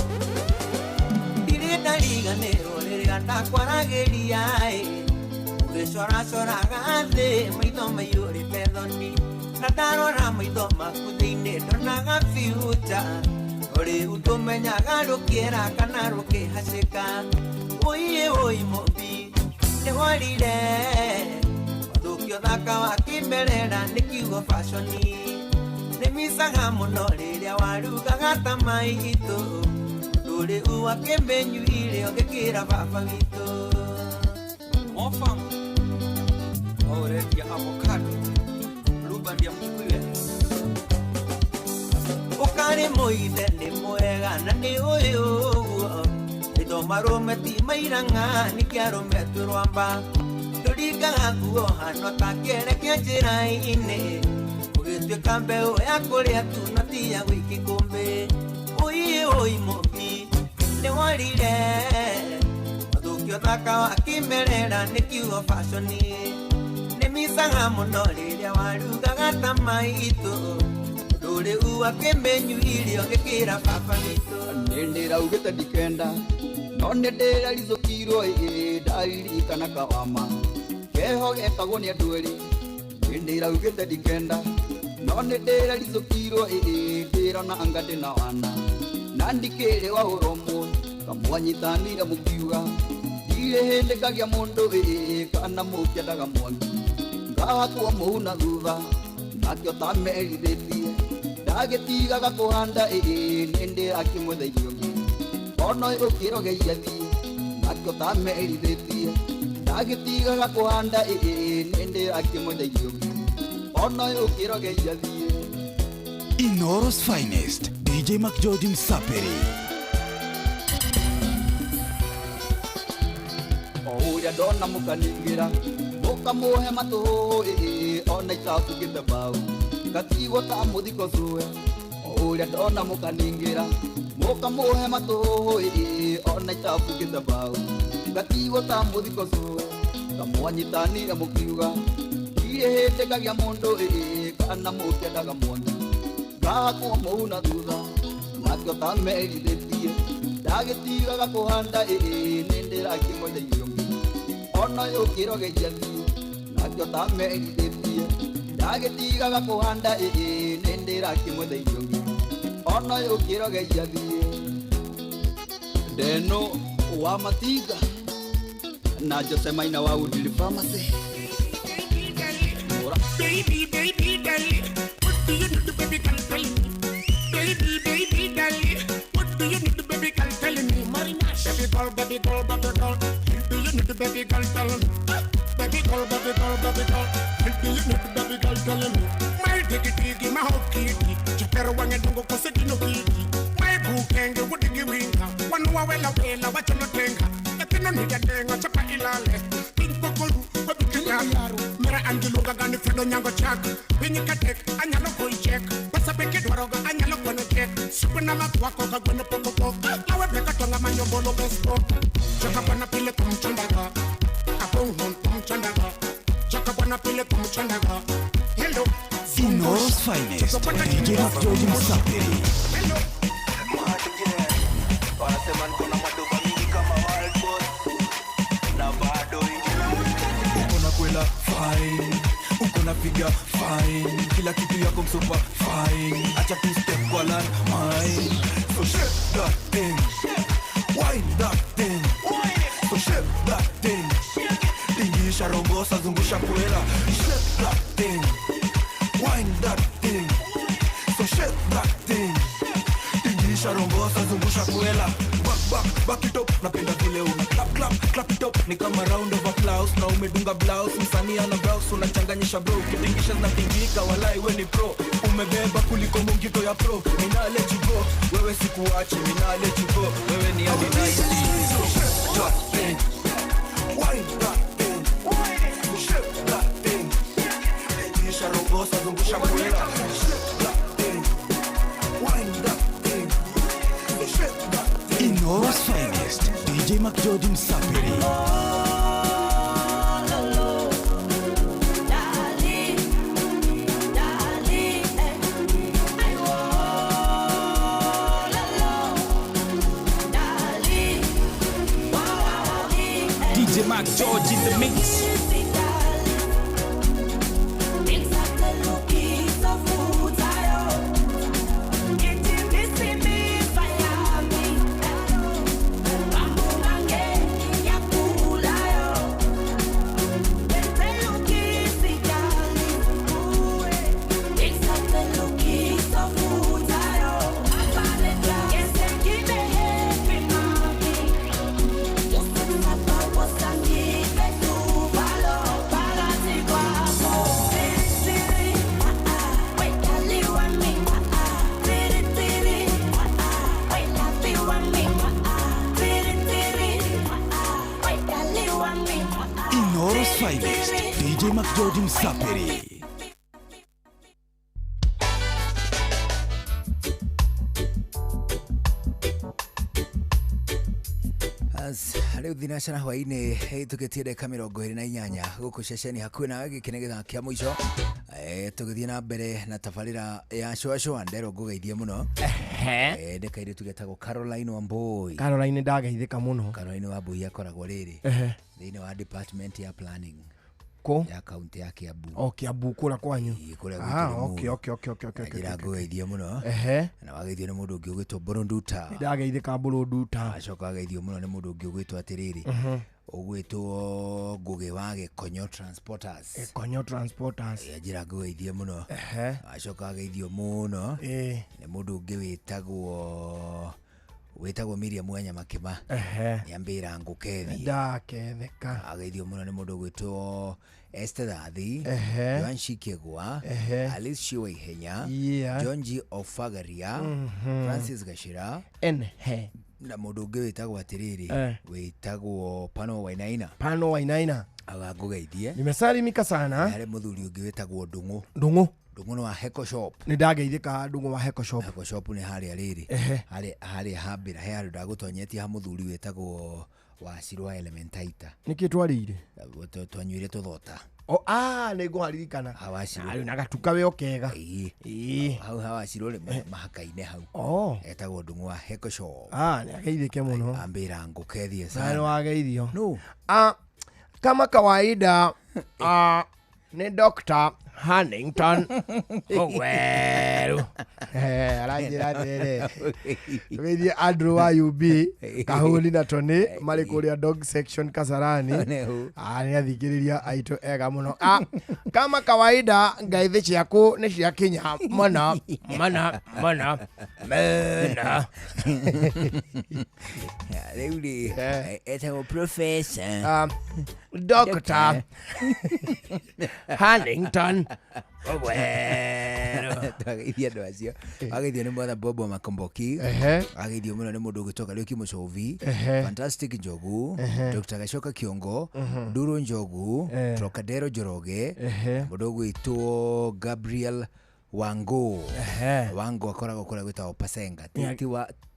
Direta liga nero liga takwarageria ugecora gathe maitho maiyuri pethoni na ndarora maitho maku thiini ndonaga future uri utumenyaga rukiera kana rukihacika oie oi mombi nihorire thukio thaka wakimerera nikiugo fashoni nimisaga muno riria warugaga tamaito nduri uwakimbenyuire ugikira baba witu mofam oredia avocado lubandia mkuye ukari muithe ni mwe na nĩ ũĩ ũguo ritho marũme ti mairanga nĩ kĩarũme tũrwamba tũringaga nguo hano ta kĩerekia njĩra-inĩ ũgĩtuĩka mbeũ ya kũrĩa tu na ti ya gwĩki kũmbĩ ũi mũmbi nĩ worire mathũki ũthaka wa kĩmerera nĩ kiugo fashoni nĩ micaga mũno rĩrĩa warugaga ta maitũ ndũrĩ uwa kĩmenyu irio gĩkĩra baba witũ nĩndĩraugĩte ndikenda no nĩndĩrarizũkirwo ndaririkana kawama keho gekagwo nĩ andũ erĩ nĩndĩraugĩte ndikenda no nĩndĩrarizũkirwo ndĩrona anga ndĩna wana na ndikĩrĩ wa ũromwo kamwanyitanire mũkiuga ndirĩ hĩndĩ ngagĩa mũndũ kana mũkĩendaga mwangi ngahatwo mũhu na thutha nakĩo tamerithĩtie ndagĩtigaga kũhanda nĩndĩrakĩmũtheirio ona ũkĩrogeia thiĩ nakĩo tamerithĩtie ndagĩtigaga kũhanda nĩndĩrakĩmũtheirio ona ũkĩrogeia thiĩ. Inoro's finest DJ McGeorge Msaperi ũrĩa ndona mũkaningĩra mũkamũhe matũhũ ona itafugĩte mbaũ gatigwo ta mũthiko cuwe ũrĩa ndona mũkaningĩra mũkamũhe matũhũ ona itafugĩte mbaũ gatigwo ta mũthiko cuwe kamwanyitanire mũkiuga ndirĩ hĩndĩ ngagĩa mũndũ kana mũkĩendaga mwangi ngahakwo mũhu na thutha nakĩo tamerithĩtie ndagĩtigaga kũhanda nĩndĩrakĩmũtheirio ona ũkĩrogeia thiĩ nakĩo tamerithĩtie ndagĩtigaga kũhanda nĩndĩrakĩmũtheirio ona ũkĩrogeia thiĩ. Ndeno wa Matinga na Jose Maina wa Udili Pharmacy. Baby, darling, what do you need the baby can tell me? Baby, darling, what do you need the baby can tell me? Marinash, baby girl, do you need the baby can tell me? Baby girl, what do you need the baby can tell me? My diggy, my whole kitty, Chapero wanga dungo koseti no kitty. My bookenge, what did you ring? One wawela, what you not think? Latino nigga denga, chapa ilale. Pinkokolu, what you can Mera Angelo Gagani Fredo Nyango Chak, Pinyakatek, Anyalo Koi check, Pasapeke Dwaroga, Anyalo Gonna check, Supernama Wako Gagwana Poco, our Becatonga Mano Bolo Bespo, Chakapana Pile Tum Chandaga, Apong Tum Chandaga, Chakapana Pile Tum Chandaga. Hello, Inoro's finest DJ McGeorge Msaperi. Hello, wanasema niko na madoba mingi kama wild boss na bado uko na kwela fine, uko na piga fine, kila kitu yako msupa fine, acha tu step kwa land mine, so shake that thing, wind that thing, so shake that thing, tingisha rongosa zungusha kwela, shake that thing, wind that thing, so shake that thing, tingisha rongosa zungusha kwela. Back it up, napenda vile una clap it up, ni kama round of applause, na umedunga blouse, msanii ana blouse, unachanganyisha bro, kitingisha zinatingika, walai we ni pro, umebeba kuliko mungito ya pro, mina let you go, wewe sikuachi, mina let you go, wewe ni hadi nice, so shake that thing, wind that thing, so shake that thing, tingisha rongosa zungusha kwela, shake that thing, wind that thing, so shake that. Inoro's finest DJ McGeorge Msaperi. DJ McGeorge in the mix. Follow Finest, DJ McGeorge Msapiri. Riu thinacana hwaini tugitie ndeka 28 guku ceceni hakuhi nawe gikene githaa kia muico tugithie na mbere na tabarira ya shwashwa ndero ngugeithie muno ndekaire tugetagwo Caroline Wambui. Caroline ndageithika muno. Caroline Wambui akoragwo riri thiini wa department ya planning ya county ya Kiambu. Kiambu kura kwanyu. Okay. Ndira ngugeithie muno. Na wageithio ni mundu ungi ugwitwo Burunduta. Ndageithika Burunduta. Acoka ageithio muno ni mundu ungi ugwitwo atiriri ugwitwo Ngugi wa Gikonyo Transporters. Gikonyo Transporters. Njira ngugeithie muno. Acoka ageithio muno ni mundu ungi witagwo Miriam Wanyamakima. Niambira ngukethi. Ndaketheka. Ageithio muno ni mundu ugwitwo Esther Athi, Joan Shikegwa, Alice Shiwaihenya, John G. Ofagaria, Francis Gashira, na mundu ungi witagwo atiriri witagwo Pano Wainaina. Agagugeithie. Nimesalimika sana. Yale muthuri ungi witagwo Ndungu no wa Heko Shop. Ni ndageithika Ndungu wa Heko Shop. Heko Shop ni haria riri. Haria hambira he andu ndagutonyetie ha muthuri witagwo wa Sirwa Elementaita. Niki twarire twanyuire tuthota. Ni nguharirikana. Hawashiro. Ari na gatuka we okega. Hau hawashiro le mahakaine hau. Etagwo Ndungu wa Heko Shop. Ni ageithike muno. Ambira ngukethie sana. Ni wageithio. No. Kama kawaida ni Dr. Hannington Ogweru aranjira tere tugeithie Andrew wa UB Kahuli na Tony mari kuria dog section Kasarani ni athikiriria aitu ega muno. Kama kawaida ngaithi ciaku ni cia kinya mana Reuli etagwo Professor Dr. Hannington Ogweru. Twageithia andu acio. Ageithio ni mwana Bobo Makomboki. Ageithio muno ni mundu ugitoka Lioki Mucovi, Fantastic Njogu, Dr. Gashoka Kiongo, Nduru Njogu, Trocadero Joroge, mundu ugwitwo Gabriel Wango. Wango akoragwo kuria gwitagwo Pasenga.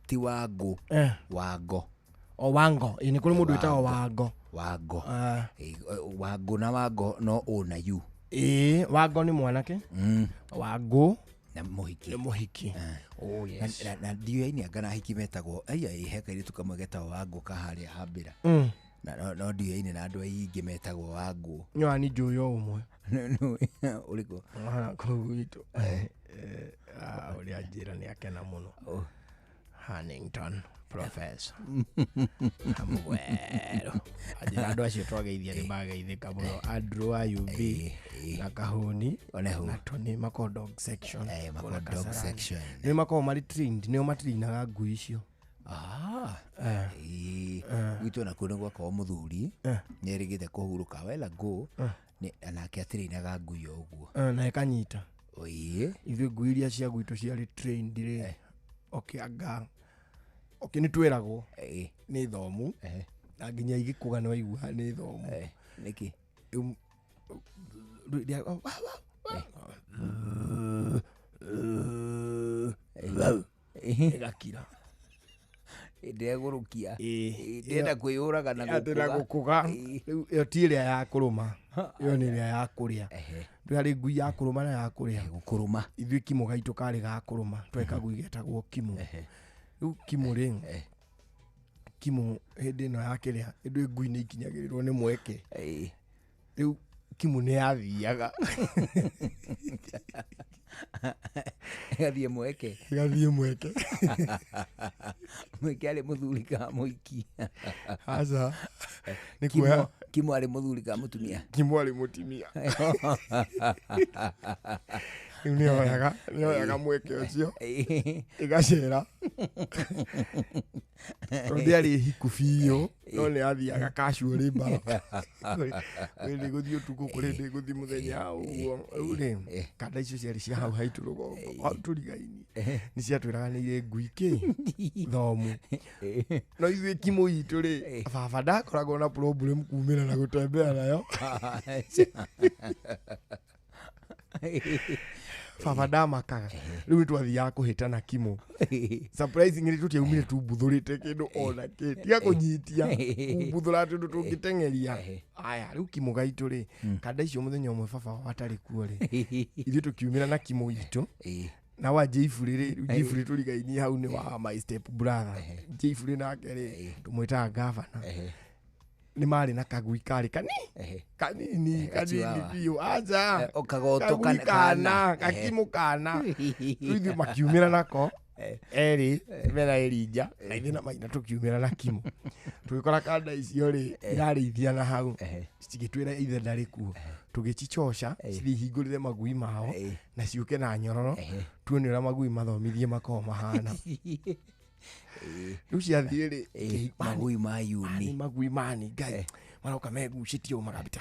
Tiwago. Wago. Wango. Ini kuri mundu witagwo Wango. Wago na Wago no una you. Wago ni mwanake. Wago na muhiki. Ni muhiki. Yes. Na ndio ini agana hiki metagwo heka ile tukamwegeta Wago kaharia hambira. No ndio ini na andu aingi metagwo Wago. Nyo ani juyo umwe. No uliko. Kuito. Uli ajira ni akena muno. Hannington Professor Hamwero ajira andu acio twageithia ni mageithika muno. Andrew wa UB na Kahuni na Tony mako dog section. Ni mako mari trained ni o matrinaga ngui icio. Gwitũ na kũrĩ gwakwa mũthuri nĩ erĩgĩte kũhurũka wela go nĩ anake atirinaga ngui ũguo na ekanyita ithuĩ ngui iria cia gwitũ ciarĩ trained rĩ anga nĩ twĩragwo nĩ thomu na nginya igĩkũga no igua nĩ thomu nĩkĩ igakira ndegurukia ndenda kwiyuraga na gukuga iyo ti ĩrĩa ya kũrũma iyo nĩ ĩrĩa ya kũrĩa ndũrĩ ngui ya kũrũma na ya kũrĩa gũkũrũma ithuĩ kimo gaitũ karĩ ga kũrũma tweka ngui getagwo kimo rĩu kimo rĩ kimo hĩndĩ ĩno ya kĩrĩa ndũĩ ngui nĩ ikinyagĩrĩrwo nĩ mweke rĩu kimo nĩ yathiaga gathie mweke mweke ari muthuri ka muiki aza ni kimo ari muthuri ka mutumia kimo ari mutumia ni oyaga mweke ucio igacera Tonde ari hikufio no ne athiaga casual bar wende guthio tuko kuri ndi guthi muthenya uguo uri kada icio ciari cia hau haitu rugongo hau turigaini ni ciatwiraga ni ire nguiki thomu no ithuĩ Kimũ itũ ri baba ndakoragwo na problem kumĩra na gũtembea nayo baba ndamakaga rĩu twathiaga kũhĩtana Kimũ surprisingly tũtiaumire tumbũthũrĩte kĩndũ ona kĩ tiga kũnyitia kumbũthũra tũndũ tũngĩteng'eria aya rĩu Kimũ gaitũ ri kada icio mũthenya ũmwe baba watarĩ kuo ri ithuĩ tũkiumĩra na Kimũ itũ na wa Jeffrey turigaini hau ni wa my step brother Jeffrey nake ri tumwitaga governor ni mari na kagui kari kanini biu aja okagoto kana Kimũ kana ithuĩ makiumĩra nako eri mena Elijah na ithuĩ na Maina tukiumĩra na Kimũ tugikora kada icio ri irarĩithia na hau cigĩtwĩra ithe ndarĩ kuo tũgĩcicoca cirihingũrĩre magui mao na ciũke na nyororo tuone ũrĩa magui mathomithie makoo mahana rĩu ciathiĩ rĩ magui mani ngai maroka megucĩtio magabita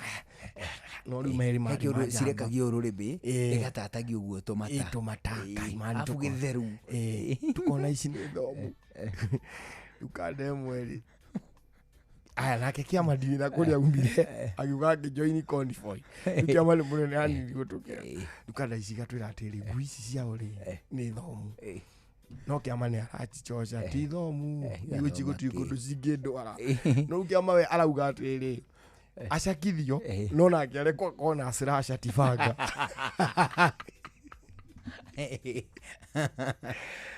no rĩu merĩ mari cirekagia ũrũrĩmbĩ ĩgatatagia ũguo tũmata arabu gĩtheru tukona ici nĩ thomu rĩu kada ĩmwe rĩ aya nake Kĩama ndina kũrĩa umire akiuga ngĩjoini convoy Kĩama nĩ mũnene hanini gũtũkĩra dukada ici gatwĩra atĩrĩ ngui ici ciao rĩ nĩ thomu no Kĩama nĩ aracicoca ti thomu igũci gũtuĩ kũndũ cingĩndwara no Kĩama we arauga atĩrĩ acakithio no nake arekwo kona slasha tifanga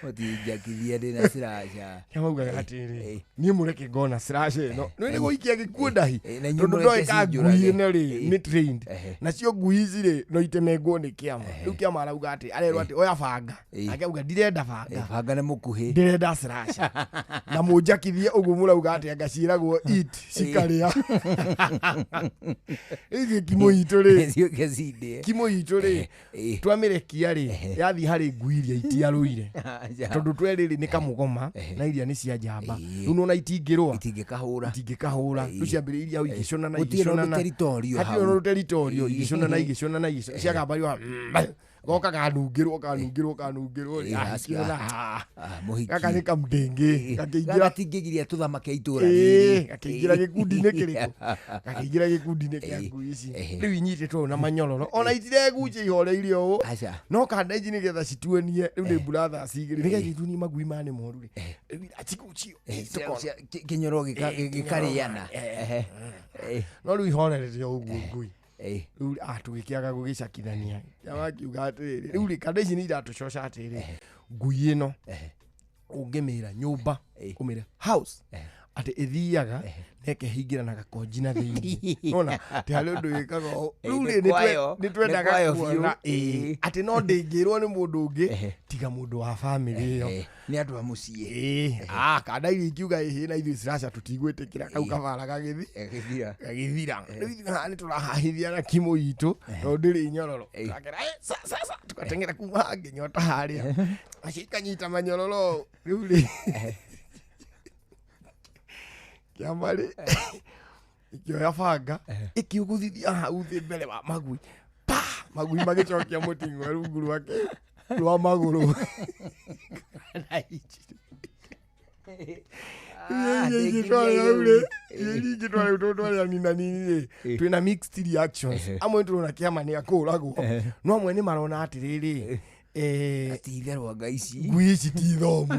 Otijakithia ndina slasha Kĩamaugaga atĩrĩ niĩ mũreke ngona slasha ĩno no nĩ gũikia gĩkuũ ndahi tondũ ndoĩka ngui ĩno rĩ nĩ trained nacio ngui ici rĩ no itemengwo nĩ Kĩama rĩu Kĩama arauga atĩ arerwo atĩ oya banga akauga ndirenda banga nĩ mũkuhĩ ndirenda slasha na mũnjakithie ũguo mũrauga atĩ anga ciĩragwo eat cikarĩa ithuĩ Kimũ itũ rĩ Kimũ itũ rĩ twamĩrekia rĩ yathi harĩ ngui iria itiarũire tondũ twerĩrĩ nĩ kamũgoma na iria nĩ cia njamba rĩu nona itingĩrũa itingĩkahũra rĩu ciambĩrĩirie hau igĩconana hatirĩ no territorio igĩconana ciagambario goka kanungĩrwo gaka nĩ kamũndĩngĩ gatingĩgiria tũthamake itũra gakĩingĩra gĩkundi-inĩ kĩrĩkũ gakĩingĩra gĩkundi-inĩ kĩa ngui ici rĩu inyitĩtwo na manyororo ona itiregucia ihoreire ũũ no kada ici nĩgetha cituonie rĩu nĩ brother cigĩrĩ nĩgetha ituonie magui ma nĩ moru rĩ acikucio kĩnyoro gĩkarĩana no rĩu ihorerete ũguo ngui rĩu tũgĩkĩaga gũgĩcakithania akiuga atĩrĩrĩ rĩu rĩ kada ici nĩ iratũcoca atĩrĩrĩ ngui ĩno ũngĩmĩra nyũmba ũmĩre house atĩ ĩthiaga nekehingĩra na gakonji na thĩinĩ nona tĩ harĩ ũndũ wĩkaga rĩu rĩ nĩ twendaga kuona atĩ no ndĩngĩrwo nĩ mũndũ ũngĩ tiga mũndũ wa bamĩrĩ ĩyo nĩ andũ a mũciĩ kada iria ikiuga na ithuĩ slasha tũtigwĩtĩkĩra kau kabara gagĩthira rĩu nĩ tũrahahithia na Kimũ itũ no ndĩrĩ nyororo sasa tũgateng'era kuma nginyota harĩa acio ikanyita manyororo rĩu rĩ Kĩama rĩ ikĩoya banga ĩkĩũgũthithia hau thĩ mbere wa magui magui magĩcokia mũting'o rungu rwake rwa magũrũ ingĩtwara tũtwarĩra nina nini twĩna mixed reactions amwe tũrona Kĩama nĩ akũragwo no amwe nĩ marona atĩrĩrĩ atitherwa ngaici ngui ici ti thomu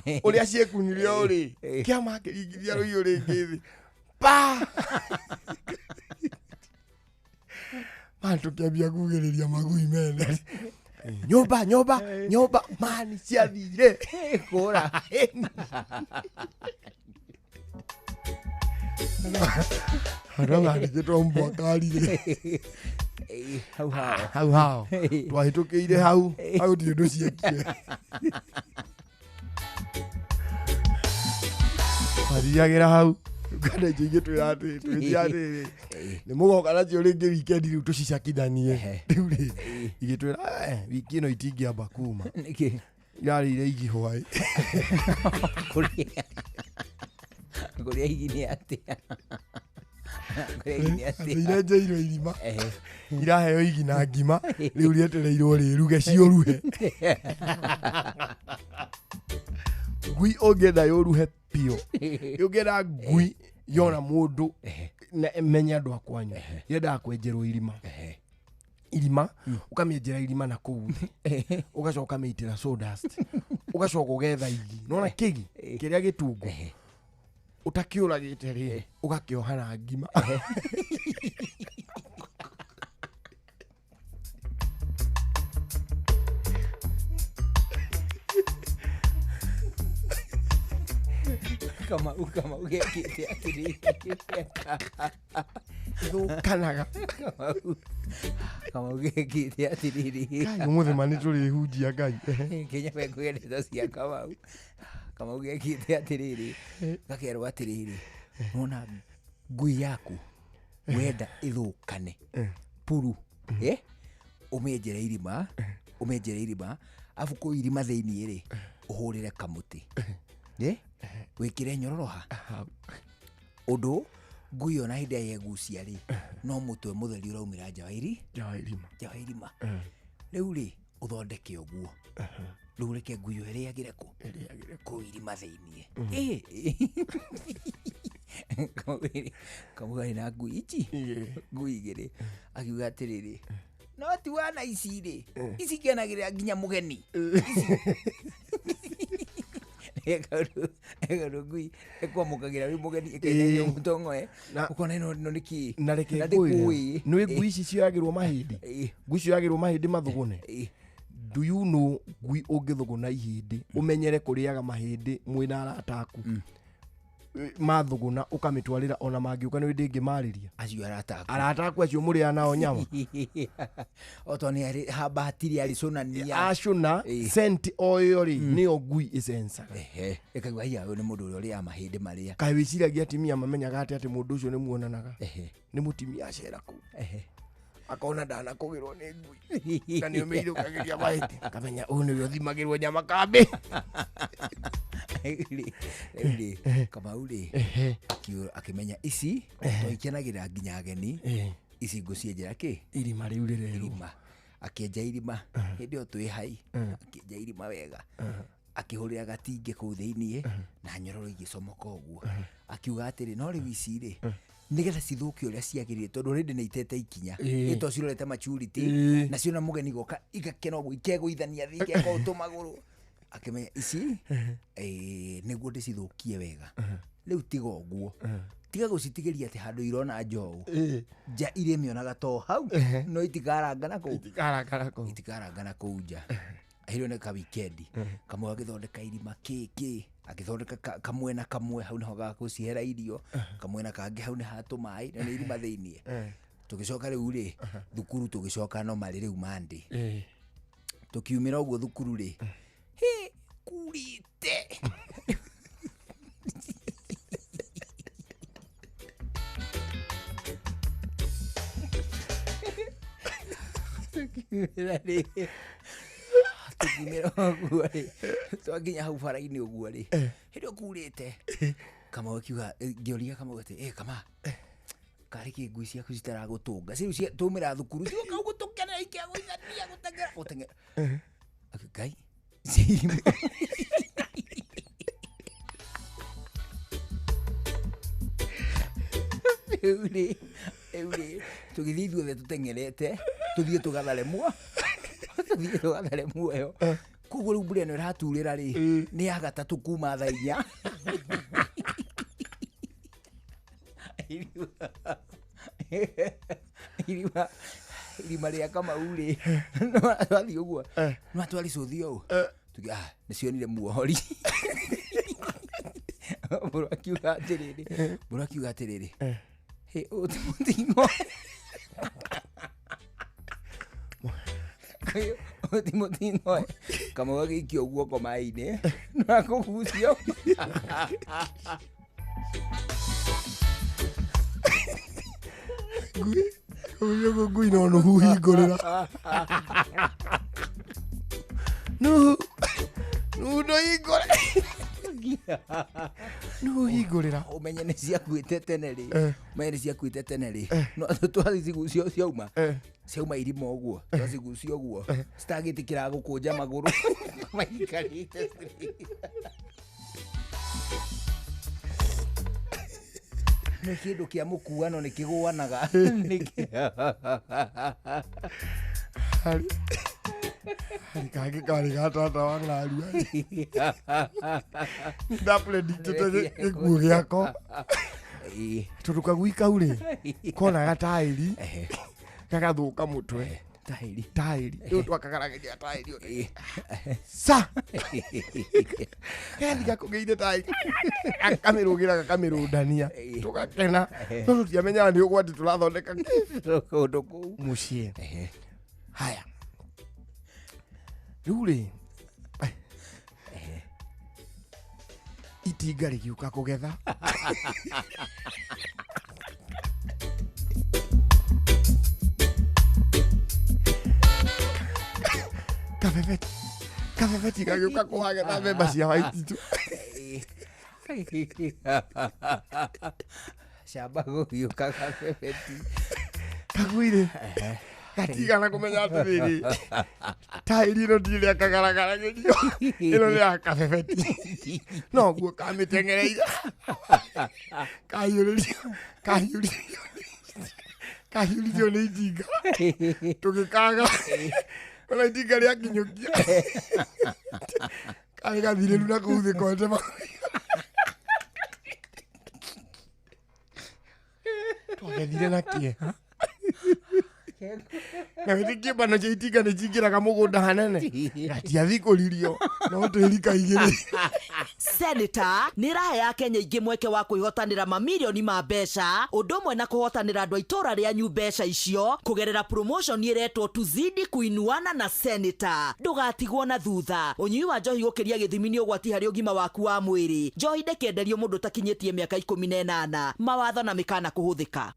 ũrĩa ciĩkunire ũrĩ Kĩama akĩringithia rũhiũ rĩngĩ thĩ tũkĩambia kugĩrĩria magui mene nyũmba mani ciathire kũra aragandĩkĩtwo mbwakarire hau twahĩtũkĩire hau ndirĩ ũndũ ciekire twathiagĩra hau kada icio ingĩ twĩra atĩrĩ nĩ mũgoka nacio rĩngĩ wikendi rĩu tũcicakithanie rĩu rĩ igĩtwĩra wiki ĩno itingĩamba kuma yarire igi hwaĩ Kuria igi ni atia. Irenjeirwo irima iraheo igi na ngima rĩu rĩetereirwo rĩruge ciũruhe. Ngui ũngĩenda yũruhe piũ, ũngĩenda ngui yona mũndũ menya andũ akwanyu, yendaga kwenjerwo irima ukamĩenjera irima na kũu ũgacoka ũkamĩitĩra sawdust ũgacoka ũgetha igi nona kĩgi kĩrĩa gĩtungu utakĩũragĩte rĩ ũgakĩoha na ngima. Kama ugekĩte atĩrĩrĩ thũkanaga kama ugekĩte atĩrĩrĩ mũthema nĩ tũrĩhunjia Ngai Kenya kwenda ndeto cia kama ugekĩte atĩrĩrĩ gakerwo atĩrĩrĩ nona ngui yaku wenda ithũkane puru ũmĩenjere irima afu kũ irima thĩinĩ rĩ ũhũrĩre kamũtĩ wĩkĩre nyororoha ũndũ ngui ona hĩndĩ yegucia rĩ no mũtwe mũtheri ũraumĩra nja wa irima rĩu rĩ ũthondeke ũguo rĩu reke ngui ĩrĩagĩre kũ irima thĩinĩ kamũgari na ngui ici ngui igĩrĩ akiuga atĩrĩrĩ no ti wana ici rĩ ici kenagĩrĩra nginya mũgeni Ega ngui ekwamũkagĩra rĩu mũgeni ĩkenyerio mũtongoe ũkona ĩno nĩkĩ na reke ngui nĩ ngui ici cioyagĩrwo mahĩndĩ mathũgũne. Do you know ngui ũngĩthũgũna ihĩndĩ ũmenyere kũrĩaga mahĩndĩ mwĩna arata aku mathũgũna ũkamĩtwarĩra ona mangĩũka nĩ ndĩngĩ marĩria acio arata aku acio mũrĩa nao nyama otoni ari habatiri alicunania acuna senti oyo ri nĩyo ngui icensaga ekaigua ya nĩ mũndũ ũrĩa mahĩndĩ marĩa kaĩ wĩciragia atimia mamenyaga atĩ mũndũ ũcio nĩ muonanaga nĩ mũtimia acera kũu akona ndanakũgĩrwo nĩ ngui na nĩ ũmĩirũkagĩria mahĩndĩ akamenya ũyũ nĩwe ũthimagĩrwo nyama kambĩ Kamau rĩ akimenya ici toikenagĩra nginya ageni ici ngũcienjera kĩ irima rĩu rĩreruma akĩenja irima hĩndĩ ĩyo twĩ hai akĩenja irima wega akĩhũrĩra gatingĩ kũu thĩinĩ na nyororo igĩcomoka ũguo akiuga atĩrĩ no rĩu ici rĩ nĩgetha cithũke ũrĩa ciagĩrĩire tondũ rĩndĩ nĩ itete ikinya ĩto cirorete maturity na ciona mũgeni goka igakena ũguo ikegũithania thĩ ikegwa ũtũmagũrũ akimenya ici nĩguo ndĩcithũkie wega rĩu tiga ũguo tiga gũcitigĩria atĩ handũ irona njoũ nja irĩ mĩonaga to hau no itikarangana kũu nja ahirwo nĩ ka weekend kamwe agĩthondeka irima kĩkĩ agĩthondeka kamwe na kamwe hau naho gagũcihera irio kamwe na kangĩ hau nĩ hatũ maĩ na nĩ irima thĩinĩ tũgĩcoka rĩu rĩ thukuru tũgĩcoka no marĩ rĩu Monday tũkiumĩra ũguo thukuru rĩ kurite tukimĩra ũguo rĩ twakinya hau bara-inĩ ũguo rĩ hĩndĩ ũkurĩte Kamau akiuga ngĩũria Kamau atĩ kama karĩ kĩ ngui ciaku citaragũtũnga ciu tũmĩra thukuru cioka gũtũkenera ikegũithania gũtengera Ngai Euri tugithii ithuothe tũtengerete tũthiĩ tũgathare muoyo koguo rĩu mbura ĩno ĩraturĩra rĩ nĩ ya gatatũ kuma thaa 4 irima rĩa Kamau rĩ no athiĩ ũguo no atwari cũthi ũũ nĩ cionire muohori Mbũrũ akiuga atĩrĩrĩ Timotino Kamau agĩikio guoko maĩ-inĩ na kũgucio ngui no nũhu hingũrĩra nũhu Nudo igore. No igorera. Umenye ni ciakuite tene ri. Umenye ni ciakuite tene ri. No twacigucio ciauma. Ciauma irimo uguo. Twacigucio uguo. Stagitikira gukunja maguru. Maikarite. Nä kä ndå kä a må kuano nä kä gåanaga kangä karä gatata wa ng'arua ndapredictete gä kuo gä ako tondå kagui kau rä kona gataäri gagathå ka må twe taäri rä u twakagaragäria taäri sa gathi gakå gä ire taäri akamä rå gä ra gakamä rå ndania tå gakena no tå tiamenyaga nä å gwati tå rathondeka kå ndå kå u må ciä haya rä u rä itinga rä gä å ka kå getha kabebeti gagä å ka kå hagetha mbemba cia waititu camba gå gä å ka kabebeti kaguirä gatigana kå menya atä rä rä taäri ä no ndirä rä akagaragaragerio ä no nä ya kabebeti noguo kamä tengereire kahiå ririo nä itinga tå gä kaga ona itinga rä akinyå kia karä gathirä ru na kå u thä kote twagethire na kä na wä tä kä mbano cia itinga nä cingä raga må gå nda hanene gatiathi kå ririo no tä ri kaigä rä Senator nä rahe Kenya ingä mweke wa kwĩhotanĩra mamirioni ma mbeca ũndũ ũmwe na kũhotanĩra andũ a itũra rĩanyu mbeca icio kũgerera promotion ĩretwo tuzidi kuinuana na Senator. Ndũgatigwo na thutha. Ũnyui wa njohi gũkĩria gĩthimi nĩ ũgwati harĩ ũgima waku wa mwĩrĩ. Njohi ndĩkenderio mũndũ ũtakinyĩtie mĩaka 18. Mawatho na mĩkana kũhũthĩka.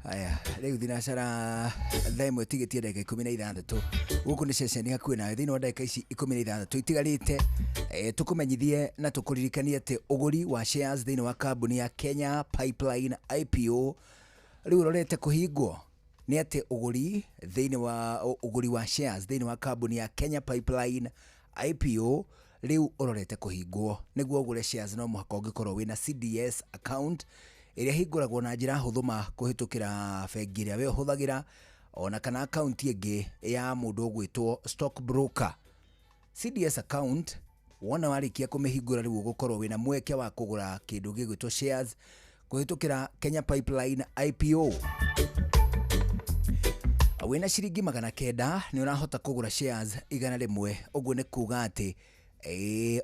Aya, rĩu thinacara thaa ĩmwe tigĩtie ndagĩka 16 gũkũ nĩ ceceni hakuhĩ nawe thĩinĩ wa ndagĩka ici 16 itigarĩte tũkũmenyithie na tũkũririkanie atĩ ũgũri wa shares thĩinĩ wa kambuni ya Kenya Pipeline IPO rĩu ũrorete kũhingwo nĩ atĩ ũgũri wa shares thĩinĩ wa kambuni ya Kenya Pipeline IPO rĩu ũrorete kũhingwo nĩguo ũgũre shares no mũhaka ũngĩkorwo wĩna CDS account ĩrĩa hingũragwo na njĩra hũthũ ma kũhĩtũkĩra bengi ĩrĩa we ũhũthagĩra ona kana account ĩngĩ ya mũndũ ũgwĩtwo stock broker. CDS account wona warĩkia kũmĩhingũra rĩu ũgũkorwo wĩna mweke wa kũgũra kĩndũ gĩgwĩtwo shares kũhĩtũkĩra Kenya Pipeline IPO. Wĩna ciringi 900 nĩ ũrahota kũgũra shares 100. Ũguo nĩ kuuga atĩ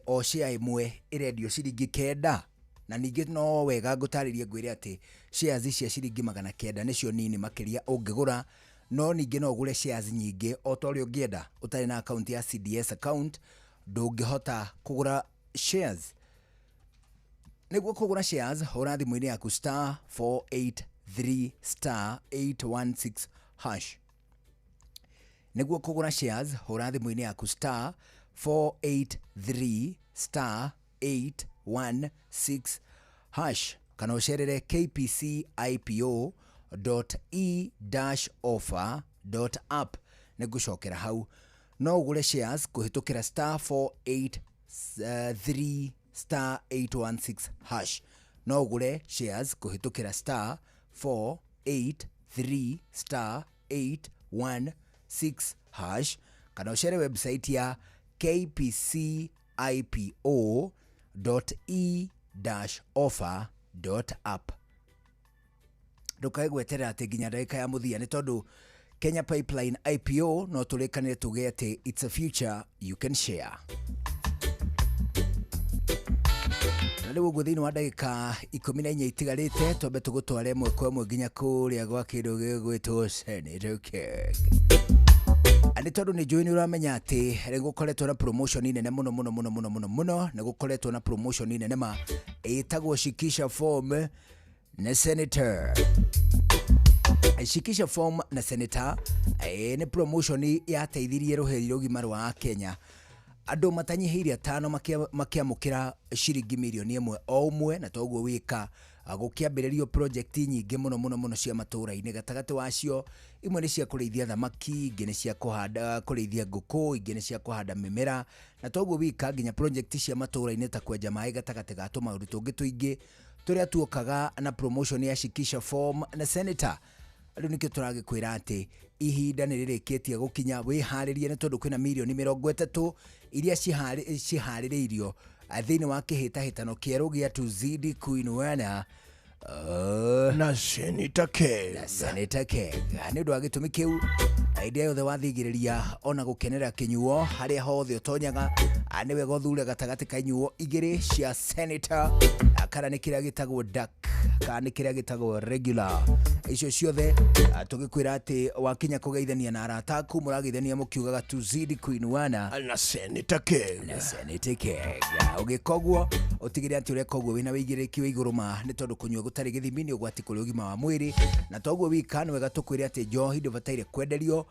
o share ĩmwe ĩrendio ciringi 9. Na ningĩ no wega ngũtarĩrie ngwĩre atĩ shares cia ciringi 900 nĩcio nini makĩria ũngĩgũra, no ningĩ no ũgũre shares nyingĩ o ta ũrĩa ũngĩenda. Ũtarĩ na account ya CDS account ndũngĩhota kũgũra shares. Nĩguo kũgũra shares hũra thimũ-inĩ yaku *483*816 hash. Nĩguo kũgũra shares hũra thimũ-inĩ yaku *483*816 hash kana ũcerere kpcipo.e-offer.app nĩngũcokera hau. No ũgũre shares kũhĩtũkĩra *483*816 hash. No ũgũre shares kũhĩtũkĩra *483*816 hash kana ũcere website ya kpcipo.e-offer.app. Ndũkae gweterera atĩ nginya ndagĩka ya mũthia nĩ tondũ Kenya Pipeline IPO no tũrĩkanĩre tuge atĩ it's a future you can share. Na rĩu ũguo thĩinĩ wa ndagĩka 14 itigarĩte twambe tũgũtware mweko ĩmwe nginya kũrĩa gwa kĩndũ gĩgwĩtwo Senator King. nĩ tondũ nĩ njũĩ nĩ ũramenya atĩ nĩ gũkoretwo na promotion nene mũno nĩ gũkoretwo na promotion nene ma ĩtagwo Shikisha Form na Senator. Shikisha Form na Senator nĩ promotion yateithirie rũheri rũgima rwa Kenya. Andũ matanyihĩire 5 makiamũkĩra ciringi milioni 1 o ũmwe, na toguo wĩka gũkĩambĩrĩrio project nyingĩ mũno cia matũũra-inĩ. Gatagatĩ wacio imwe nĩ cia kũrĩithia thamaki, ingĩ nĩ cia kũrĩithia ngũkũ, ingĩ nĩ cia kũhanda mĩmera, na toguo wĩka nginya project cia matũũra-inĩ ta kwenja maĩ gatagatĩ ga tũmaũndũ tũngĩ tũingĩ tũrĩa tuokaga na promotion ya Shikisha Form na Senator. Rĩu nĩkĩo tũragĩkwĩra atĩ ihinda nĩ rĩrĩkĩtie gũkinya, wĩharĩrie nĩ tondũ kwĩna milioni 30 iria ciharĩrĩirio thĩinĩ wa kĩhĩtahĩtano kĩerũ gĩa Tuzidi Kuinuana na Senator Keg. Nĩ ũndũ wa gĩtũmi kĩu, idea yothe wathigĩrĩria ona gũkenera kĩnyuo harĩa hothe ũtonyaga, nĩ wega ũthure gatagatĩ ka inyuo igĩrĩ cia Senator, kana nĩ kĩrĩa gĩtagwo duck, kana nĩ kĩrĩa gĩtagwo regular. Icio ciothe tũgĩkwĩra atĩ wakinya kũgeithania na arata aku, mũrageithania mũkiugaga Tuzidi Kuinuana na Senator Keg. Ũgĩkoguo ũtigĩre atĩ ũreka ũguo wĩna wĩigĩrĩki wa igũrũ ma, nĩ tondũ kũnyua gũtarĩ gĩthimi nĩ ũgwati kũrĩ ũgima wa mwĩrĩ. Na toguo wika nĩ wega tũkwĩre atĩ njohi ndũbataire kwenderio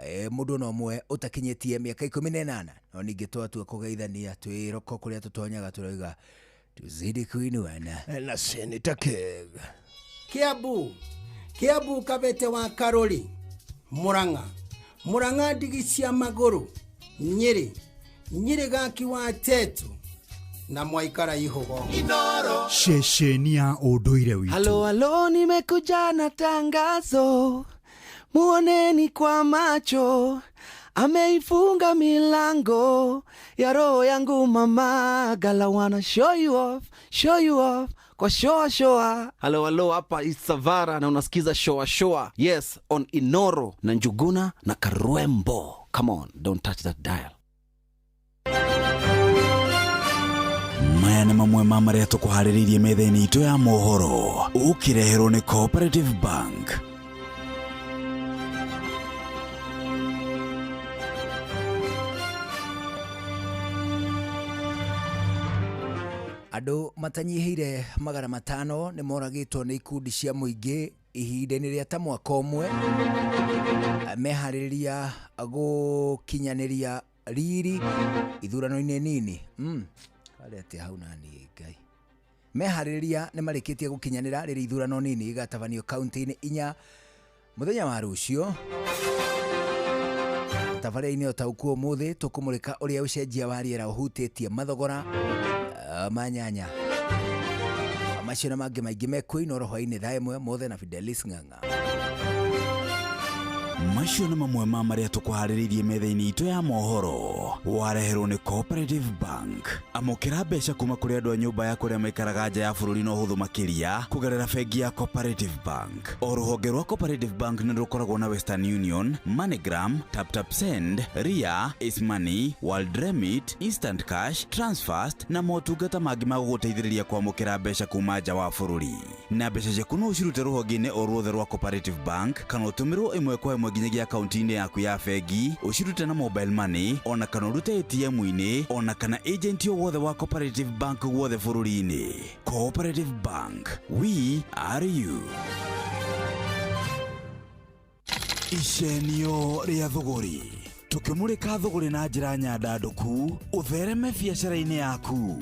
mũndũ no ũmwe ũtakinyĩtie mĩaka 18, no ningĩ twatua kũgeithania twĩroko kũrĩa tũtonyaga tũroiga Tuzidi Kuinuana na Senator Keg. Kiambu Kabete wa Karori, Murang'a ndigi cia magũrũ, Nyeri gaki wa Tetu na Mwaikara Ihogo. Shesheni ya ũndũire witũ. Halo, nimekuja na tangazo, muoneni kwa macho, ameifunga milango ya roho yangu mama. Gala wanna show you off kwa shoa. Halo, hapa Isavara na unasikiza shoa. Yes, on Inoro na Njuguna na Karwembo. Come on, don't touch that dial. Maya nĩ mamwe ma marĩa tũkũharĩrĩirie metha-inĩ itũ ya mohoro, ũkĩreherwo nĩ Cooperative Bank. Andũ matanyihĩire 500 nĩ moragĩtwo nĩ ikundi cia mũingĩ ihinda-inĩ rĩa ta mwaka ũmwe, meharĩrĩria gũkinyanĩria riri ithurano-inĩ nini. Kale ati hau nani Ngai. Meharĩrĩria nĩ marĩkĩtie gũkinyanĩra rĩrĩ ithurano nini igatabanio kaunti-inĩ 4 mũthenya wa rũciũ. Tabarĩra-inĩ ũtaũkuo mũthĩ tũkũmũrĩka ũrĩa ũcenjia wa rĩera ũhutĩtie mathogora manyanya. Macio na mangĩ maingĩ mekuo hwainĩ thaa ĩmwe mothe na Fidelis Ng'ang'a. Macio nĩ mamwe ma marĩa tũkũharĩrĩirie metha-inĩ itũ ya mohoro, wareherwo nĩ Cooperative Bank. Amũkĩra mbeca kuma kũrĩ andũ a nyũmba ya kũrĩa maikaraga nja ya bũrũri na ũhũthũ makĩria kũgerera bengi ya Cooperative Bank. O rũhonge rwa Cooperative Bank nĩ rũkoragwo na Western Union, MoneyGram, TapTapSend, Ria, Ismoney, World Remit, Instant Cash, Transfast na motungata mangĩ ma gũgũteithĩrĩria kwamũkĩra mbeca kuma nja wa bũrũri. Na mbeca ciaku no ũcirute rũhonge-inĩ o ruothe rwa Cooperative Bank, kana ũtũmĩrwo ĩmwe kwa ĩmwe nginyagia akaunti-inĩ yaku ya bengi, ũcirute na mobile money, ona kana ũrute ATM-inĩ, ona kana agent o wothe wa Cooperative Bank wothe bũrũri-inĩ. Cooperative Bank, we are you. Icenio rĩa thũgũri, tukĩmũrĩka thũgũri na njĩra nyandandũku, ũthereme biacara-inĩ yaku.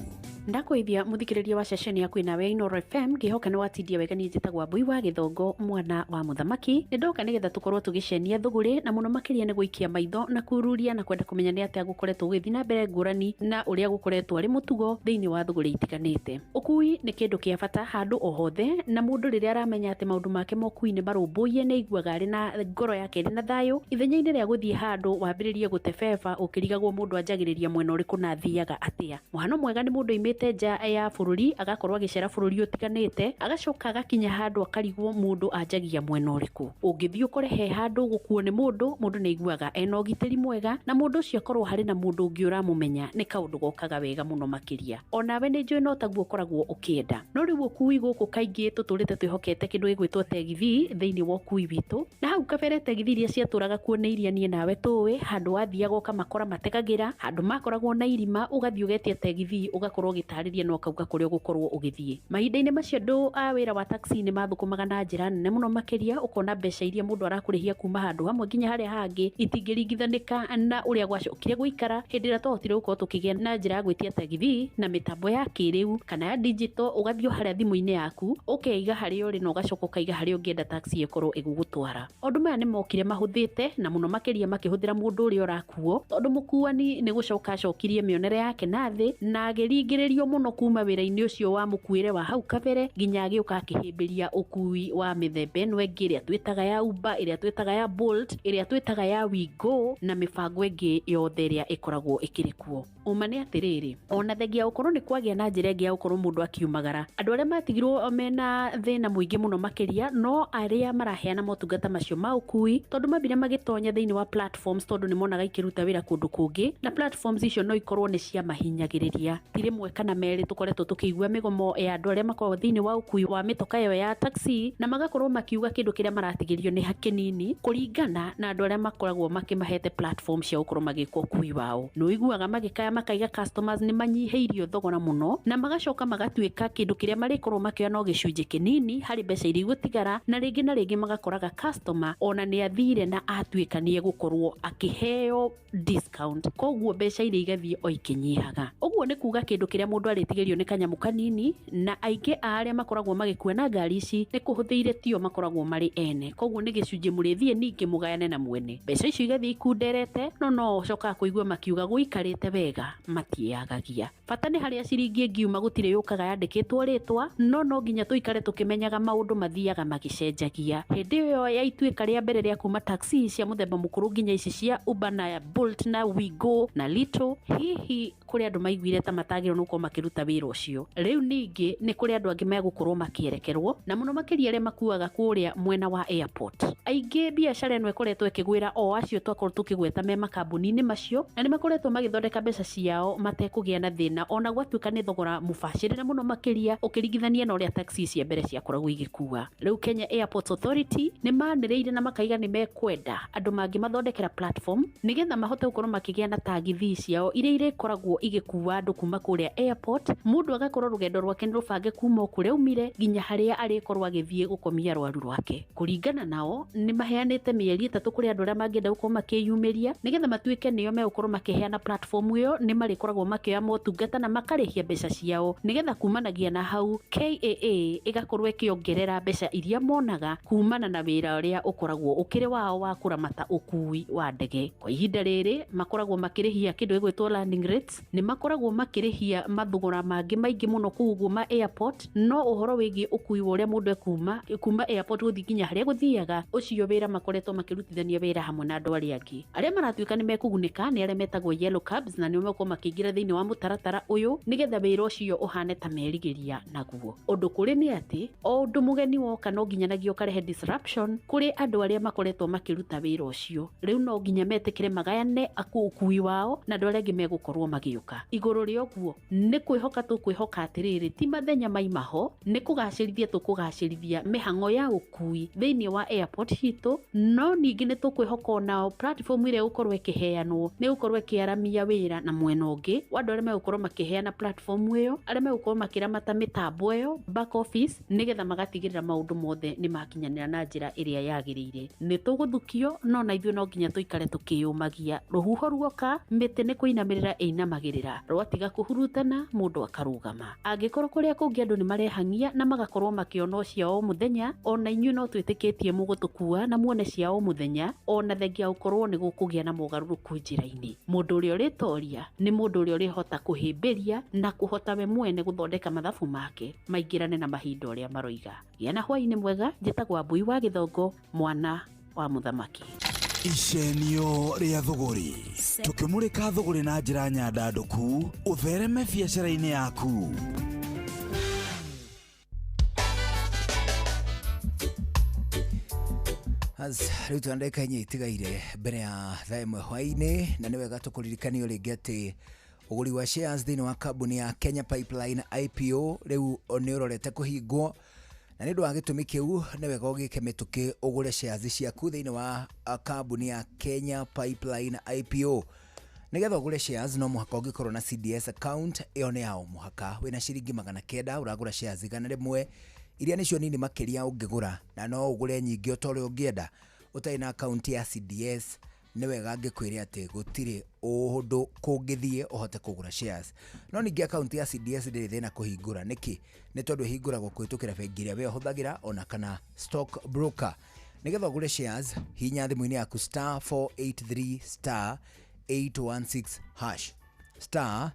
Ndakwithia muthikiriria wa ceceni yaku inawe Inoro FM ngihoka ni watindia wega ni njitagwa Mbui wa Githongo mwana wa muthamaki. Nindoka nigetha tukorwo tugicenia thuguri na muno makiria ni guikia maitho na kururia na kwenda kumenya ni atia gukoretwo githii na mbere ngurani na uria gukoretwo ari mutugo thiini wa thuguri itiganite. Ukui ni kindu kia bata handu o hothe na mundu riria aramenya ati maundu make mokui ni marumbuiye ni iguaga ari na ngoro yake iri na thayo ithenya-ini ria guthii handu wambiririe gutebeba ukirigagwo mundu anjagiriria mwena uriku na thiaga atia. Muhano mwega ni mundu umĩte nja ya bũrũri agakorwo agĩcera bũrũri ũtiganĩte agacoka agakinya handũ akarigwo mũndũ anjagia mwena ũrĩkũ. Ũngĩthiĩ ũkore he handũ gũkuo nĩ mũndũ nĩ aiguaga ena ũgitĩri mwega na mũndũ ũcio akorwo harĩ na mũndũ ũngĩ ũramũmenya nĩ kaũndũ gokaga wega mũno makĩria. Onawe nĩ njũĩ no taguo ũkoragwo ũkĩenda. No rĩu ũkui gũkũ kaingĩ tũtũrĩte twĩhokete kĩndũ gĩgwĩtwo tegithi thĩinĩ wa ũkui witũ, na hau kabere tegithi iria ciatũraga kuo nĩ iria niĩ nawe tũĩ, handũ wathiaga ũkamakora mategagĩra, handũ makoragwo na irima ũgathiĩ ũgetia tegithi ũgakorwo ũgĩtarĩria na ũkauga kũrĩa ũgũkorwo ũgĩthiĩ. Mahinda-inĩ macio andũ a wĩra wa taxi nĩ mathũkũmaga na njĩra nene mũno makĩria, ũkona mbeca iria mũndũ arakũrĩhia kuma handũ hamwe nginya harĩa hangĩ itingĩringithanĩka na ũrĩa gwacokire gũikara hĩndĩ ĩrĩa twahotire gũkorwo tũkĩgĩa na njĩra ya gwĩtia tegithi na mĩtambo ya kĩrĩu kana ya digital. Ũgathiĩ harĩa thimũ-inĩ yaku ũkeiga harĩa ũrĩ na ũgacoka ũkaiga harĩa ũngĩenda taxi ĩkorwo ĩgũgũtwara. Maũndũ maya nĩ mokire mahũthĩte na mũno makĩria makĩhũthĩra mũndũ ũrĩa ũrakuo, tondũ mũkuani nĩ gũcoka acokirie mĩonere yake na thĩ na agĩringĩrĩrio mũno kuma wĩra-inĩ ũcio wa mũkuĩre wa hau kabere nginya agĩũka akĩhĩmbĩria ũkui wa mĩthemba ĩno ĩngĩ ĩrĩa twĩtaga ya Uber, ĩrĩa twĩtaga ya Bolt, ĩrĩa twĩtaga ya WeGo na mĩbango ĩngĩ yothe ĩrĩa ĩkoragwo ĩkĩrĩ kuo. Uma nĩ atĩrĩrĩ, ona thengia gũkorwo nĩ kwagĩa na njĩra ĩngĩ ya gũkorwo mũndũ akiumagara, andũ arĩa matigirwo mena thĩna mũingĩ mũno makĩria no arĩa maraheana motungata macio ma ũkui, tondũ mambire magĩtonya thĩinĩ wa platforms tondũ nĩ monaga ikĩruta wĩra kũndũ kũngĩ, na platforms icio no ikorwo nĩ cia mahinyagĩrĩria. Ti rĩmwe kana merĩ tũkoretwo tũkĩigua mĩgomo ya andũ arĩa makoragwo thĩinĩ wa ũkui wa mĩtoka ĩyo ya taxi na magakorwo makiuga kĩndũ kĩrĩa maratigĩrio nĩ hakĩnini kũringana na andũ arĩa makoragwo makĩmahete platform cia gũkorwo magĩka ũkui wao. Nĩ ũiguaga magĩkaya makaiga customers nĩ manyihĩirio thogora mũno na magacoka magatuĩka kĩndũ kĩrĩa marĩkorwo makĩoya no gĩcunjĩ kĩnini harĩ mbeca iria igũtigara, na rĩngĩ magakoraga customer ona nĩ athire na atuĩka nĩ egũkorwo akĩheo discount, koguo mbeca iria igathiĩ o ikĩnyihaga. Ũguo nĩ kuga kĩndũ kĩrĩa mũndũ arĩtigĩrio nĩ kanyamũ kanini, na aingĩ a arĩa makoragwo magĩkua na ngari ici nĩ kũhũthĩire tio makoragwo marĩ ene, koguo nĩ gĩcunjĩ mũrĩthiĩ ningĩ mũgayane na mwene. Mbeca icio igathiĩ ikunderete no ũcokaga kũigua makiuga gũikarĩte wega matiagagia. Bata nĩ harĩa ciringi ngiuma gũtirĩ yũkaga yandĩkĩtwo rĩtwa, no nginya tũikare tũkĩmenyaga maũndũ mathiaga magĩcenjagia. Hĩndĩ ĩyo ya ituĩka rĩa mbere rĩa kuma taxi cia mũthemba mũkũrũ nginya ici cia Uber na Bolt na WeGo na Little, hihi kũrĩ andũ maiguire ta matagĩrĩirwo nĩ gũkorwo makĩruta wĩra ũcio. Rĩu ningĩ nĩ kũrĩ andũ angĩ megũkorwo makĩerekerwo, na mũno makĩria arĩa makuaga kũrĩa mwena wa airport. Aingĩ biacara ĩno ĩkoretwo ĩkĩgwĩra o acio twakorwo tũkĩgweta me makambuni-inĩ macio, na nĩ makoretwo magĩthondeka mbeca ciao matekũgĩa na thĩna, ona gwatuĩka nĩ thogora mũbacĩrĩre mũno makĩria ũkĩringithania na ũrĩa taxi cia mbere ciakoragwo igĩkua. Rĩu Kenya Airports Authority nĩ manĩrĩire na makaiga nĩ mekwenda andũ mangĩ mathondekera platform nĩgetha mahote gũkorwo makĩgĩa na tagithi ciao iria irĩkoragwo igĩkua andũ kuma kũrĩa airport, mũndũ agakorwo rũgendo rwake nĩ rũbange kuma kũrĩa umire nginya harĩa arĩkorwo agĩthiĩ gũkomia rwaru rwake. Kũringana nao nĩ maheanĩte mĩeri 3 kũrĩ andũ arĩa mangĩenda gũkorwo makĩyumĩria nĩgetha matuĩke nĩo megũkorwo makĩheana platform ĩyo, nĩ marĩkoragwo makĩoya motungata na makarĩhia mbeca ciao, nĩgetha kumanagia na hau KAA ĩgakorwo ĩkĩongerera mbeca iria monaga kumana na wĩra ũrĩa ũkoragwo ũkĩrĩ wao wa kũramata ũkui wa ndege. Kwa ihinda rĩrĩ makoragwo makĩrĩhia kĩndũ gĩgwĩtwo landing rates, nĩ makoragwo makĩrĩhia mathogora mangĩ maingĩ mũno kũu ma airport, no ũhoro wĩgiĩ ũkui wa ũrĩa mũndũ kuma airport gũthiĩ nginya harĩa gũthiaga, ũcio wĩra makoretwo makĩrutithania wĩra hamwe na andũ arĩa angĩ. Arĩa maratuĩka nĩ mekũgunĩka nĩ arĩa metagwo yellow cabs, na nĩo megũkorwo makĩingĩra thĩinĩ wa mũtaratara ũyũ nĩgetha wĩra ũcio ũhane ta merigĩria naguo. Ũndũ kũrĩ nĩ atĩ o ũndũ mũgeni woka no nginyanagia ũkarehe disruption kũrĩ andũ arĩa makoretwo makĩruta wĩra ũcio. Rĩu no nginya metĩkĩre magayane ũkui wao na andũ arĩa angĩ megũkorwo magĩũka. Igũrũ rĩa ũguo nĩ kwĩhoka atĩrĩrĩ, ti mathenya maimaho, nĩ kũgacĩrithia tũkũgacĩrithia mĩhang'o ya ũkui thĩinĩ wa airport hitũ, no ningĩ nĩ tũkwĩhoka onao platform ĩrĩa gũkorwo ĩkĩheanwo nĩ gũkorwo ĩkĩaramia wĩra na mwena ũngĩ wa andũ arĩa megũkorwo makĩheana platform ĩyo, arĩa megũkorwo makĩramata mĩtambo ĩyo back office, nĩgetha magatigĩrĩra maũndũ mothe nĩ makinyanĩra na njĩra ĩrĩa yagĩrĩire. Nĩ tũgũthukio no na ithuĩ no nginya tũikare tũkĩyũmagia. Rũhuho ruoka mĩtĩ nĩ kũinamĩrĩra ĩinamagĩrĩra, rwatiga kũhurutana mũndũ akarũgama. Angĩkorwo kũrĩa kũngĩ andũ nĩ marehangia na magakorwo makĩona ciao o mũthenya, ona inyuĩ no twĩtĩkĩtie mũgũtũkua na muone ciao o mũthenya, ona thengia gũkorwo nĩ gũkũgĩa na mogarũrũku njĩra-inĩ. Mũndũ ũrĩa ũrĩtoria nĩ mũndũ ũrĩa ũrĩhota kũhĩmbĩria na kũhota we mwene gũthondeka mathabu make maingĩrane na mahinda ũrĩa maroiga. Gĩa na hwaĩ-inĩ mwega. Njĩtagwo Wambui wa Gĩthongo, mwana wa mũthamaki. Icenio ria thogori tukimurika thogori na njira nyandanduku uthereme biacara-ini yaku. Rĩu twandĩka inya itigaire mbere ya thaa ĩmwe hwaĩ-inĩ, na nĩ wega tũkũririkanio rĩngĩ atĩ ũgũri wa shares thĩinĩ wa kambuni ya Kenya Pipeline IPO rĩu nĩ ũrorete kũhingwo, na nĩ ũndũ wa gĩtũmi kĩu nĩ wega ũgĩke mĩtũkĩ ũgũre shares ciaku thĩinĩ wa kambuni ya Kenya Pipeline IPO. Nĩgetha ũgũre shares no mũhaka ũngĩkorwo na CDS account, ĩyo nĩ ya o mũhaka wĩna ciringi 900 ũragũra shares igana rĩmwe iria nĩcio nini makĩria ũngĩgũra, na no ũgũre nyingĩ o ta ũrĩa ũngĩenda ũtarĩ na account ya CDS. Nĩ wega ngĩkwĩre atĩ gũtirĩ ũndũ kũngĩthiĩ ũhote kũgũra shares. No ningĩ account ya CDS ndĩrĩ thĩna kũhingũra. Nĩkĩ? Nĩ tondũ ĩhingũragwo kũhĩtũkĩra bengi ĩrĩa we ũhũthagĩra ona kana stock broker. Nĩgetha ũgũre shares hihinya thimũ-inĩ yaku *483 *816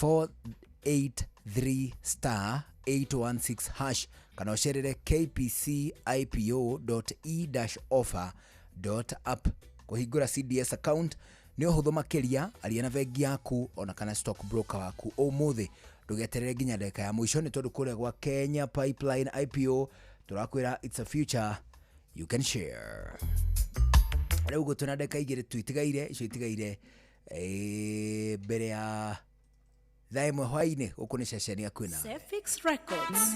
*483 *816 kana ũcerere kpcipo.e-offer.app. Kũhingũra CDS account nĩ ũhũthũ makĩria, aria na bengi yaku ona kana stock broker waku ũmũthĩ. Ndũgeterere nginya ndagĩka ya mũico, nĩ tondũ kũrĩa gwa Kenya Pipeline IPO tũrakwĩra it's a future you can share. Rĩu gũtũna ndagĩka igĩrĩ tu itigaire, icio itigaire mbere ya thaa ĩmwe hwaĩ-inĩ. Gũkũ nĩ ceceni ya kwĩna Sefix Records.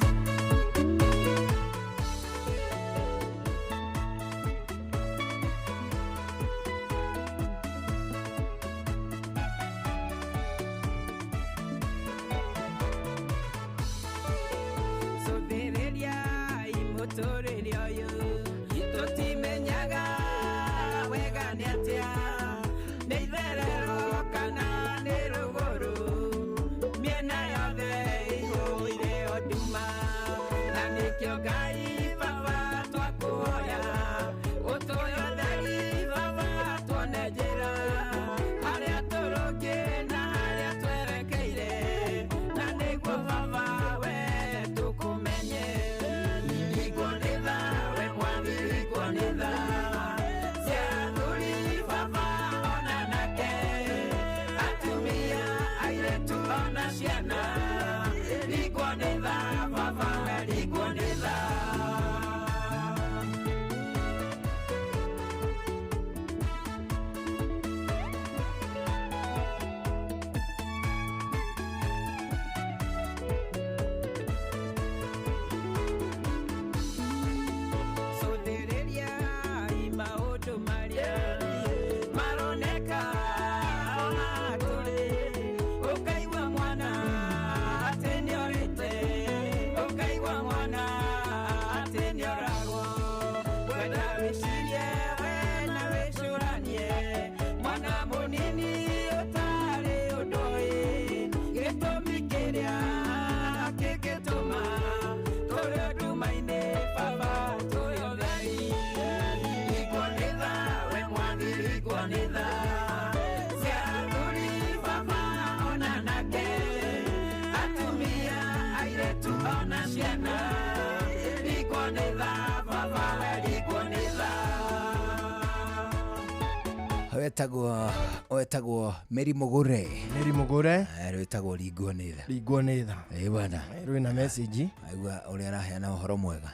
wetagwo Mary Mugure. Mary Mugure wetagwo Ringwo nĩ tha. Ringwo nĩ tha. Bwana. Rwĩna message. Aigua ũrĩa araheana ũhoro mwega.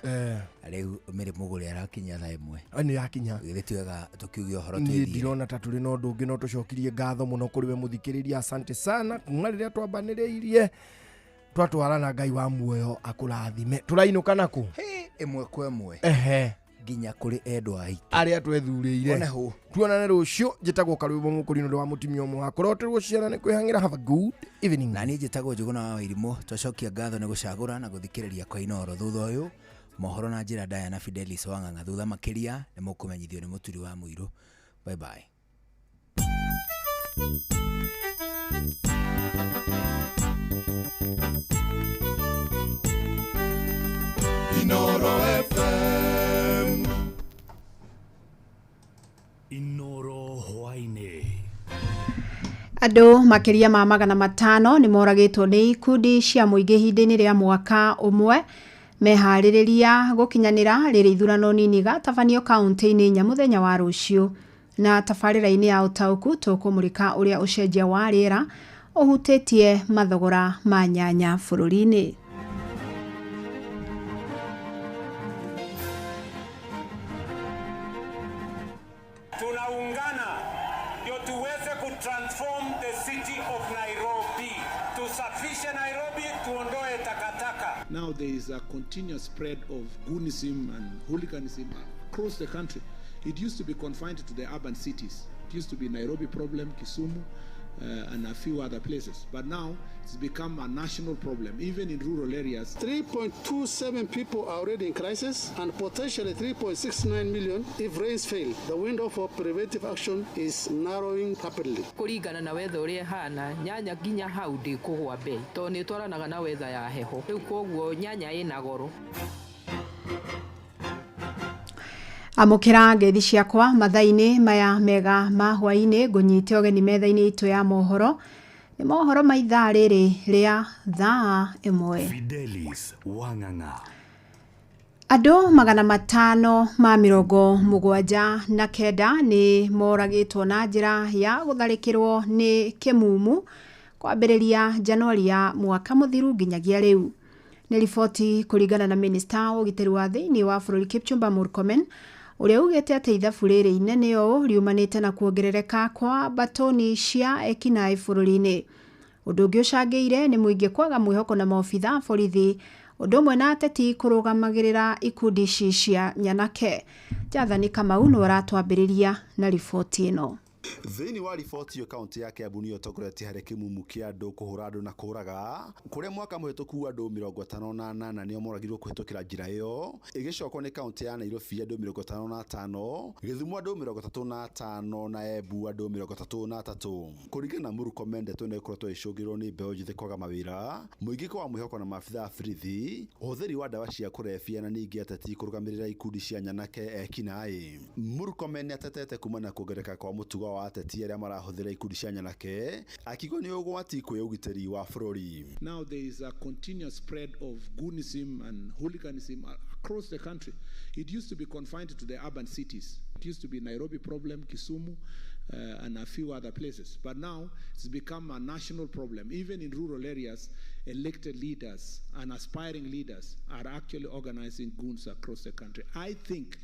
Rĩu Mary Mugure arakinya thaa ĩmwe. Nĩ yakinya. Gĩtĩwega tũkiuge ũhoro twĩthie. Niĩ ndirona ta tũrĩ na ũndũ ũngĩ no tũcokirie ngatho mũno kũrĩ we mũthikĩrĩria. Asante sana kuma rĩrĩa twambanĩrĩirie twatwarana Ngai wa muoyo akũrathime. Tũrainũka naku ĩmwe kwa ĩmwe. Nginya kũrĩ endwa aitũ arĩa twethurĩire. Tuonane rũciũ. Njĩtagwo Karwĩmbo Mũkũrinũ wa mũtumia ũmwe wakoroterwo ciana nĩ kwĩhang'ĩra. Have a good evening. Na niĩ njĩtagwo Njũgũna wa Wairimũ. Twacokia ngatho nĩ gũcagũra na gũthikĩrĩria kwa Inooro thutha ũyũ. Mohoro na njĩra ndaya na Fidelis Wang'ang'a thutha makĩria nĩ mũkũmenyithio nĩ Mũturi wa Mũirũ. Bye bye. Inooro FM. Inooro hwainĩ. Andũ makĩria ma 500 nĩ moragĩtwo nĩ ikundi cia mũingĩ ihinda-inĩ rĩa mwaka ũmwe meharĩrĩria gũkinyanĩra rĩrĩ ithurano nini gatabanio kaunti-inĩ nya mũthenya wa rũciũ. na tabarĩra-inĩ ya ũtaũku tũkũmũrĩka ũrĩa ũcenjia wa rĩera ũhutĩtie mathogora ma nyanya bũrũri-inĩ. Tunaungana ndio tuweze kutransform the city of Nairobi. Tusafishe Nairobi, tuondoe takataka. Now there is a continuous spread of goonism and hooliganism across the country. It used to be confined to the urban cities. It used to be Nairobi problem, Kisumu, and a few other places. But now it's become a national problem, even in rural areas. 3.27 people are already in crisis and potentially 3.69 million if rains fail. The window for preventive action is narrowing rapidly. Kuringana na weather uria hana nyanya ginya hau ndi kugwa bei to ni twaranaga na weather ya heho riu koguo nyanya ina goro. Amukira ngethi ciakwa mathaini maya mega ma hwaini ngunyite ogeni methaini itu ya mohoro ni mohoro ma ithaa riri ria thaa imwe. Fidelis Wanganga. Andũ 579 ni moragĩtwo na njĩra ya gũtharĩkĩrwo nĩ kĩmumu kwambĩrĩria Januari ya mwaka mũthiru nginyagia rĩu. Nĩ riboti kũringana na Minister wa ũgitĩri wa thĩinĩ wa bũrũri Kipchumba Murkomen ũrĩa ugĩte atĩ ithabu rĩrĩ inene ũũ riumanĩte na kuongerereka kwa batoni cia ekinaĩ bũrũri-inĩ. Ũndũ ũngĩ ũcangĩire nĩ mũingĩ kwaga mwĩhoko na maobitha borithi ũndũ ũmwe na ateti kũrũgamagĩrĩra ikundi ici cia nyanake. Jathani Kamau nĩ aratwambĩrĩria na riboti ĩno. Thĩinĩ wa riboti yo kaunti ya Kiambu nĩ ũtongoretie harĩ kĩmumu kĩa andũ kũhũra andũ na kũraga kũrĩa mwaka mũhĩtũku andũ 58 nĩo moragirwo kũhĩtũkĩra njĩra ĩyo ĩgĩcokwo nĩ kaunti ya Nairobi andũ 55, Gĩthumo andũ 35 na Embu andũ 33. Kũringana na Murkomen ndeto nĩ ĩkoretwo ĩcũngĩrĩirwo nĩ mbeũ njĩthĩ kwaga mawĩra, mũingĩ kwa mwĩhoko na maabitha a borithi, ũhũthĩri wa ndawa cia kũrebia na ningĩ ateti kũrũgamĩrĩra ikundi cia nyanake ekinaĩ. Murkomen nĩ atetete kuma na kuongerereka kwa mũtugo wa ateti arĩa marahũthĩra ikundi cia nyanake akiuga nĩ ũgwati kwĩ ũgitĩri wa bũrũri. Now there is a continuous spread of goonism and hooliganism across the country. It used to be confined to the urban cities. It used to be Nairobi problem, Kisumu, and a few other places. But now it's become a national problem. Even in rural areas, elected leaders and aspiring leaders are actually organizing goons across the country. I think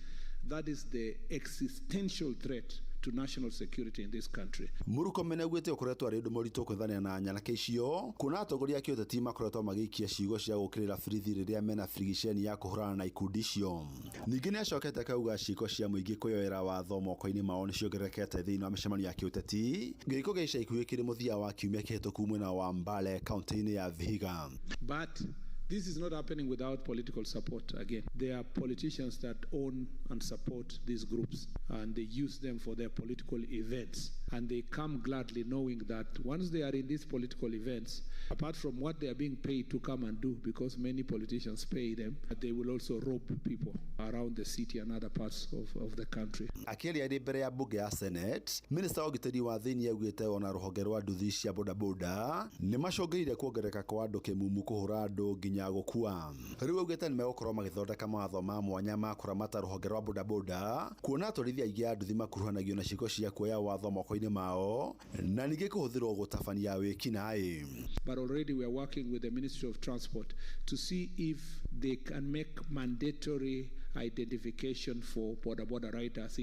that is the existential threat to national security in this country. Murkomen augĩte ũkoretwo arĩ ũndũ mũritũ kwĩthania na nyanake icio, kuna atongoria a kĩũteti makoretwo magĩikia ciugo cia gũkĩrĩra borithi rĩrĩa mena frigiceni ya kũhũrana na ikundi icio. Ningĩ nĩ acokete akauga ciĩko cia mũingĩ kwĩyoera watho moko-inĩ mao nĩ ciongererekete thĩinĩ wa mĩcemanio ya kĩũteti, gĩko gĩa ica ikuhĩ kĩrĩ mũthia wa kiumia kĩhĩtũku mwena wa Mbale kaunti-inĩ ya Vihiga. But this is not happening without political support. Again, there are politicians that own and support these groups, and they use them for their political events. And they come gladly knowing that once they are in these political events, apart from what they are being paid to come and do, because many politicians pay them, they will also rob people around the city and other parts of the country. Akĩaria arĩ mbere ya bunge ya Senate, Minister wa ũgitĩri wa thĩinĩ augĩte ona rũhonge rwa nduthi cia bodaboda nĩ macũngĩrĩire kuongerereka kwa andũ kĩmumu kũhũra andũ nginya gũkua. Rĩu augĩte nĩ megũkorwo magĩthondeka mawatho ma mwanya ma kũramata rũhonge rwa bodaboda, kuona atwarithia aingĩ a nduthi makuruhanagio na ciĩko cia kuoya watho moko-inĩ mao na ningĩ kũhũthĩrwo gũtabania wĩkinaĩ. But already we are working with the Ministry of Transport to see if they can make mandatory identification for boda riders.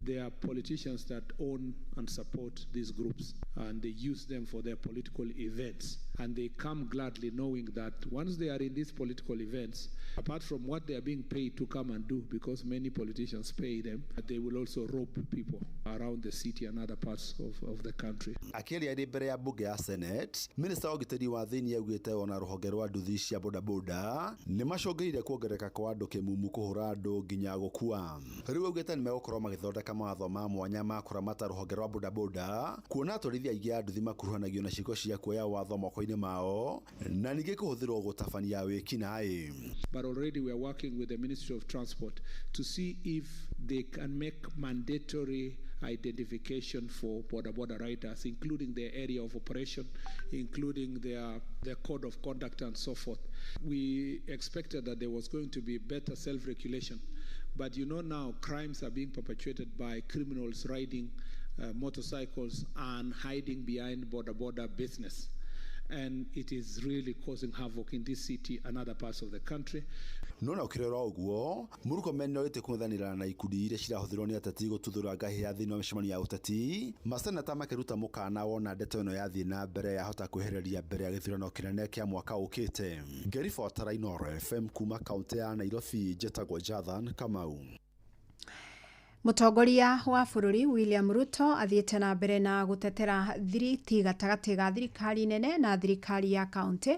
There are politicians that own and support these groups, and they use them for their political events. And they come gladly knowing that once they are in these political events, apart from what they are being paid to come and do, because many politicians pay them, they will also rob people around the city and other parts of the country. Akĩaria arĩ mbere ya bunge ya Senate, Minister wa ũgitĩri wa thĩinĩ augĩte ona rũhonge rwa nduthi cia bodaboda nĩ macũngĩrĩire kuongerereka kwa andũ kĩmumu kũhũra andũ nginya gũkua. Rĩu augĩte nĩ megũkorwo magĩthondeka mawatho ma mwanya ma kũramata rũhonge rwa bodaboda, kuona atwarithia aingĩ a nduthi makuruhanagio na ciĩko cia kuoya watho moko-inĩ mao na ningĩ kũhũthĩrwo gũtabania wĩkinaĩ. But already we are working with the Ministry of Transport to see if they can make mandatory identification for border riders, including their area of operation, including their code of conduct and so forth. We expected that there was going to be better self-regulation. But now crimes are being perpetrated by criminals riding motorcycles and hiding behind border business. And it is really causing havoc in this city and other parts of the country. Nona ukirora uguo Murkomen no ite kuthanira na ikundi iria cirahuthirwo ni ateti gututhura ngahi ya thina micemania ya uteti masenata makiruta mukana wona ndeto ino yathii na mbere yahota kwehereria mbere ya githurano kinene kia mwaka ukite. Ngeribotara Inooro FM kuma kaunti ya Nairobi, Jetagwo Jathan Kamau. Mutongoria wa bururi William Ruto athiete na mbere na gutetera thiriti gatagati ga thirikari nene na thirikari ya kaunti,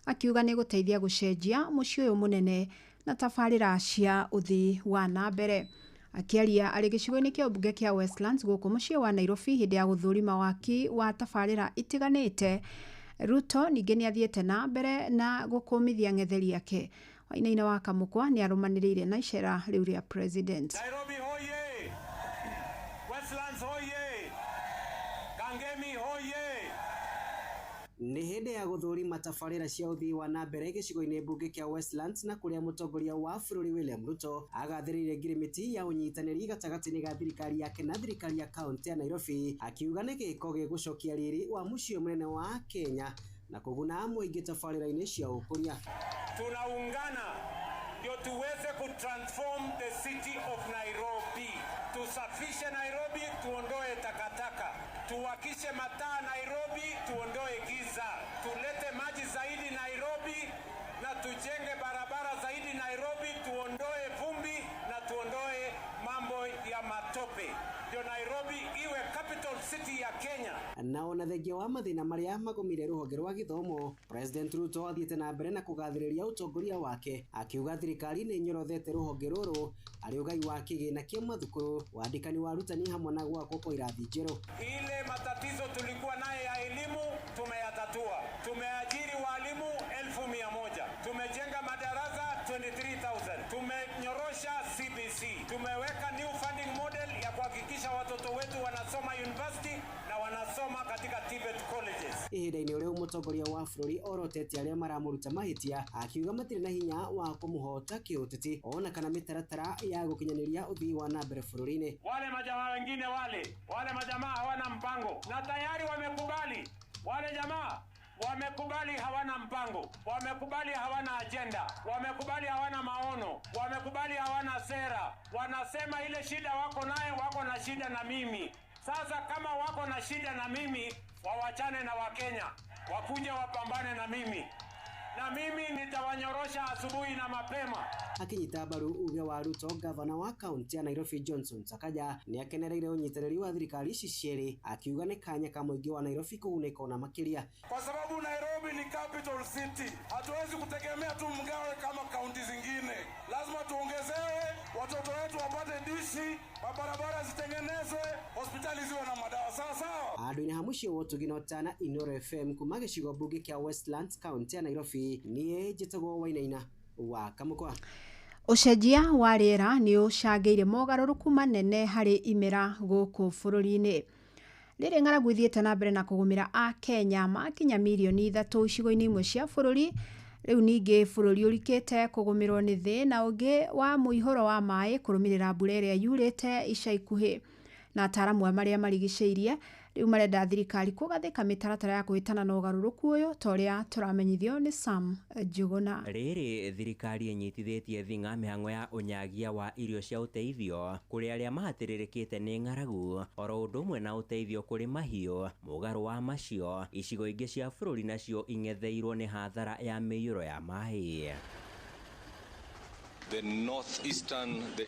akiuga ni guteithia gucenjia mucii uyu munene na tabarira cia uthii wa na mbere. Akiaria ari gicigo-ini kia ubunge kia Westlands guku mucii wa Nairobi hindi ya guthurima waki wa tabarira itiganite, Ruto ningi ni athiete na mbere na gukumithia ng'etheri yake. Wainaina wa Kamukwa ni arumaniriire na icera riu ria president. Nairobi hoye! Westlands hoye! Kangemi hoye! Ni hindi ya guthurima tabarira cia uthii wa na mbere gicigo-ini bunge kia Westlands na kuria mutongoria wa bururi William Ruto agathiriire ngirimiti ya unyitaniri gatagati-ini ga thirikari yake na thirikari ya kaunti ya Nairobi, akiuga ni giko gigucokia riri wa mucii munene wa Kenya na kuguna muingi tabarira-ini cia ukuria. Tunaungana ndio tuweze kutransform the city of Nairobi. Tusafishe Nairobi, tuondoe takataka. Tuwakishe mataa Nairobi, tuondoe giza. Tulete maji zaidi Nairobi na tujenge barabara zaidi Nairobi, tuondoe vumbi na tuondoe mambo ya matope. Ndio Nairobi iwe capital city ya Kenya. Naona thengia wa mathina maria magomire ruhonge rwa githomo, President Ruto athiete na mbere na kugathiriria utongoria wake, akiuga thirikari ni nyorothete ruhonge ruru ari ugai wa kigina kia mathukuru, wandikani wa arutani hamwe na gwakwo kwa irathi njeru. Ile matatizo tulikuwa naye ya elimu tumeyatatua. Tumeajiri walimu 1,100. Tumejenga madarasa 23,000. Tumenyorosha CBC. Tumeweka new funding model ya kuhakikisha watoto wetu wanasoma university na wanasoma katika TVET colleges. Ihinda-ini uria mutongoria wa bururi orotete aria maramuruta mahitia, akiuga matire na hinya wa kumuhota kiuteti ona kana mitaratara ya gukinyaniria uthii wa na mbere bururi-ini. Wale majamaa wengine wale majamaa hawana mpango na tayari wamekubali. Wale jamaa wamekubali hawana mpango, wamekubali hawana agenda, wamekubali hawana maono, wamekubali hawana sera. Wanasema ile shida wako naye, wako na shida na mimi. Sasa kama wako na shida na mimi, wawachane na Wakenya, wakuje wapambane na mimi. Na mimi nitawanyorosha asubuhi na mapema. Akinyita baru uge wa Ruto, gavana wa kaunti ya Nairobi Johnson Sakaja ni akenereire unyitaniri wa thirikari ici cieri, akiuga ni kanya ka muingi wa Nairobi kuguneka na makiria. Kwa sababu Nairobi ni capital city, hatuwezi kutegemea tu mgawe kama kaunti zingine. Lazima tuongezewe, watoto wetu wapate dishi, barabara zitengenezwe, hospitali ziwe na madawa sawa sawa. Andu ni hamushi wotu ginotana Inooro FM kuma gicigo bunge kia Westlands kaunti ya Nairobi, ni Jetagwo Wainaina wa Kamukwa. Ucenjia wa riera ni ucangiire mogaruruku manene hari imera guku bururi-ini. Riri ng'aragu ithiete na mbere na kugumira a Kenya makinya milioni 3 icigo-ini imwe cia bururi. Riu ningi bururi urikite kugumirwo ni thina ungi wa muihuro wa mai kurumirira mbura iria yurite ica ikuhi. Na ataramu maria marigiceirie riu marenda thirikari kugathika mitaratara ya kuhitana na ugaruruku uyu toria turamenyithio ni Sam Njuguna. Riri thirikari inyitithitie thinga mihango ya unyagia wa irio cia uteithio kuri aria mahatiririkite ni ng'aragu, oro undu umwe na uteithio kuri mahiu. Mugaru wa macio icigo ingi cia bururi nacio ing'etheirwo ni hathara ya miuro ya mai. The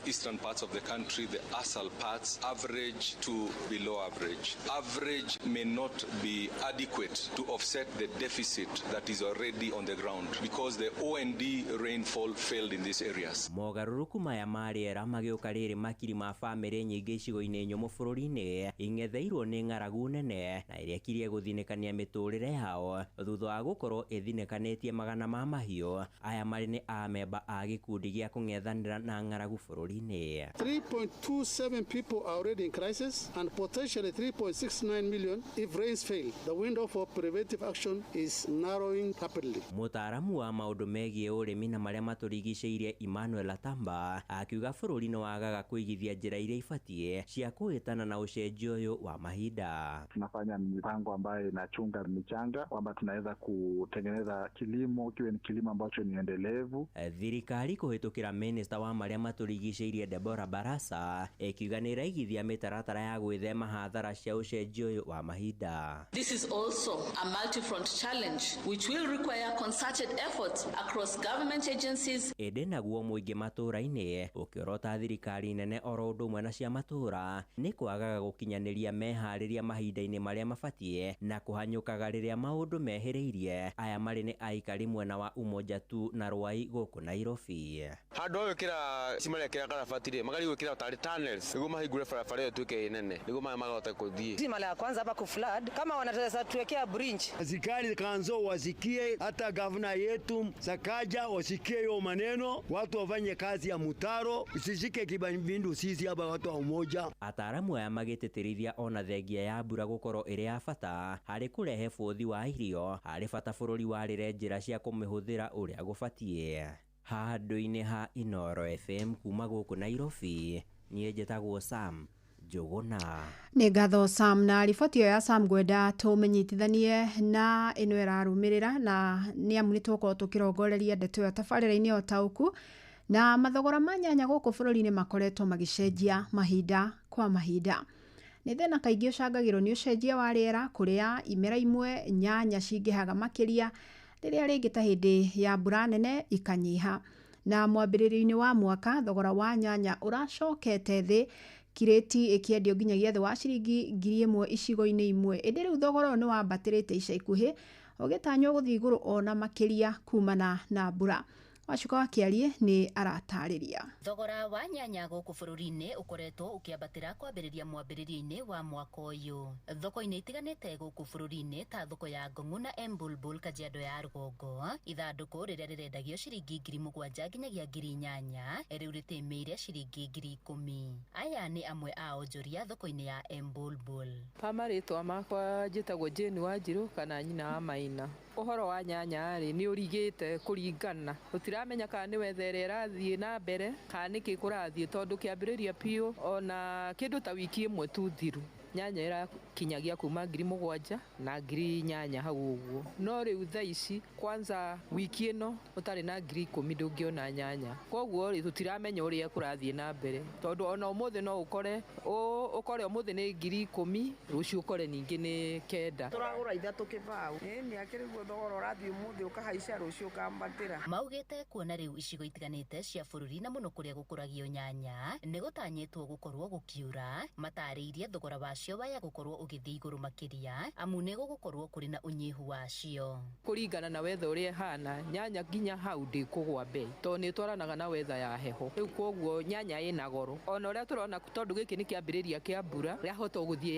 eastern parts of the country, the ASAL parts, average to below average. Average may not be adequate to offset the deficit that is already on the ground because the OND rainfall failed in these areas. Mogaruruku maya ma riera magiuka riri makiri ma family nyingi icigo-ini nyumu bururi-ini ing'etheirwo ni ng'aragu nene na iria kirie guthinekania miturire yao thutha wa gukorwo ithinekanitie magana ma mahiu. Aya mari ni a memba a gikundi gia ria kung'ethanira na ng'aragu bururi-ini. 3.27 people are already in crisis and potentially 3.69 million if rains fail. The window for preventive action is narrowing rapidly. Mutaaramu wa maundu megie urimi na maria maturigiceirie Emmanuel Atamba akiuga bururi ni wagaga kuigithia njira iria ibatie cia kuhitana na ucenjio uyu wa mahinda. Tunafanya mipango ambayo inachunga michanga kwamba tunaweza kutengeneza kilimo kiwe ni kilimo ambacho ni endelevu. Thirikari kuhitukira minista wa maria maturigiceirie Deborah Barasa ikiuga ni iraigithia mitaratara ya gwithema hathara cia ucenjio uyu wa mahinda. This is also a multi-front challenge which will require concerted efforts across government agencies. Ede naguo muingi matura-ini ukiorota thirikari nene oro undu umwe na cia matura ni kwagaga gukinyaniria mehariria mahinda-ini maria mabatie na kuhanyukaga riria maundu mehiriirie aya mari ni aikari mwena wa Umoja tu na Rwai guku Nairobi. Handu gwikira cimare kira karabatire magari gwikira tari tunnels niguo mahingure barabara iyo tuike nene niguo magota kuthie. Mara ya kwanza hapa ku flood kama wanataka tuwekea bridge. Serikali kanzo wasikie, hata gavana yetu Sakaja wasikie hiyo maneno, watu wafanye kazi ya mutaro, usishike kibindu sisi hapa watu wa Umoja. Ataaramu aya magitetirithia ona thengia ya mbura gukorwo iri ya bata hari kurehe buthi wa irio hari bata bururi warire njira cia kumihuthira uria gubatie. Handu-ini ha Inoro FM kuma guku Nairobi, nie njitagwo Sam Jogona. Nĩ ngatho Sam na riboti ya Sam gwenda tumenyitithanie na ino irarumirira na nĩ amu nĩ tũkorwo tũkĩrongoreria ndeto ya tabarĩra-inĩ o tauku na mathogora ma nyanya gũkũ bũrũri-inĩ makoretwo magĩcenjia mahinda kwa mahinda. Nĩ thĩna kaingĩ ũcangagĩrwo nĩ ũcenjia wa rĩera kũrĩa imera imwe nyanya cingĩhaga makĩria rĩrĩa rĩngĩ ta hĩndĩ ya mbura nene ikanyiha. Na mwambĩrĩrio-inĩ wa mwaka thogora wa nyanya ũracokete thĩ, kireti ikiendio nginyagia thĩ wa ciringi 1,000 icigo-inĩ imwe. Ĩndĩ rĩu thogora nĩ wambatĩrĩte ica ikuhĩ ũgĩtanywo gũthiĩ igũrũ ona makĩria kumana na mbura. Wacuka wa Kiarie ni aratarĩria. Thogora wa nyanya gũkũ bũrũri-inĩ ũkoretwo ũkĩambatĩra kwambĩrĩria mwambĩrĩrio-inĩ wa mwaka ũyũ. Thoko-inĩ itiganĩte gũkũ bũrũri-inĩ ta thoko ya Ngong'u na Embulbul Kajiado ya Rũgongo, ithandũkũ rĩrĩa rĩrendagio ciringi 7,000 nginyagia 8,000 rĩu rĩtĩmĩire ciringi 10,000. Aya nĩ amwe a onjoria thoko-inĩ ya Embulbul. Pamarĩtwa makwa njĩtagwo Jane Wanjiru kana nyina wa Maina. Ũhoro wa nyanya rĩ nĩ ũrigĩte kũringana, tũtiramenya kana nĩ wethere ĩrathiĩ na mbere kana nĩkĩ kũrathiĩ, tondũ kĩambĩrĩria piũ ona kĩndũ ta wiki ĩmwe tu thiru nyanya irakinyagia kuma 7,000 na 8,000 hau ũguo. No rĩu thaa ici kwanza wiki ĩno ũtarĩ na 10,000 ndũngĩona nyanya, koguo rĩ tũtiramenya ũrĩa kũrathiĩ na mbere, tondũ ona ũmũthĩ no ũkore ũmũthĩ nĩ 10,000 rũciũ ũkore ningĩ nĩ 9. Tũragũra ithatũ kĩbao nĩ akĩrĩguo thogora ũrathiĩ ũmũthĩ ũkahaica rũciũ ũkambatĩra. Maugĩte kuona rĩu icigo itiganĩte cia bũrũri na mũno kũrĩa gũkũragio nyanya nĩ gũtanyĩtwo gũkorwo gũkiura, matarĩirie thogora wacio waya gũkorwo ũgĩthiĩ igũrũ makĩria amu nĩ gũgũkorwo kũrĩ na ũnyihu wacio. Kũringana na wetha ũrĩa ĩhana nyanya nginya hau ndĩkũgwa bei, tondũ nĩ twaranaga na wetha ya heho. Rĩu koguo nyanya ĩna goro, ona ũrĩa tũrona tondũ gĩkĩ nĩ kĩambĩrĩria kĩa mbura rĩahota gũthiĩ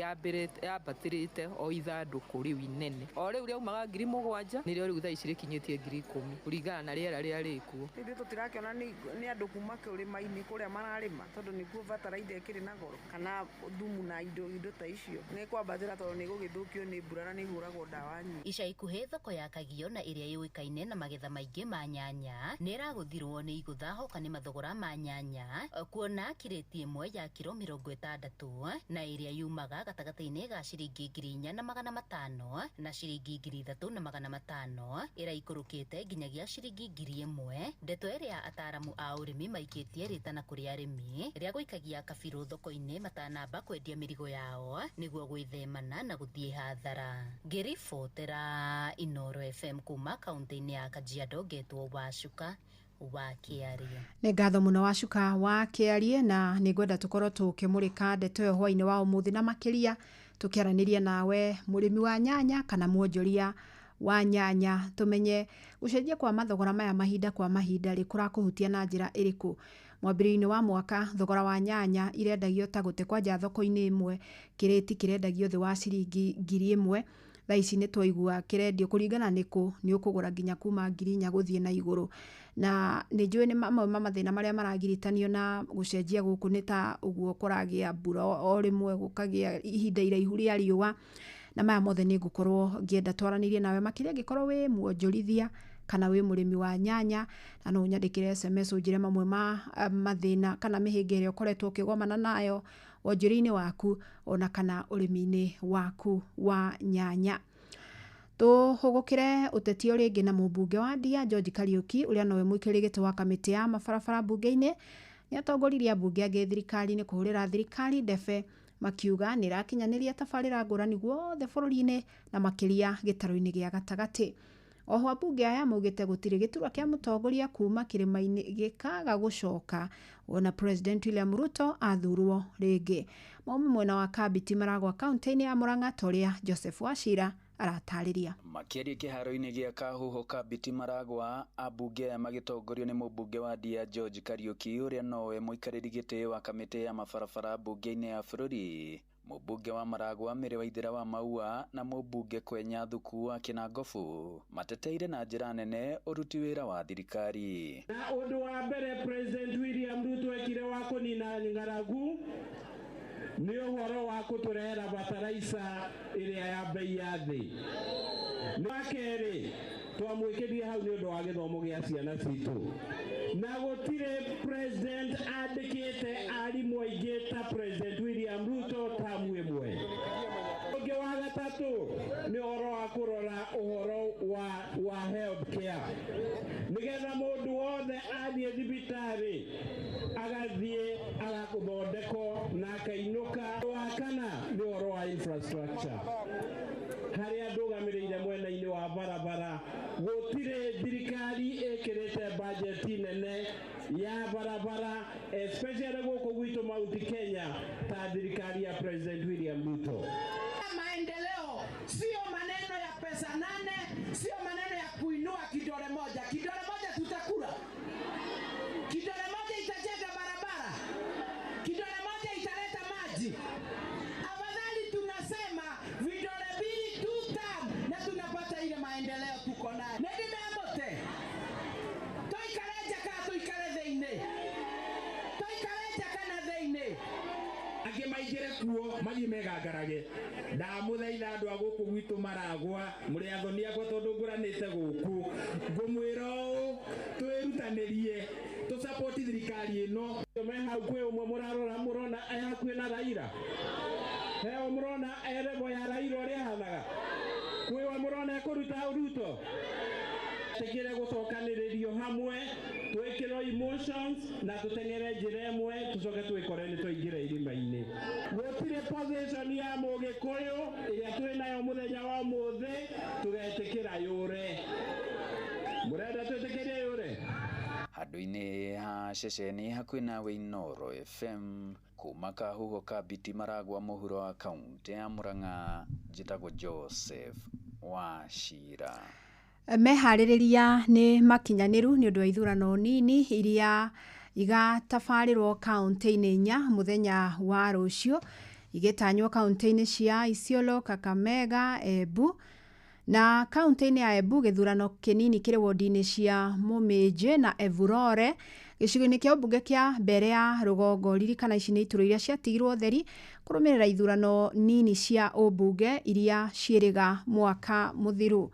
yambatĩrĩte o ithandũkũ rĩu inene. O rĩu rĩaumaga 7,000 nĩrĩo rĩu thaa ici rĩkinyĩtie 10,000 kũringana na rĩera rĩrĩa rĩkuo. Hĩndĩ tũtirakĩona nĩ andũ kuma kũrĩma-inĩ kũrĩa mararĩma, tondũ nĩkuo bataraitha ĩkĩrĩ na goro kana thumu na indo ta icio nĩ kwambatĩra tondũ nĩ gũgĩthũkio nĩ mbura na nĩ ihũragwo ndawa nyingĩ. Ica ikuhĩ thoko ya Kagio na ĩrĩa yũĩkaine na magetha maingĩ ma nyanya nĩ ĩragũthirwo nĩ igũtha hoka nĩ mathogora ma nyanya, kuona kireti ĩmwe ya kiro 60 na ĩrĩa yumaga gatagatĩ-inĩ ga ciringi 4,500 na ciringi 3,500 ĩraikũrũkĩte nginyagia ciringi 1,000. Ndeto ĩrĩa ataaramu a ũrĩmi maikĩtie rĩtana kũrĩ arĩmi rĩa gũikagia kabirũ thoko-inĩ matanamba kwendia mĩrigo yao nĩguo gwĩthemana na gũthiĩ hathara. Ngĩribotera Inoro FM kuma kaunti-inĩ ya Kajiado, ngetwo Wacuka wa Kiarie. Nĩ ngatho mũno Wacuka wa Kiarie, na nĩ ngwenda tũkorwo tũkĩmũrĩka ndeto ĩyo hwainĩ wa ũmũthĩ na makĩria tũkĩaranĩria nawe mũrĩmi wa nyanya kana mwonjoria wa nyanya, tumenye gũcenjia kwa mathogora maya mahinda kwa mahinda rĩ kũrakũhutia na njĩra ĩrĩkũ. Mwambĩrĩrio-inĩ wa mwaka thogora wa nyanya irendagio ta gũte kwanja thoko-inĩ ĩmwe kireti kirendagio thĩ wa ciringi 1,000, thaa ici nĩ twaigua kĩrendio kũringana nĩkũ nĩ ũkũgũra nginya kuma 4,000 gũthiĩ na igũrũ. Na nĩ njũĩ nĩ mamwe mathĩna marĩa maragiritanio na gũcenjia gũkũ nĩ ta ũguo kũragĩa mbura o rĩmwe gũkagĩa ihinda iraihu rĩa riũa, na maya mothe nĩ ngũkorwo ngĩenda twaranĩrie nawe makĩria angĩkorwo wĩ muonjorithia kana wĩ mũrĩmi wa nyanya, na no ũnyandĩkĩre SMS ũnjĩre mamwe ma mathĩna kana mĩhĩnga ĩrĩa ũkoretwo ũkĩgomana nayo wonjoria-inĩ waku ona kana ũrĩmi-inĩ waku wa nyanya. Tũhũgũkĩre ũteti ũrĩa rĩngĩ na mũmbunge wa Ndia George Kariuki ũrĩa nowe mũikarĩri gĩtĩ wa kamĩtĩ ya mabarabara mbunge-inĩ nĩ atongoririe ambunge angĩ thirikari-inĩ kũhũrĩra thirikari ndebe makiuga nĩ ĩrakinyanĩria tabarĩra ngũrani guothe bũrũri-inĩ na makĩria gĩtarũ-inĩ gĩa gatagatĩ. Oho ambunge aya maugĩte gũtirĩ gĩturwa kĩa mũtongoria kuma kĩrĩma-inĩ gĩkaga gũcoka ona President William Ruto athurwo rĩngĩ. Maumĩ mwena wa Kabiti maragwa kaunti-inĩ ya Murang'a torĩa Joseph Wachira aratarĩria. Makĩria kĩharo-inĩ gĩa Kahuho Kabiti maragwa ambunge aya magĩtongorio nĩ mũmbunge wa Ndia George Kariuki ũrĩa nowe mũikarĩri gĩtĩ wa kamĩtĩ ya mabarabara mbunge-inĩ ya bũrũri, mũmbunge wa Maragwa Mĩrĩ Waithĩra wa Maua na mũmbunge Kwenya Thuku wa Kinangofu mateteire na njĩra nene ũruti wĩra wa thirikari. Na ũndũ wa mbere President William Ruto ekire wa kũnina ng'aragu nĩ ũhoro wa gũtũrehera bataraica ĩrĩa ya bei ya thĩ. Wa kerĩ twamwĩkĩrire hau nĩ ũndũ wa gĩthomo gĩa ciana citũ, na gũtirĩ president andĩkĩte arimũ aingĩ ta President William Ruto tamu ĩmwe. Ũngĩ wa gatatũ nĩ ũhoro wa kũrora ũhoro wa health care, nĩgetha mũndũ wothe athiĩ thibitarĩ agathiĩ agathondekwo na akainũka. Wa kana nĩ ũhoro wa infrastructure harĩa ndũgamĩrĩire mwena-inĩ wa barabara. Gũtirĩ thirikari ĩkĩrĩte bajeti nene ya barabara especially gũkũ gwitũ Mount Kenya ta thirikari ya President William Ruto. Maendeleo sio maneno ya pesa nane, sio maneno ya kuinua kidole moja. Kidole moja tutakula, kidole moja itajenga barabara, kidole moja italeta maji. Afadhali tunasema vidole mbili tutam na tunapata ile maendeleo tuko nayo. Nende meamote toikareja ka toikare theine, toikareja kana theine angĩ maingĩre kuo mathiĩ megangarage. Ndamũthaitha andũ a gũkũ gwitũ Maragwa mũrĩ athoni akwa tondũ ngũranĩte gũkũ, ngũmwĩra ũũ twĩrutanĩrie tũsapoti thirikari ĩno. Me hau kwĩ ũmwe mũrarora mũrona hakuhĩ na Raila, heo mũrona erebo ya Raila ũrĩa ahanaga, kwĩ wa mũrona ekũruta hau Ruto. Tegere gũcokanĩrĩrio hamwe twĩkĩrwo emotions na tũteng'ere njĩra ĩmwe tũcoke twĩkore nĩ twaingĩra irima-inĩ. Gũtirĩ position ya Mũgĩkũyũ ĩrĩa twĩ nayo mũthenya wa ũmũthĩ tũgetĩkĩra yũre. Mũrenda twĩtĩkĩrie yũre? Handũ-inĩ ha ceceni hakuhĩ na Inooro FM kuma Kahuho Kabiti Maragwa mũhuro wa kaunti ya Murang'a, njĩtagwo Joseph Wachira. Meharĩrĩria nĩ makinyanĩru nĩ ũndũ wa ithurano nini iria igatabarĩrwo kaunti-inĩ 4 mũthenya wa rũciũ, igĩtanywo kaunti-inĩ cia Isiolo, Kakamega, Embu na kaunti-inĩ ya Embu gĩthurano kĩnini kĩrĩ wodi-inĩ cia Mũmĩnjĩ na Evurore. Gĩcigo-inĩ kĩa ũmbunge kĩa mbere ya rũgongo, ririkana ici nĩ iturwa iria ciatigirwo theri kũrũmĩrĩra ithurano nini cia ũmbunge iria ciĩrĩga mwaka mũthiru.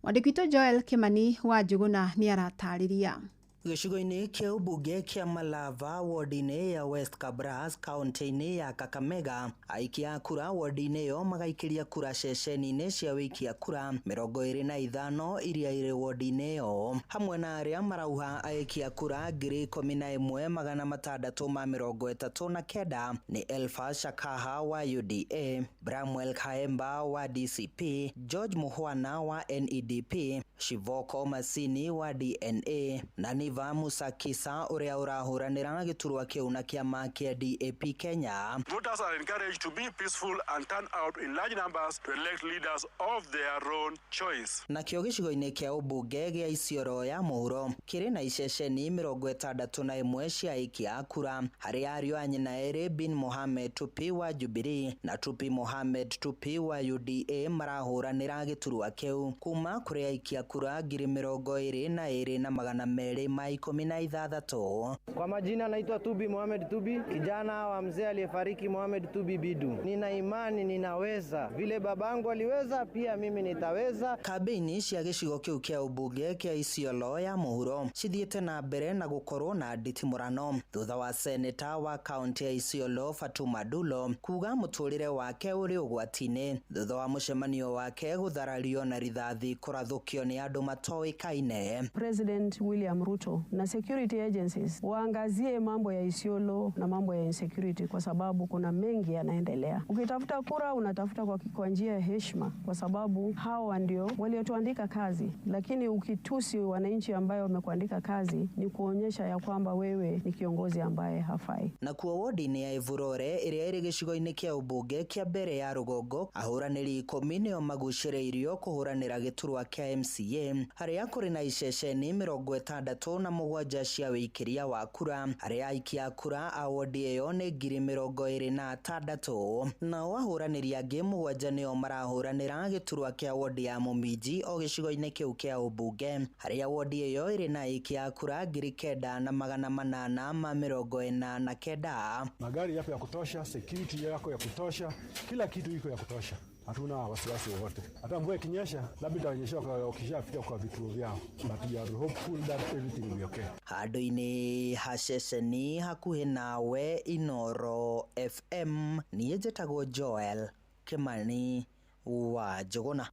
Mwandĩki witũ Joel Kimani wa Njuguna nĩ aratarĩria. Gĩcigo-inĩ kĩa ũmbunge kĩa Malava wodi-inĩ ya West Kabras kaunti-inĩ ya Kakamega, aikia a kura wodi-inĩ ĩyo magaikĩria kura ceceni-inĩ cia wĩikia kura 25 iria irĩ wodi-inĩ ĩyo, hamwe na arĩa marauha aikia kura 11,639 nĩ Elfa Shakaha wa UDA, Bramwell Kaemba wa DCP, George Muhwana wa NEDP, Shivoko Masini wa DNA na Niva Musakisa uria urahuranira giturwa kiu na kiama kia DAP Kenya. Voters are encouraged to be peaceful and turn out in large numbers to elect leaders of their own choice. Na kio gicigo-ini kia ubunge gia Isiolo ya Muhuro kiri na iceceni 61 cia aikia kura hari ario a nyina eri bin Mohamed Tupi wa Jubilee na Tupi Mohamed Tupi wa UDA marahuranira giturwa kiu kuma kuri aikia kura 22,216. Kwa majina naitwa Tubi Mohamed Tubi, kijana wa mzee aliyefariki Mohamed Tubi Bidu. Nina imani ninaweza, vile babangu aliweza pia mimi nitaweza. Kabini cia gicigo kiu kia ubunge kia Isiolo ya Muhuro cithiete na mbere na gukorwo na nditimurano thutha wa seneta wa kaunti ya Isiolo Fatuma Dulo kuga muturire wake uri ugwatine thutha wa mucemanio wake gutharario na rithathi kurathukio ni andu matoikaine. President William Ruto na security agencies waangazie mambo ya Isiolo na mambo ya insecurity kwa sababu kuna mengi yanaendelea. Ukitafuta kura unatafuta kwa njia ya heshima kwa sababu hawa ndio waliotuandika kazi, lakini ukitusi wananchi ambao wamekuandika kazi ni kuonyesha ya kwamba wewe ni kiongozi ambaye hafai. Na kuwa wodi ni ya Ivurore iria iri gicigo-ini kia ubunge kia mbere ya Rugongo ahuraniri 10 nio magucireirio kuhuranira giturwa kia MCA haria kuri na iceceni 67 cia wikiria wa kura haria aikia kura a wodi iyo ni 26,000 na ahuraniri angi 7 nio marahuranira giturwa kia wodi ya Mumiji o gicigo-ini kiu kia ubunge haria wodi iyo iri na aikia kura 9,849. Magari yapo ya kutosha, security yako ya kutosha, kila kitu iko ya kutosha. Hatuna wasiwasi wote. Hata mvua ikinyesha labda itanyesha ukishafika kwa vituo vyao. But we are hopeful that everything will be okay. Hado-ini haceceni hakuhi nawe Inoro FM niĩ njĩtagwo Joel Kimani wa Njuguna.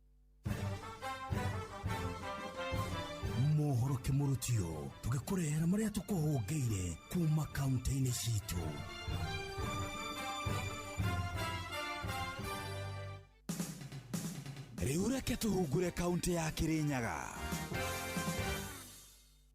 Mohoro kimurutio tugikurehera maria tukuhungeire kuma kaunti-ini citu. Riu reke tuhungure kaunti ya Kirinyaga.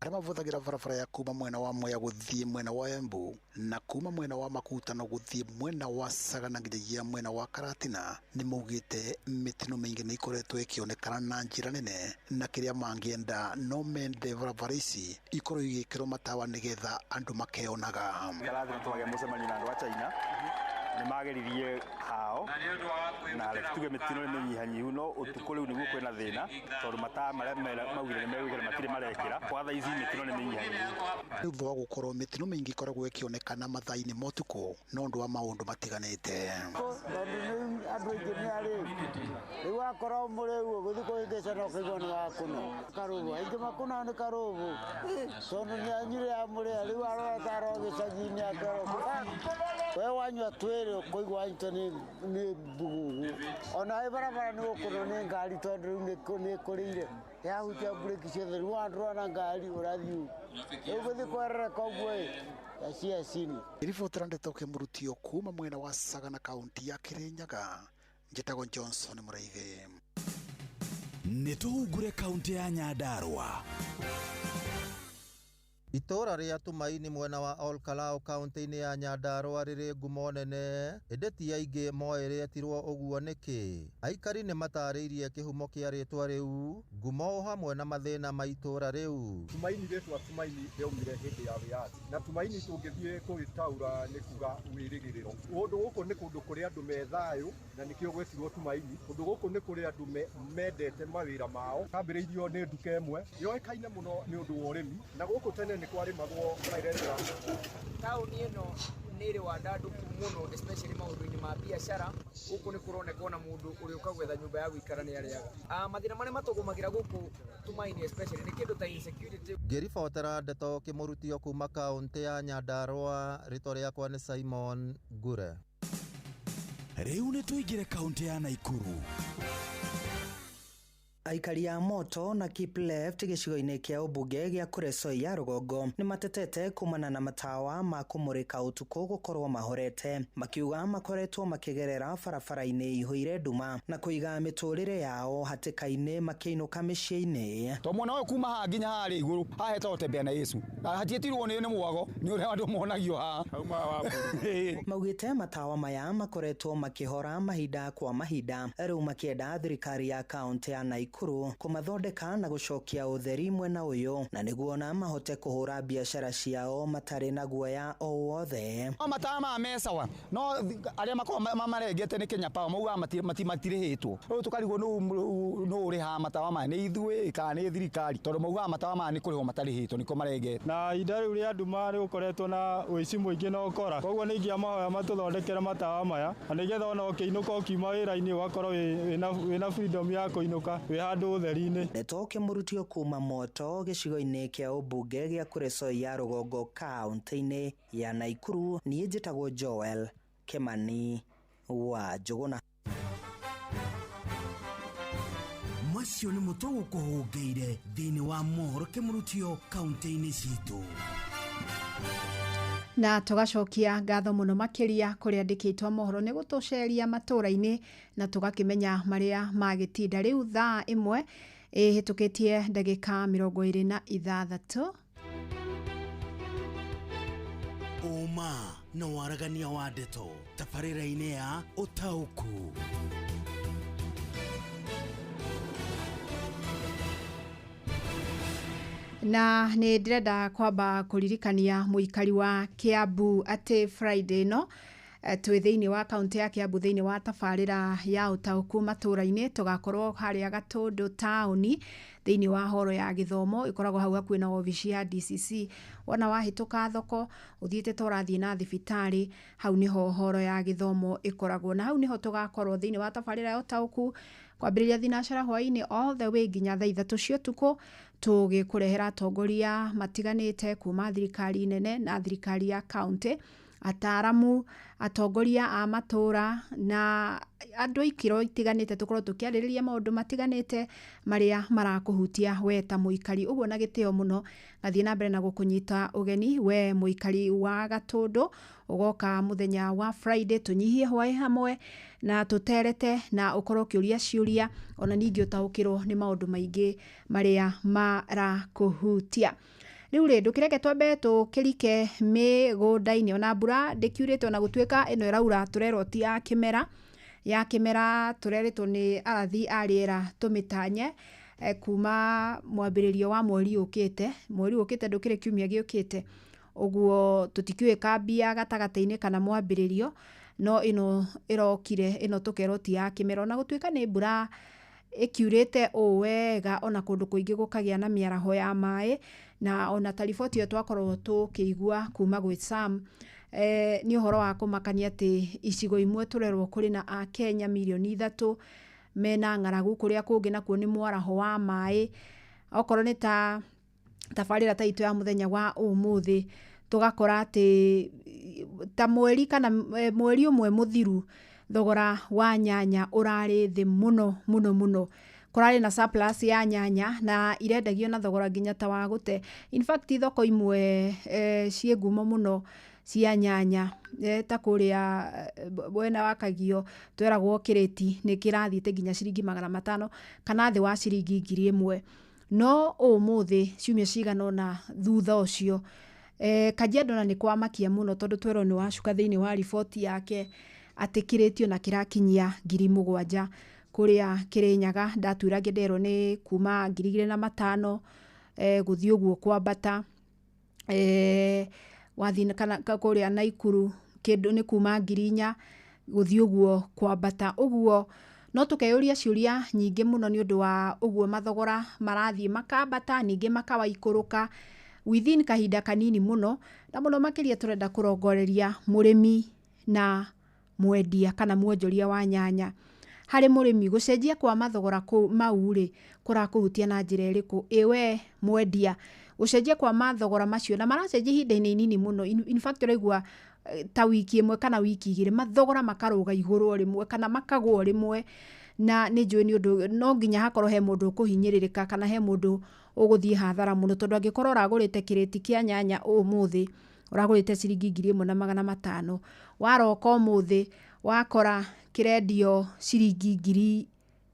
Arĩa mavuthagira barabara ya kuma mwena wa Mwea guthii mwena wa Embu na kuma mwena wa Makutano guthii mwena wa Sagana nginyagia mwena wa Karatina ni maugite mitino mingi ni ikoretwo ikionekana na njira nene na kiria mangienda no mende barabara ici ikorwo igikirwo matawa nigetha andu makeonaga. Karatina twage mucemanio na andu a China ni mageririe hao na tuge mitino ni minyihanyihu no utuko riu niguo kwina thina tondu mataa maria maugire ni megwikira matire marekira kwa tha ici mitino ni minyihanyihu. Thutha wa gukorwo mitino mingi ikoragwo ikionekana mathaa-ini ma utuku no ndu wa maundu matiganite. Andu aingi ni ari riu akorwo muri uguo guthi kuingicana ukigwa ni wakuno karubu aingi makuno ni karubu tondu ni anyire amuri riu arota aro gicagi-ini akero we wanyua twiri kuigwa into ni bugugu ona ibarabara ni ukuno ni ngari tondu riu ni kurire yahutia breki ciothe riu andũ na ngari ũrathiĩ ũgũthi kwerera koguo yacia cini. Iribotera ndeto kimurutio kuma mwena wa Sagana kaunti ya Kirinyaga. Njĩtagwo Johnson Mũraithi. Nituhungure kaunti ya Nyandarua. Itora ria Tumaini mwena wa Olkalao kaunti-ini ya Nyandarua riri ngumo nene endeti aingi moeretirwo uguo niki aikari ni matariirie kihumo kia ritwa riu ngumo hamwe na mathina ma itora riu. Tumaini ritwa Tumaini rĩaumire hindi ya wĩyathi na Tumaini tũngĩthiĩ kũrĩtaũra nĩ kuga wĩrĩgĩrĩro. Kũndũ gũkũ nĩ kũndũ kũrĩa andũ me thayũ na nĩkĩo gwĩtirwo Tumaini. Kũndũ gũkũ nĩ kũrĩa andũ mendete mawĩra mao. Kambĩrĩirio nĩ nduka ĩmwe yoĩkaine mũno nĩ ũndũ wa ũrĩmi na gũkũ tene nĩ kwarĩmagwo mairera. Taũni ĩno nĩ ĩrĩ wandandũku mũno especially maũndũ-inĩ ma biacara. Gũkũ nĩ kũroneka na mũndũ ũrĩũka gwetha nyũmba ya gũikara nĩ arĩaga. Mathĩna marĩa matũgũmagĩra gũkũ Tumaini especially nĩ kĩndũ ta insecurity. Ngĩribotera ndeto kimurutio kuma kaunti ya Nyandarua rĩtwa rĩakwa nĩ Simon Ngure. Rĩu nĩ tũingĩre kaunti ya Naikuru. Aikari a Moto na Keep Left gĩcigo-inĩ kĩa ũmbunge gĩa Kuresoi ya rũgongo nĩ matetete kumana na matawa ma kũmũrĩka ũtukũ gũkorwo mahorete, makiuga makoretwo makĩgerera barabara-inĩ ihũire nduma na kũiga mĩtũrĩre yao hatĩka-inĩ makĩinũka mĩciĩ-inĩ. To mwena ũyũ kuma haha nginya harĩ igũrũ hahetwo gũtembea na Yesu na hatietirwo nĩ mwago nĩ ũrĩa andũ monagio haha. Maugĩte matawa maya makoretwo makĩhora mahinda kwa mahinda, rĩu makĩenda thirikari ya kaunti ya Naikuru kũmathondeka na gũcokia ũtheri mwena ũyũ na nĩguo na mahote kũhũra biacara ciao matarĩ na guoya o wothe. Matawa ma mesawa no arĩa makorwo marengete nĩ Kenya Power mauga matirĩhĩtwo. Rĩu tũkarigwo no ũrĩ ha matawa maya nĩ ithuĩ kana nĩ thirikari, tondũ mauga matawa maya nĩ kũrĩhwo matarĩhĩtwo nĩko marengete. Na ihinda rĩu rĩa nduma nĩ gũkoretwo na ũici mũingĩ na ũkora, koguo nĩ ingĩamahoya matũthondekere matawa maya na nĩgetha ona ũkĩinũka ũkiuma wĩra-inĩ ũgakorwo wĩna freedom ya kũinũka wĩ handũ ũtheri-inĩ. Ndeto Kĩmũrutio kuma Moto gĩcigo-inĩ kĩa ũmbunge gĩa Kuresoi ya rũgongo kaunti-inĩ ya Naikuru. Niĩ njĩtagwo Joel Kĩmani wa Njũgũna. Macio nĩ mũtugo kũhũngĩire thĩinĩ wa mohoro Kĩmũrutio kaunti-inĩ citũ. Na tugacokia ngatho muno makiria kuri andikitwo mohoro ni gutuceria matũra-inĩ na tugakimenya maria magĩtinda riu thaa imwe hitukitie ndagika 26. Uma na waragania wa ndeto tabarĩra-inĩ ya Ũtaũku. Na nĩ ndirenda kwamba kuririkania muikari wa Kiambu ati Friday no twĩ thĩinĩ wa kaunti ya Kiambu thĩinĩ wa tabarĩra ya Ũtaũku matũra-inĩ tugakorwo harĩa Gatũndũ taũni thĩinĩ wa horo ya gĩthomo ikoragwo hau hakuhĩ na obici ya DCC. Wona wahĩtũka thoko uthiĩte torathiĩ na thibitarĩ, hau niho horo ya gĩthomo ikoragwo, na hau niho tugakorwo thĩinĩ wa tabarĩra ya Ũtaũku kwambĩrĩria thinacara hwaĩ-inĩ all the way nginya thaa 3 cia ũtukũ, tũgĩkũrehera atongoria matiganĩte kuma thirikari nene na thirikari ya kaunti, ataramu, atongoria a matũra na andũ ikiro itiganĩte tukorwo tukiarĩrĩria maũndũ matiganĩte maria marakũhutia we ta muikari. Ũguo na gĩtĩo mũno ngathiĩ na mbere na gũkũnyita ũgeni we muikari wa Gatũndũ, ugoka muthenya wa Friday tunyihie hwaĩ hamwe na tuterete na ukorwo kiuria ciuria ona ningĩ utaũkĩrwo nĩ maũndũ maingĩ maria marakũhutia. Riu ndukireke twambe tukirike mĩgũnda-inĩ ona mbura ndĩkiurĩte ona gũtuĩka ĩno ĩraura turerwo ti ya kĩmera tureretwo nĩ arathi a rĩera tũmĩtanye kuma mwambĩrĩrio wa mweri ũkĩte ndũkĩrĩ kiumia gĩũkĩte, ũguo tũtikiũĩ kambia gatagatĩ-inĩ kana mwambĩrĩrio, no ĩno ĩrokire ĩno tukerwo ti ya kĩmera ona gũtuĩka nĩ mbura ikiurĩte wega ona kũndũ kũingĩ gũkagĩa na mĩaraho ya maĩ, na ona ta riboti ĩyo twakorwo tũkĩigua kuma gwĩ Sam nĩ ũhoro wa kũmakania atĩ icigo imwe turerwo kũrĩ na Akenya milioni 3 mena ng'aragu, kũrĩa kũngĩ nakuo nĩ mwaraho wa maĩ. Okorwo nĩ ta tabarĩra ta itũ ya muthenya wa ũmũthĩ tugakora atĩ ta mweri ũmwe mũthiru thogora wa nyanya urarĩ thĩ mũno. Kurarĩ na surplus ya nyanya na irendagio na thogora nginya ta wa gũte. In fact thoko imwe ciĩ ngumo mũno cia nyanya ta kũrĩa mwena wa Kagio tweragwo kĩrĩti nĩ kĩrathiĩte nginya ciringi 500 kana thĩ wa ciringi 1000. No ũmũthĩ ciumia cigana ũna thutha ũcio Kajiado na nĩ kwamakia mũno tondũ twerwo nĩ wacuka thĩinĩ wa riboti yake atĩ kĩrĩtio na kĩrakinyia 7,000 kũrĩa Kĩrĩnyaga ndatuĩra nderwo nĩ kuma 2,500 gũthiĩ ũguo kwambata, wathi kana kũrĩa Naikuru kĩndũ nĩ kuma 4,000 gũthiĩ ũguo kwambata. Ũguo no tukeyũria ciũria nyingĩ mũno nĩ ũndũ wa ũguo mathogora marathiĩ makambata ningĩ makawaikũrũka within kahinda kanini mũno, na mũno makĩria turenda kũrongoreria mũrĩmi na mwendia kana mwonjoria wa nyanya. Harĩ mũrĩmi gũcenjia kwa mathogora mau rĩ kũrakũhutia na njĩra ĩrĩkũ? Ewe mwendia gũcenjia kwa mathogora macio na maracenjia ihinda-inĩ inini mũno. In fact ũraigua ta wiki ĩmwe kana wiki igĩrĩ mathogora makarũga igũrũ rĩmwe kana makagwo rĩmwe, na nĩ njũĩ nĩ ũndũ no nginya hakorwo he mũndũ ũkũhinyĩrĩrĩka kana he mũndũ ũgũthiĩ hathara mũno, tondũ angĩkorwo ũragũrĩte kĩrĩti kĩa nyanya ũmũthĩ ũragũrĩte ciringi 1,500, waroka ũmũthĩ wakora kĩrendio ciringi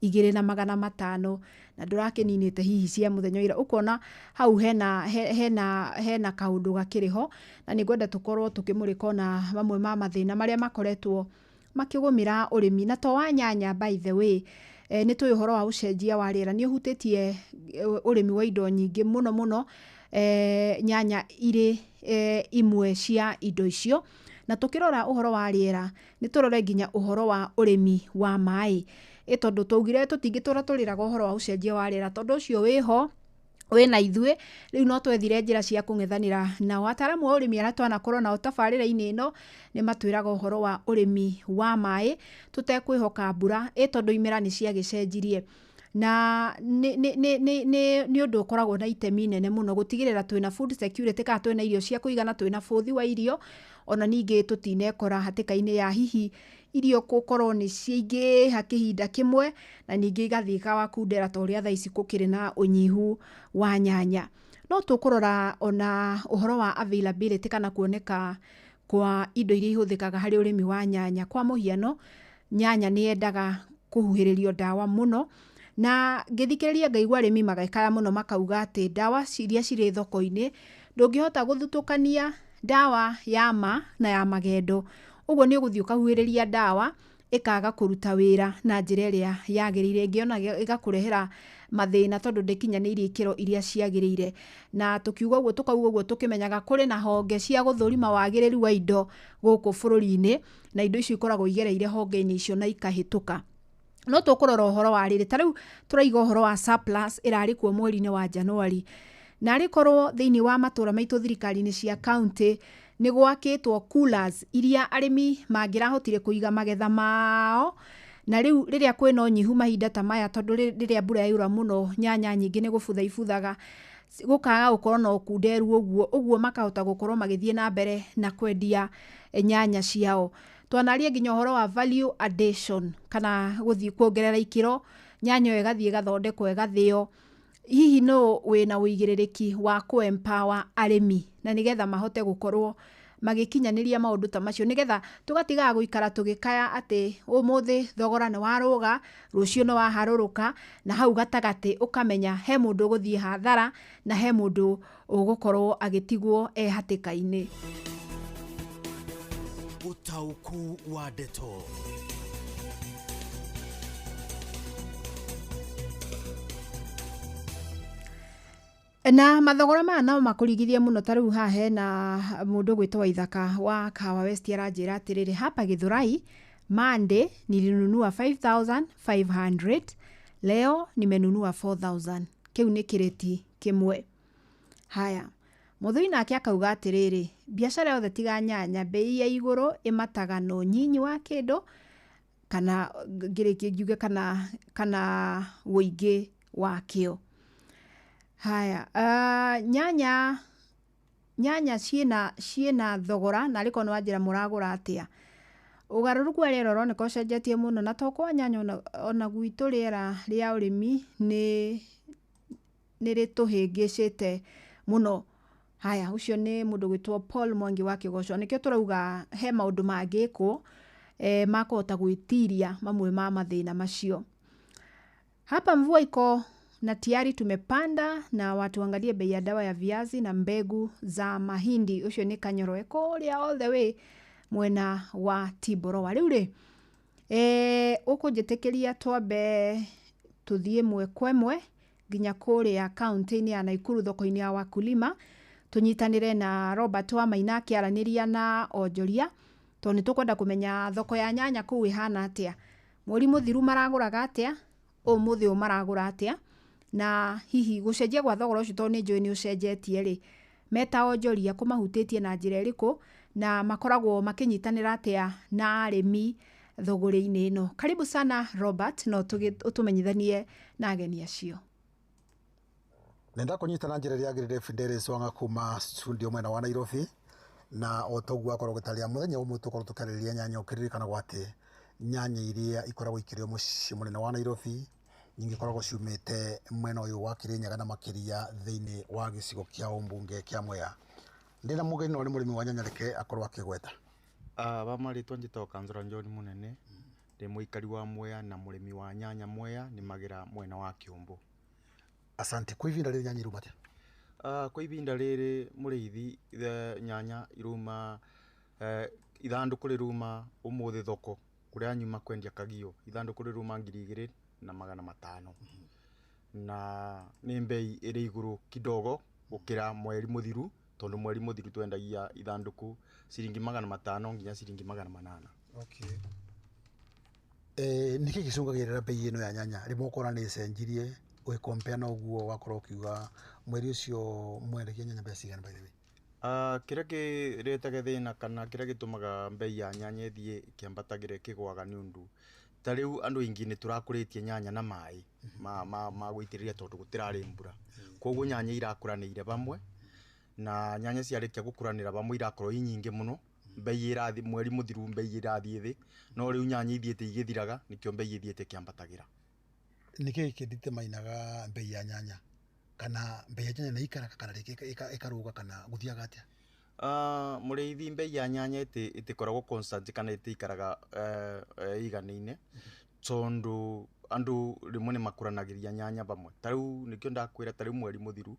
2,500 na ndũrakĩninĩte hihi cia mũthenya ira, ukona hau hena kaundu gakĩrĩho, na nĩngwenda tũkorwo tũkĩmũrĩka na mamwe ma mathĩna marĩa makoretwo makĩgũmĩra ũrĩmi na to wa nyanya. By the way, nĩ tũĩ ũhoro wa ũcenjia wa rĩera nĩ ũhutĩtie ũrĩmi wa indo nyingĩ mũno nyanya irĩ imwe cia indo icio, na tũkĩrora ũhoro wa rĩera nĩ tũrore nginya ũhoro wa ũrĩmi wa maĩ, tondũ twaugire tũtingĩtũra tũrĩraga ũhoro wa ũcenjia wa rĩera, tondũ ũcio wĩho wĩna ithuĩ rĩu no twethire njĩra cia kũng'ethanĩra nao. Ataramu wa ũrĩmi arĩa twanakorwo nao tabarĩra-inĩ ĩno nĩ matwĩraga ũhoro wa ũrĩmi wa maĩ tũtekwĩhoka mbura, tondũ imera nĩ ciagĩcenjirie, na nĩ ũndũ ũkoragwo na itemi nene mũno gũtigĩrĩra twĩna food security, kana twĩna irio cia kũigana, twĩna bũthi wa irio, ona ningĩ tũtinekora hatĩka-inĩ ya hihi irio gũkorwo nĩ ciaingĩha kĩhinda kĩmwe na ningĩ igathiĩ ikawakundera ta ũrĩa thaa ici gũkĩrĩ na ũnyihu wa nyanya. No tũkũrora ona ũhoro wa availability kana kuoneka kwa indo iria ihũthĩkaga harĩ ũrĩmi wa nyanya. Kwa mũhiano nyanya nĩ yendaga kũhuhĩrĩrio ndawa mũno, na ngĩthikĩrĩria ngaigua arĩmi magekaya mũno makauga atĩ ndawa iria cirĩ thoko-inĩ ndũngĩhota gũthutũkania ndawa ya ma na ya magendo, ũguo nĩ ũgũthiĩ ũkahuhĩrĩria ndawa ĩkaga kũruta wĩra na njĩra ĩrĩa yagĩrĩire, ngĩona ĩgakũrehera mathĩna tondũ ndĩkinyanĩirie ikĩro iria ciagĩrĩire. Na tũkiuga ũguo tũkauga ũguo tũkĩmenyaga kũrĩ na honge cia gũthũrima wagĩrĩru wa indo gũkũ bũrũri-inĩ, na indo icio ikoragwo igereire honge-inĩ icio na ikahĩtũka. No tũkũrora ũhoro wa rĩrĩ, ta rĩu tũraiga ũhoro wa surplus ĩrarĩ kuo mweri-inĩ wa Januari, na arĩkorwo thĩinĩ wa matũra maitũ thirikari-inĩ cia county nĩ gwakĩtwo coolers iria arĩmi mangĩrahotire kũiga magetha mao, na rĩu rĩrĩa kwĩna ũnyihu mahinda ta maya, tondũ rĩrĩa mbura yaura mũno nyanya nyingĩ nĩ gũbutha ibuthaga, gũkaga gũkorwo na ũkunderu ũguo makahota gũkorwo magĩthiĩ na mbere na kwendia nyanya ciao. Twanaria nginya ũhoro wa value addition kana gũthiĩ kuongerera ikĩro, nyanya ĩyo ĩgathiĩ ĩgathondekwo ĩgathĩo. Hihi no wĩna ũigĩrĩrĩki wa kũ-empower arĩmi na nĩgetha mahote gũkorwo magĩkinyanĩria maũndũ ta macio, nĩgetha tũgatigaga gũikara tũgĩkaya atĩ ũmũthĩ thogora nĩ warũga, rũciũ nĩ waharũrũka, na hau gatagatĩ ũkamenya he mũndũ ũgũthiĩ hathara na he mũndũ ũgũkorwo agĩtigwo hatĩka-inĩ. Ũtaũku wa ndeto. Na mathogora maya no makũrigithie mũno, ta rĩu haha hena mũndũ gwĩtwo Waithaka wa Kahawa West aranjĩra atĩrĩrĩ, hapa Githurai Monday nilinunua 5,500, leo nimenunua 4,000. Kĩu nĩ kĩrĩti kĩmwe. Haya, mũthuri nake akauga atĩrĩrĩ, biacara yothe tiga nyanya, bei ya igũrũ ĩmataga no nyinyi wa kĩndũ kana ngĩrĩkie ngiuge kana wũingĩ wakĩo. Haya, nyanya ciena thogora na ariko nĩwanjĩra mũragũra atĩa. Ũgarũrũku wa rĩera ũroneka ũcenjetie mũno, na to kwa nyanya ona gwitũ rĩera rĩa ũrĩmi nĩ rĩtũhĩngĩcĩte mũno. Haya, ucio nĩ mũndũ gwĩtwo Paul Mwangi wa Kĩgoco. Nĩkĩo tũrauga he maũndũ mangĩkwo makũhota gwĩtiria mamwe ma mathĩna macio. Hapa mvua iko na tayari tumepanda na watu angalie bei ya dawa ya viazi na mbegu za mahindi. Ucio ni Kanyoro kũrĩa all the way mwena wa Tiborowa. Rĩu rĩ ũkũnjĩtĩkĩria twambe tuthiĩ mwe kwa mwe nginya kũrĩa kaunti-inĩ ya Naikuru thoko-inĩ ya wakulima, tunyitanĩre na Robert wa Maina akĩaranĩria na onjoria, tondũ nĩtũkwenda kũmenya thoko ya nyanya kũu ĩhana atĩa, mweri mũthiru maragũraga atĩa, ũmũthĩ maragũra atĩa, na hihi gũcenjia gwa thogora ũcio tondũ nĩ njũĩ nĩ ũcenjetie rĩ, meta onjoria kũmahutĩtie na njĩra ĩrĩkũ na makoragwo makĩnyitanĩra atĩa na arĩmi thogore-inĩ ĩno. Karibu sana Robert, no ũtũmenyithanie na ageni acio. Nenda kunyita na njĩra yagĩrĩire Fidelis Wanga kuma studio mwena wa Nairobi, na otoguo akorwo gũtaria mũthenya ũmwe tũkorwo tũkarĩrĩria nyanya ũkĩririkana gwatĩ nyanya iria ikoragwo ikirio muciĩ munene wa Nairobi nyingi ikoragwo ciumĩte mwena ũyũ wa Kirinyaga na makĩria thĩinĩ wa gĩcigo kĩa ũmbunge kĩa Mwea. Ndĩna mũgeni no nĩ mũrĩmi wa nyanya reke akorwo akĩgweta. Bamarĩtwa njĩtagwo Kanzũra John Mũnene, ndĩ mũikari wa Mwea na mũrĩmi wa nyanya Mwea nĩmagĩra mwena wa Kĩũmbũ. Asante. Kwa ivinda rĩrĩ nyanya iruma atĩa? Kwa ivinda rĩrĩ mũrĩithi nyanya iruma ithandũkũ rĩruma ũmũthĩ thoko kũrĩa nyuma kwendia Kagio ithandũkũ rĩruma 2,500 na nĩ mbei ĩrĩ igũrũ kidogo gũkĩra mweri mũthiru, tondũ mweri mũthiru twendagia ithandũkũ ciringi 500 nginya ciringi 800. Okay. Nĩkĩ gĩcũngagĩrĩra mbei ĩno ya nyanya rĩmwe ũkora nĩ ĩcenjirie ũgĩkompea na ũguo wakorwo ũkiuga mweri ũcio mwendagia nyanya mbeca cigana by the way? Kĩrĩa kĩretaga thĩna kana kĩrĩa gĩtũmaga mbei ya nyanya ĩthiĩ ĩkĩambatagĩra ĩkĩgwaga nĩ ũndũ ta rĩu andũ aingĩ nĩ tũrakũrĩtie nyanya na maĩ ma gũitĩrĩria tondũ gũtirarĩ mbura, koguo nyanya irakũranĩire bamwe na nyanya ciarĩkia gũkũranĩra bamwe irakorwo nyingĩ mũno, mbei ĩrathiĩ mweri mũthiru mbei ĩrathiĩ thĩ, no rĩu nyanya ithiĩte igĩthiraga nĩkĩo mbei ithiĩte ĩkĩambatagĩra. Nĩkĩ gĩkĩndĩte mainaga mbei ya nyanya kana mbei ya nyanya nĩ ikaraga kana ĩkarũga kana gũthiaga atĩa? Mũrĩithi mbei ya nyanya ĩtĩkoragwo constant kana ĩtĩikaraga ĩiganaine, tondũ andũ rĩmwe nĩ makũranagĩria nyanya bamwe. Ta rĩu nĩkĩo ndakwĩra ta rĩu mweri mũthiru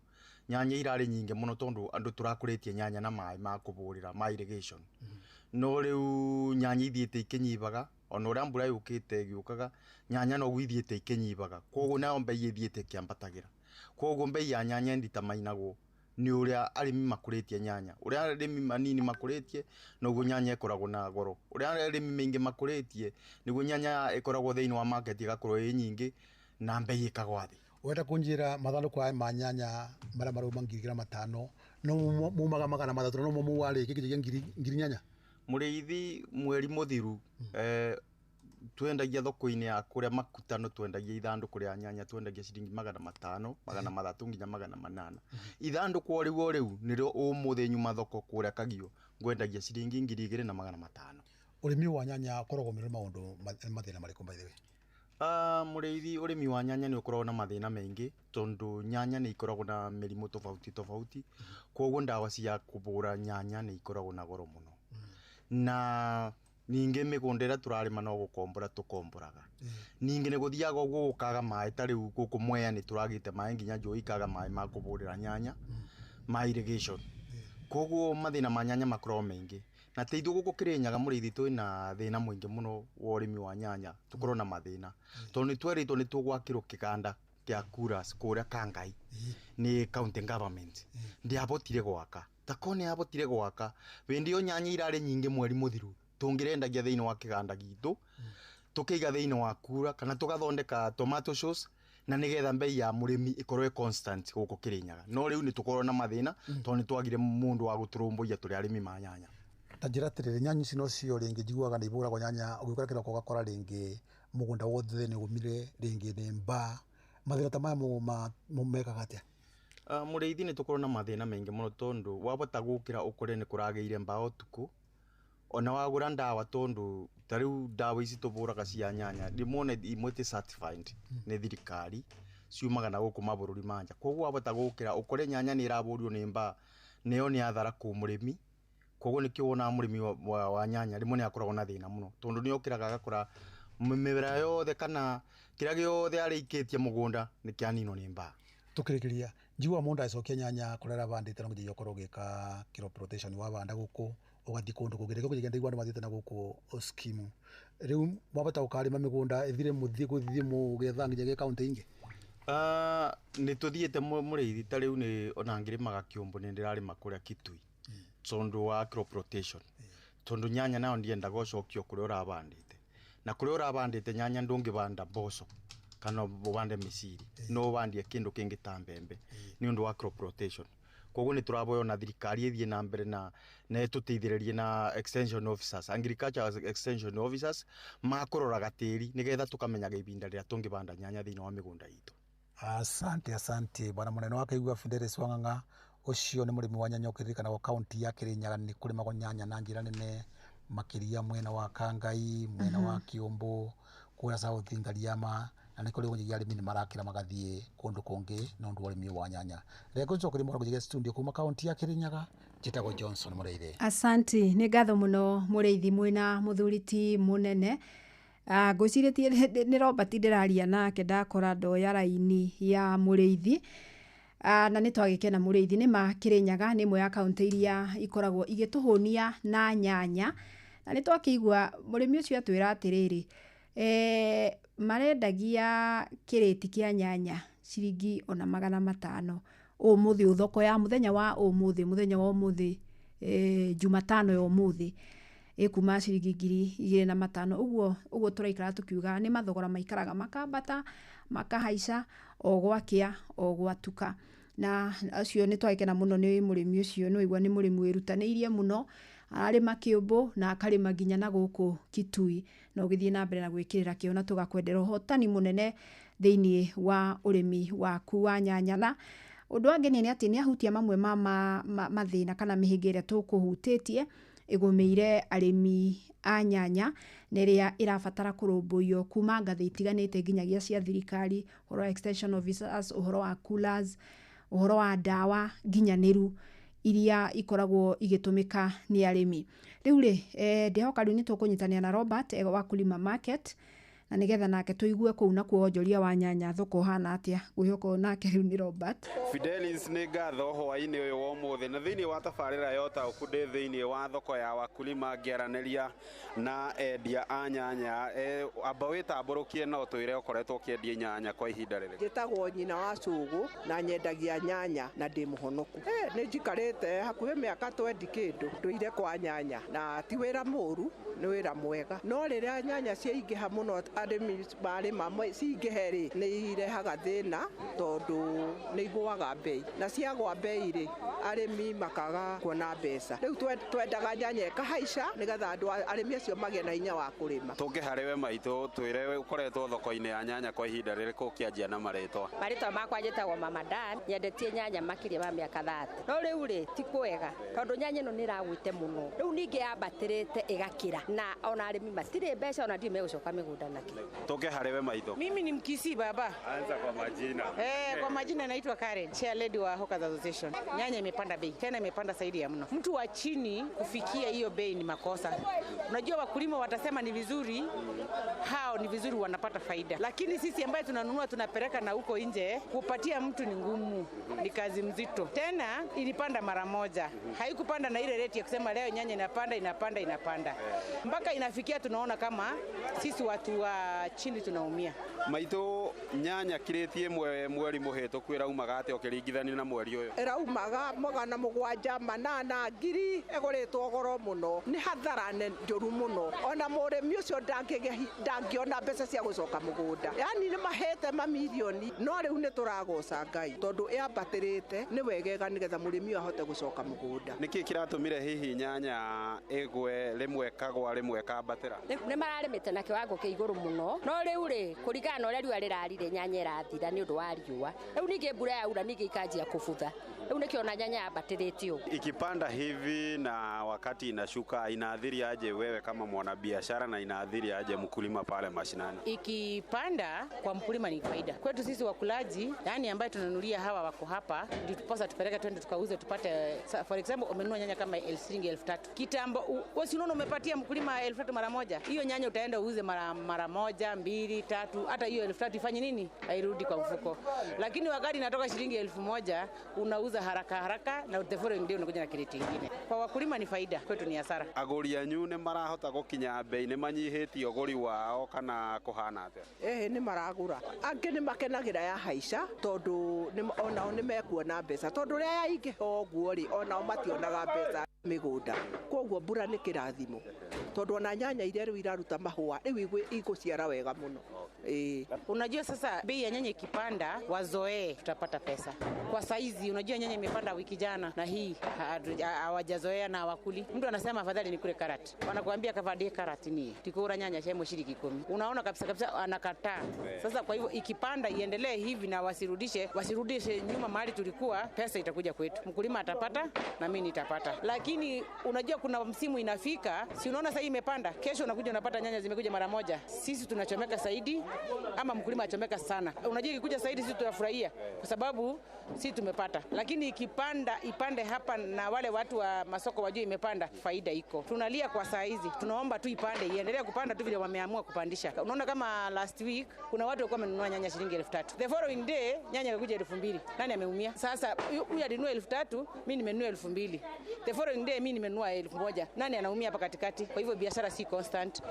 nyanya irarĩ nyingĩ mũno tondũ andũ tũrakũrĩtie nyanya na maĩ ma kũbũrĩra ma irrigation. No rĩu nyanya ithiĩte ikĩnyibaga, ona ũrĩa mbura yũkĩte ĩgĩũkaga nyanya noguo ithiĩte ikĩnyibaga, koguo nayo mbei ithiĩte ĩkĩambatagĩra. Koguo mbei ya nyanya nditamainagwo nĩ ũrĩa arĩmi makũrĩtie nyanya. Ũrĩa arĩmi manini makũrĩtie noguo nyanya ĩkoragwo na goro, ũrĩa arĩmi maingĩ makũrĩtie nĩguo nyanya ĩkoragwo thĩinĩ wa market ĩgakorwo ĩ nyingĩ na mbei ĩkagwa thĩ. Wenda kũnjĩra mathandũkũ aya ma nyanya marĩa marauma 5,000 no mumaga 300 no muwarĩ gĩkĩnyagia ngiri nyanya? Mũrĩithi mweri mũthiru twendagia thoko-inĩ ya kũrĩa Makutano twendagia ithandũkũ rĩa nyanya twendagia ciringi 500, 300 nginya 800. Ithandũkũ o rĩu nĩrĩo ũmũthĩ nyuma thoko kũrĩa Kagio ngwendagia ciringi 2,500. Ũrĩmi wa nyanya ũkoragwo ũrĩ maũndũ mathĩna marĩkũ by the way? Mũrĩithi ũrĩmi wa nyanya nĩ ũkoragwo na mathĩna maingĩ tondũ nyanya nĩ ikoragwo na mĩrimũ tofauti, koguo ndawa cia kũbũra nyanya nĩ ikoragwo na goro mũno. Na ningĩ mĩgũnda ĩrĩa tũrarĩma no gũkombora tũkomboraga. Ningĩ nĩ gũthiaga ũguo gũkaga maĩ, ta rĩu gũkũ Mwea nĩ tũragĩte maĩ nginya njũĩ ikaga maĩ ma kũbũrĩra nyanya ma irrigation. Koguo mathĩna ma nyanya makoragwo maingĩ. Na teithũ gũkũ Kirinyaga mũrĩithi twĩna thĩna mũingĩ mũno wa ũrĩmi wa nyanya, tũkorwo na mathĩna tondũ nĩ twerĩtwo nĩ tũgwakĩrwo kĩganda kĩa Kuras kũrĩa Kangai nĩ county government. Ndiabotire gwaka, tako nĩ abotire gwaka wendi yo nyanya irarĩ nyingĩ mweri mũthiru tũngĩrendagia thĩinĩ wa kĩganda gitũ tũkĩiga thĩinĩ wa Kura kana tũgathondeka tomato sauce na nĩgetha mbei ya mũrĩmi ĩkorwo constant gũkũ Kirinyaga. No rĩu nĩ tũkorwo na mathĩna tondũ nĩ twagire mũndũ wa gũtũrũmbũiya tũrĩ arĩmi ma nyanya. Ta njĩra atĩrĩrĩ, nyanya ici no cio rĩngĩ njiguaga nĩ ibũragwo nyanya ũgĩũkĩra kĩroko ũgakora rĩngĩ mũgũnda wothe nĩ ũmire, rĩngĩ nĩ mbaa. Mathĩna ta maya mumekaga atĩa? Mũrĩithi nĩ tũkorwo na mathĩna maingĩ mũno tondũ wabota gũkĩra ũkore nĩ kũragĩire mbaa ũtukũ, ona wagũra ndawa tondũ ta rĩu ndawa ici tũbũraga cia nyanya rĩmwe imwe ti certified nĩ thirikari ciumaga na gũkũ mabũrũri ma nja. Koguo wabota gũkĩra ũkore nyanya nĩ ĩrabũrio nĩ mbaa, nĩyo nĩ athara kũ mũrĩmi. Koguo nĩkĩo wonaga mũrĩmi wa nyanya rĩmwe nĩ akoragwo na thĩna mũno tondũ nĩ okĩraga agakora mĩmera yothe kana kĩrĩa gĩothe arĩikĩtie mũgũnda nĩ kĩaninwo nĩ mbaa. Tũkĩrĩkĩria njiguaga mũndũ acokia nyanya kũrĩa arabandĩte no nginya ũkorwo ũgĩka crop rotation wabanda gũkũ ũgathiĩ kũndũ kũngĩ. Rĩngĩ kũngĩ ndaigua andũ mathiĩte na gũkũ scheme. Rĩu wabota gũkarĩma mĩgũnda ĩthire gũthiĩ mũgetha nginya kaunti ingĩ? Nĩ tũthiĩte mũrĩithi ta rĩu nĩ ona ngĩrĩmaga Kĩũmbũ nĩ ndĩrarĩma kũrĩa Kitui tondũ wa crop rotation, tondũ nyanya nayo ndiendaga ũcokio kũrĩa ũrabandĩte, na kũrĩa ũrabandĩte nyanya ndũngĩbanda mboco kana ubande mĩciri, no ubandie kĩndũ kĩngĩ ta mbembe nĩ ũndũ wa crop rotation. Koguo nĩ tũraboyo na thirikari ĩthiĩ na mbere na tũteithĩrĩrie na extension officers, agriculture extension officers makũroraga tĩri nĩgetha tũkamenyaga ibinda rĩrĩa tũngĩbanda nyanya thĩinĩ wa mĩgũnda itũ. Asante bwana mũnene wa Kaigua Fidelis Wang'ang'a. Ũcio nĩ mũrĩmi wa nyanya ũkĩririkana kaunti ya Kirinyaga nĩ kũrĩmagwo nyanya na njĩra nene makiria mwena wa Kangai mwena wa Kiumbu kuya South Ngariama na niko rĩu nyingi arĩmi nĩ marakĩra magathie kũndũ kũngĩ na ũndũ ũrĩmi wa nyanya. Reko ncokere mwana kũjige studio kuma kaunti ya Kirinyaga Njĩtagwo Johnson Mũrĩithi. Asanti, nĩ ngatho mũno Mũrĩithi mwĩna mũthuriti mũnene. Ngwĩcirĩtie nĩ Robert ndĩraria nake ndakora ndoya raini ya Mũrĩithi. Na nĩ twagĩkena Mũrĩithi nĩ ma Kirinyaga nĩ ĩmwe ya kaunti iria ikoragwo igĩtũhũnia na nyanya. Na nĩ twakĩigua mũrĩmi ũcio atwĩra atĩrĩrĩ marendagia kĩrĩti kĩa nyanya ciringi ona 500 ũmũthĩ thoko ya mũthenya wa ũmũthĩ Jumatano ya ũmũthĩ ĩkuma ciringi 2,500 ũguo tũraikara tukiuga nĩ mathogora maikaraga makambata makahaica o gwakĩa o gwatuka. Na acio nĩ twagĩkena mũno nĩ mũrĩmi ũcio nĩ waigua nĩ mũrĩmi wĩrutanĩirie mũno arĩma Kiumbu na akarĩma nginya na gũkũ Kitui na ũgĩthiĩ na mbere na gwĩkĩrĩra kĩo na tũgakwendera ũhotani mũnene thĩinĩ wa ũrĩmi waku wa nyanya. Na ũndũ wangenia nĩ atĩ nĩ ahutia mamwe ma mathĩna kana mĩhĩnga ĩrĩa tũkũhutĩtie ĩgũmĩire arĩmi a nyanya na ĩrĩa ĩrabatara kũrũmbũiyo kuma ngathĩ itiganĩte nginyagia cia thirikari, ũhoro wa extension officers, ũhoro wa coolers, ũhoro wa ndawa nginyanĩru iria ikoragwo igĩtũmĩka nĩ arĩmi. Rĩu ndĩhoka rĩu nĩ tũkũnyitanĩra na Robert wa Kulima Market na nĩgetha nake tũigue kũu na kuonjoria wa nyanya thoko hana atĩa. Gwĩhoka nake rĩu nĩ Robert. Fidelis nĩ ngatho hwaĩ-inĩ ũyũ wa ũmũthĩ na thĩinĩ wa tabarĩra yota ũkũndĩ thĩinĩ wa thoko ya Wakulima ngĩaranĩria na endia a nyanya amba wĩtambũrũkie na ũtwĩre ũkoretwo ũkĩendia nyanya kwa ihinda rĩrĩ. Njĩtagwo nyina wa Cũgũ na nyendagia nyanya na ndĩ mũhonoku. Nĩ njikarĩte hakuhĩ mĩaka 20 kĩndũ ndũire kwa nyanya na ti wĩra mũru nĩ wĩra mwega, no rĩrĩa nyanya ciaingĩha mũno arĩmi marĩma cingĩhe-rĩ nĩ irehaga thĩna tondũ nĩ igũaga bei na ciagwa bei rĩ arĩmi makaga kuona mbeca. Rĩu twendaga nyanya ĩkahaica nĩgetha andũ arĩmi acio magĩe na hinya wa kũrĩma. Tũngĩ harĩ we maitũ twĩre ũkoretwo thoko-inĩ ya nyanya kwa ihinda rĩrĩkũ ũkĩanjia na marĩtwa? Marĩtwa makwa njĩtagwo Mama Dan, nyendetie nyanya makĩria ma mĩaka 30. No rĩu rĩ ti kwega tondũ nyanya ĩno nĩ ĩragwĩte mũno. Rĩu ningĩ yambatĩrĩte ĩgakĩra na ona arĩmi matirĩ mbeca ona ndio megũcoka mĩgũnda nake. Tũngĩ harĩ we maitũ? Mimi ni Mkisii baba. Anza kwa majina. Kwa majina naitwa Karen, chairlady wa Hawkers Association. Nyanya imepanda bei, tena imepanda zaidi ya mno. Mtu wa chini kufikia hiyo bei ni makosa. Unajua wakulima watasema ni vizuri, hao ni vizuri wanapata faida. Lakini sisi ambaye tunanunua tunapeleka na huko nje, kupatia mtu ni ngumu, ni kazi mzito. Tena ilipanda mara moja. Haikupanda na ile rate ya kusema leo nyanya inapanda. Mpaka inafikia tunaona kama sisi watu wa chini tunaumia. Maitũ nyanya kirĩti ĩmwe mweri mũhĩtũku ĩraumaga atĩ ũkĩringithania na mweri ũyũ? Ĩraumaga 780 ngiri ĩgũrĩtwo goro mũno, nĩ hathara njũru mũno. Ona mũrĩmi ũcio ndangĩona mbeca cia gũcoka mũgũnda. Yani nĩ mahete mamirioni, no rĩu nĩ tũragoca Ngai tondũ yambatĩrĩte nĩ wegega nĩgetha mũrĩmi ahote gũcoka mũgũnda. Nĩkĩ kĩratũmire hihi nyanya ĩgwe rĩmwe kagwa rĩmwe kambatĩra? Nĩ mararĩmĩte na kĩwango kĩa igũrũ mũno, no rĩu rĩ kũringana na ũrĩa riũa rĩrarire nyanya ĩrathira nĩ ũndũ wa riũa. Rĩu ningĩ mbura yaura ningĩ ikanjia kũbutha. Rĩu nĩkĩo ona nyanya yambatĩrĩte ũguo. Ikipanda hivi na wakati inashuka inaathiri aje wewe kama mwanabiashara na inaathiri aje mkulima pale mashinani? Ikipanda kwa mkulima ni faida. Kwetu sisi wakulaji, yani ambaye tunanunulia hawa wako hapa, ndio tupasa tupeleke twende tukauze tupate, for example umenunua nyanya kama shilingi 3,000. Kitambo wewe unaona umepatia mkulima 3,000 mara moja. Hiyo nyanya utaenda uuze mara moja, 2, 3, hata hiyo 3,000 ifanye nini? Hairudi kwa mfuko. Lakini wakati inatoka shilingi 1,000 unauza haraka na utefore ndio unakuja na kireti kingine. Kwa wakulima ni faida, kwetu ni hasara. Agũri anyu nĩ marahota gũkinya bei nĩ manyihĩtie ũgũri wao kana kũhana atĩa? Nĩ maragũra. Angĩ nĩ makenagĩra ya haica tondũ onao nĩ mekuona mbeca tondũ rĩrĩa yaingĩha ũguo rĩ onao mationaga mbeca mĩgũnda. Koguo mbura nĩ kĩrathimo tondu na nyanya ile riu iraruta mahua riu iguciara wega muno. Unajua sasa bei ya nyanya ikipanda wazoee tutapata pesa. Kwa saizi unajua nyanya imepanda wiki jana na hii hawajazoea na wakuli. Mtu anasema afadhali nikule karati. Wanakuambia kavadie karati ni tikura nyanya shemo shilingi 10. Unaona kabisa anakataa. Sasa kwa hivyo ikipanda iendelee hivi na wasirudishe nyuma mahali tulikuwa, pesa itakuja kwetu. Mkulima atapata na mimi nitapata. Lakini unajua kuna msimu inafika, si unaona sasa imepanda, kesho unakuja unapata nyanya zimekuja mara moja. Sisi tunachomeka zaidi ama mkulima achomeka sana. Unajua ikikuja zaidi sisi tunafurahia kwa sababu sisi tumepata. Lakini ikipanda ipande hapa na wale watu wa masoko wajue imepanda, faida iko. Tunalia kwa saa hizi, tunaomba tu ipande, iendelee kupanda tu vile wameamua kupandisha. Unaona kama last week kuna watu walikuwa wamenunua nyanya shilingi 3,000. The following day nyanya ikakuja 2,000. Nani ameumia? Sasa huyu alinunua 3,000, mimi nimenunua 2,000. The following day mimi nimenunua 1,000. Nani anaumia hapa katikati? Kwa hivyo biashara si constant.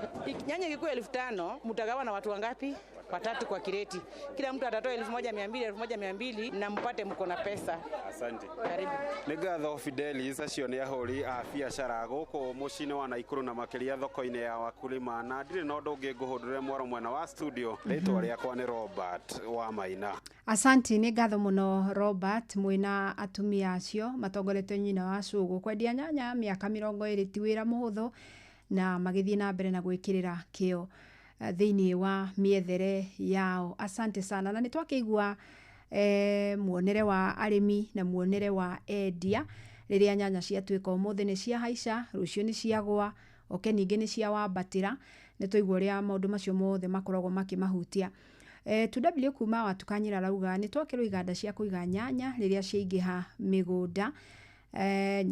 Nyanya ikikuwa 5,000, mtagawana watu wangapi? Watatu kwa kireti. Kila mtu atatoa 1,200 na mpate mko na pesa. Asante. Karibu. Nigatho Fidelis acio ni ahuri a biashara guku mucine wa Naikuru na makiria thoko-ini ya wakulima na ndire no ndungi nguhundure mwaro mwena wa studio. Ritwa riakwa ni Robert wa Maina. Asante ni ngatho muno Robert mwina atumia acio matongoretwe nyina wa Cugu kwendia nyanya miaka 20 ti wira muhuthu na magithie na mbere na gwikirira kio thiini wa miethere yao. Asante sana na nitwakeigua muonere wa arimi na muonere wa endia riria nyanya ciatuika umuthi ni cia haica rucio ni ciagwa oke ningi ni cia wambatira nitwaigua ria maundu macio mothe makoragwo makimahutia. TW kuma watukanyira rauga nitwakirwo iganda cia kuiga nyanya riria ciaingiha migunda.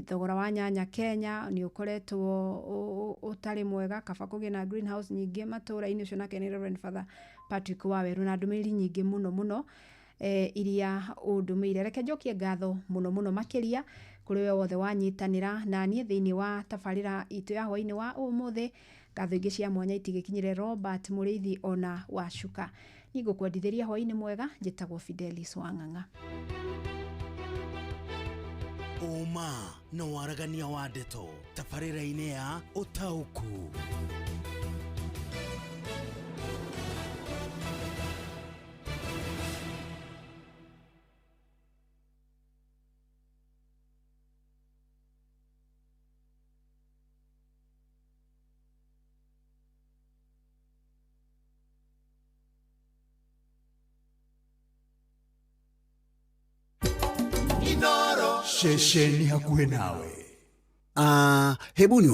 Thogora wa nyanya Kenya ni ukoretwo utari mwega kaba kugina greenhouse nyingi matura-ini ucio nake ni Reverend Father Patrick Waweru na ndumiri nyingi muno iria undumire. Reke njokie ngatho muno makiria kuri we wothe wanyitanira na nie thiini wa tafarira itu ya hwaini wa umuthi. Ngatho ingi cia mwanya itigikinyire Robert Muriithi ona Wacuka. Nigukwendithiria hwaini mwega njitagwo Fidelis Wang'ang'a. Uma na waragania wa ndeto tafarira-ini ya Utauku. Shesheni hakuwe nawe. Hebu ni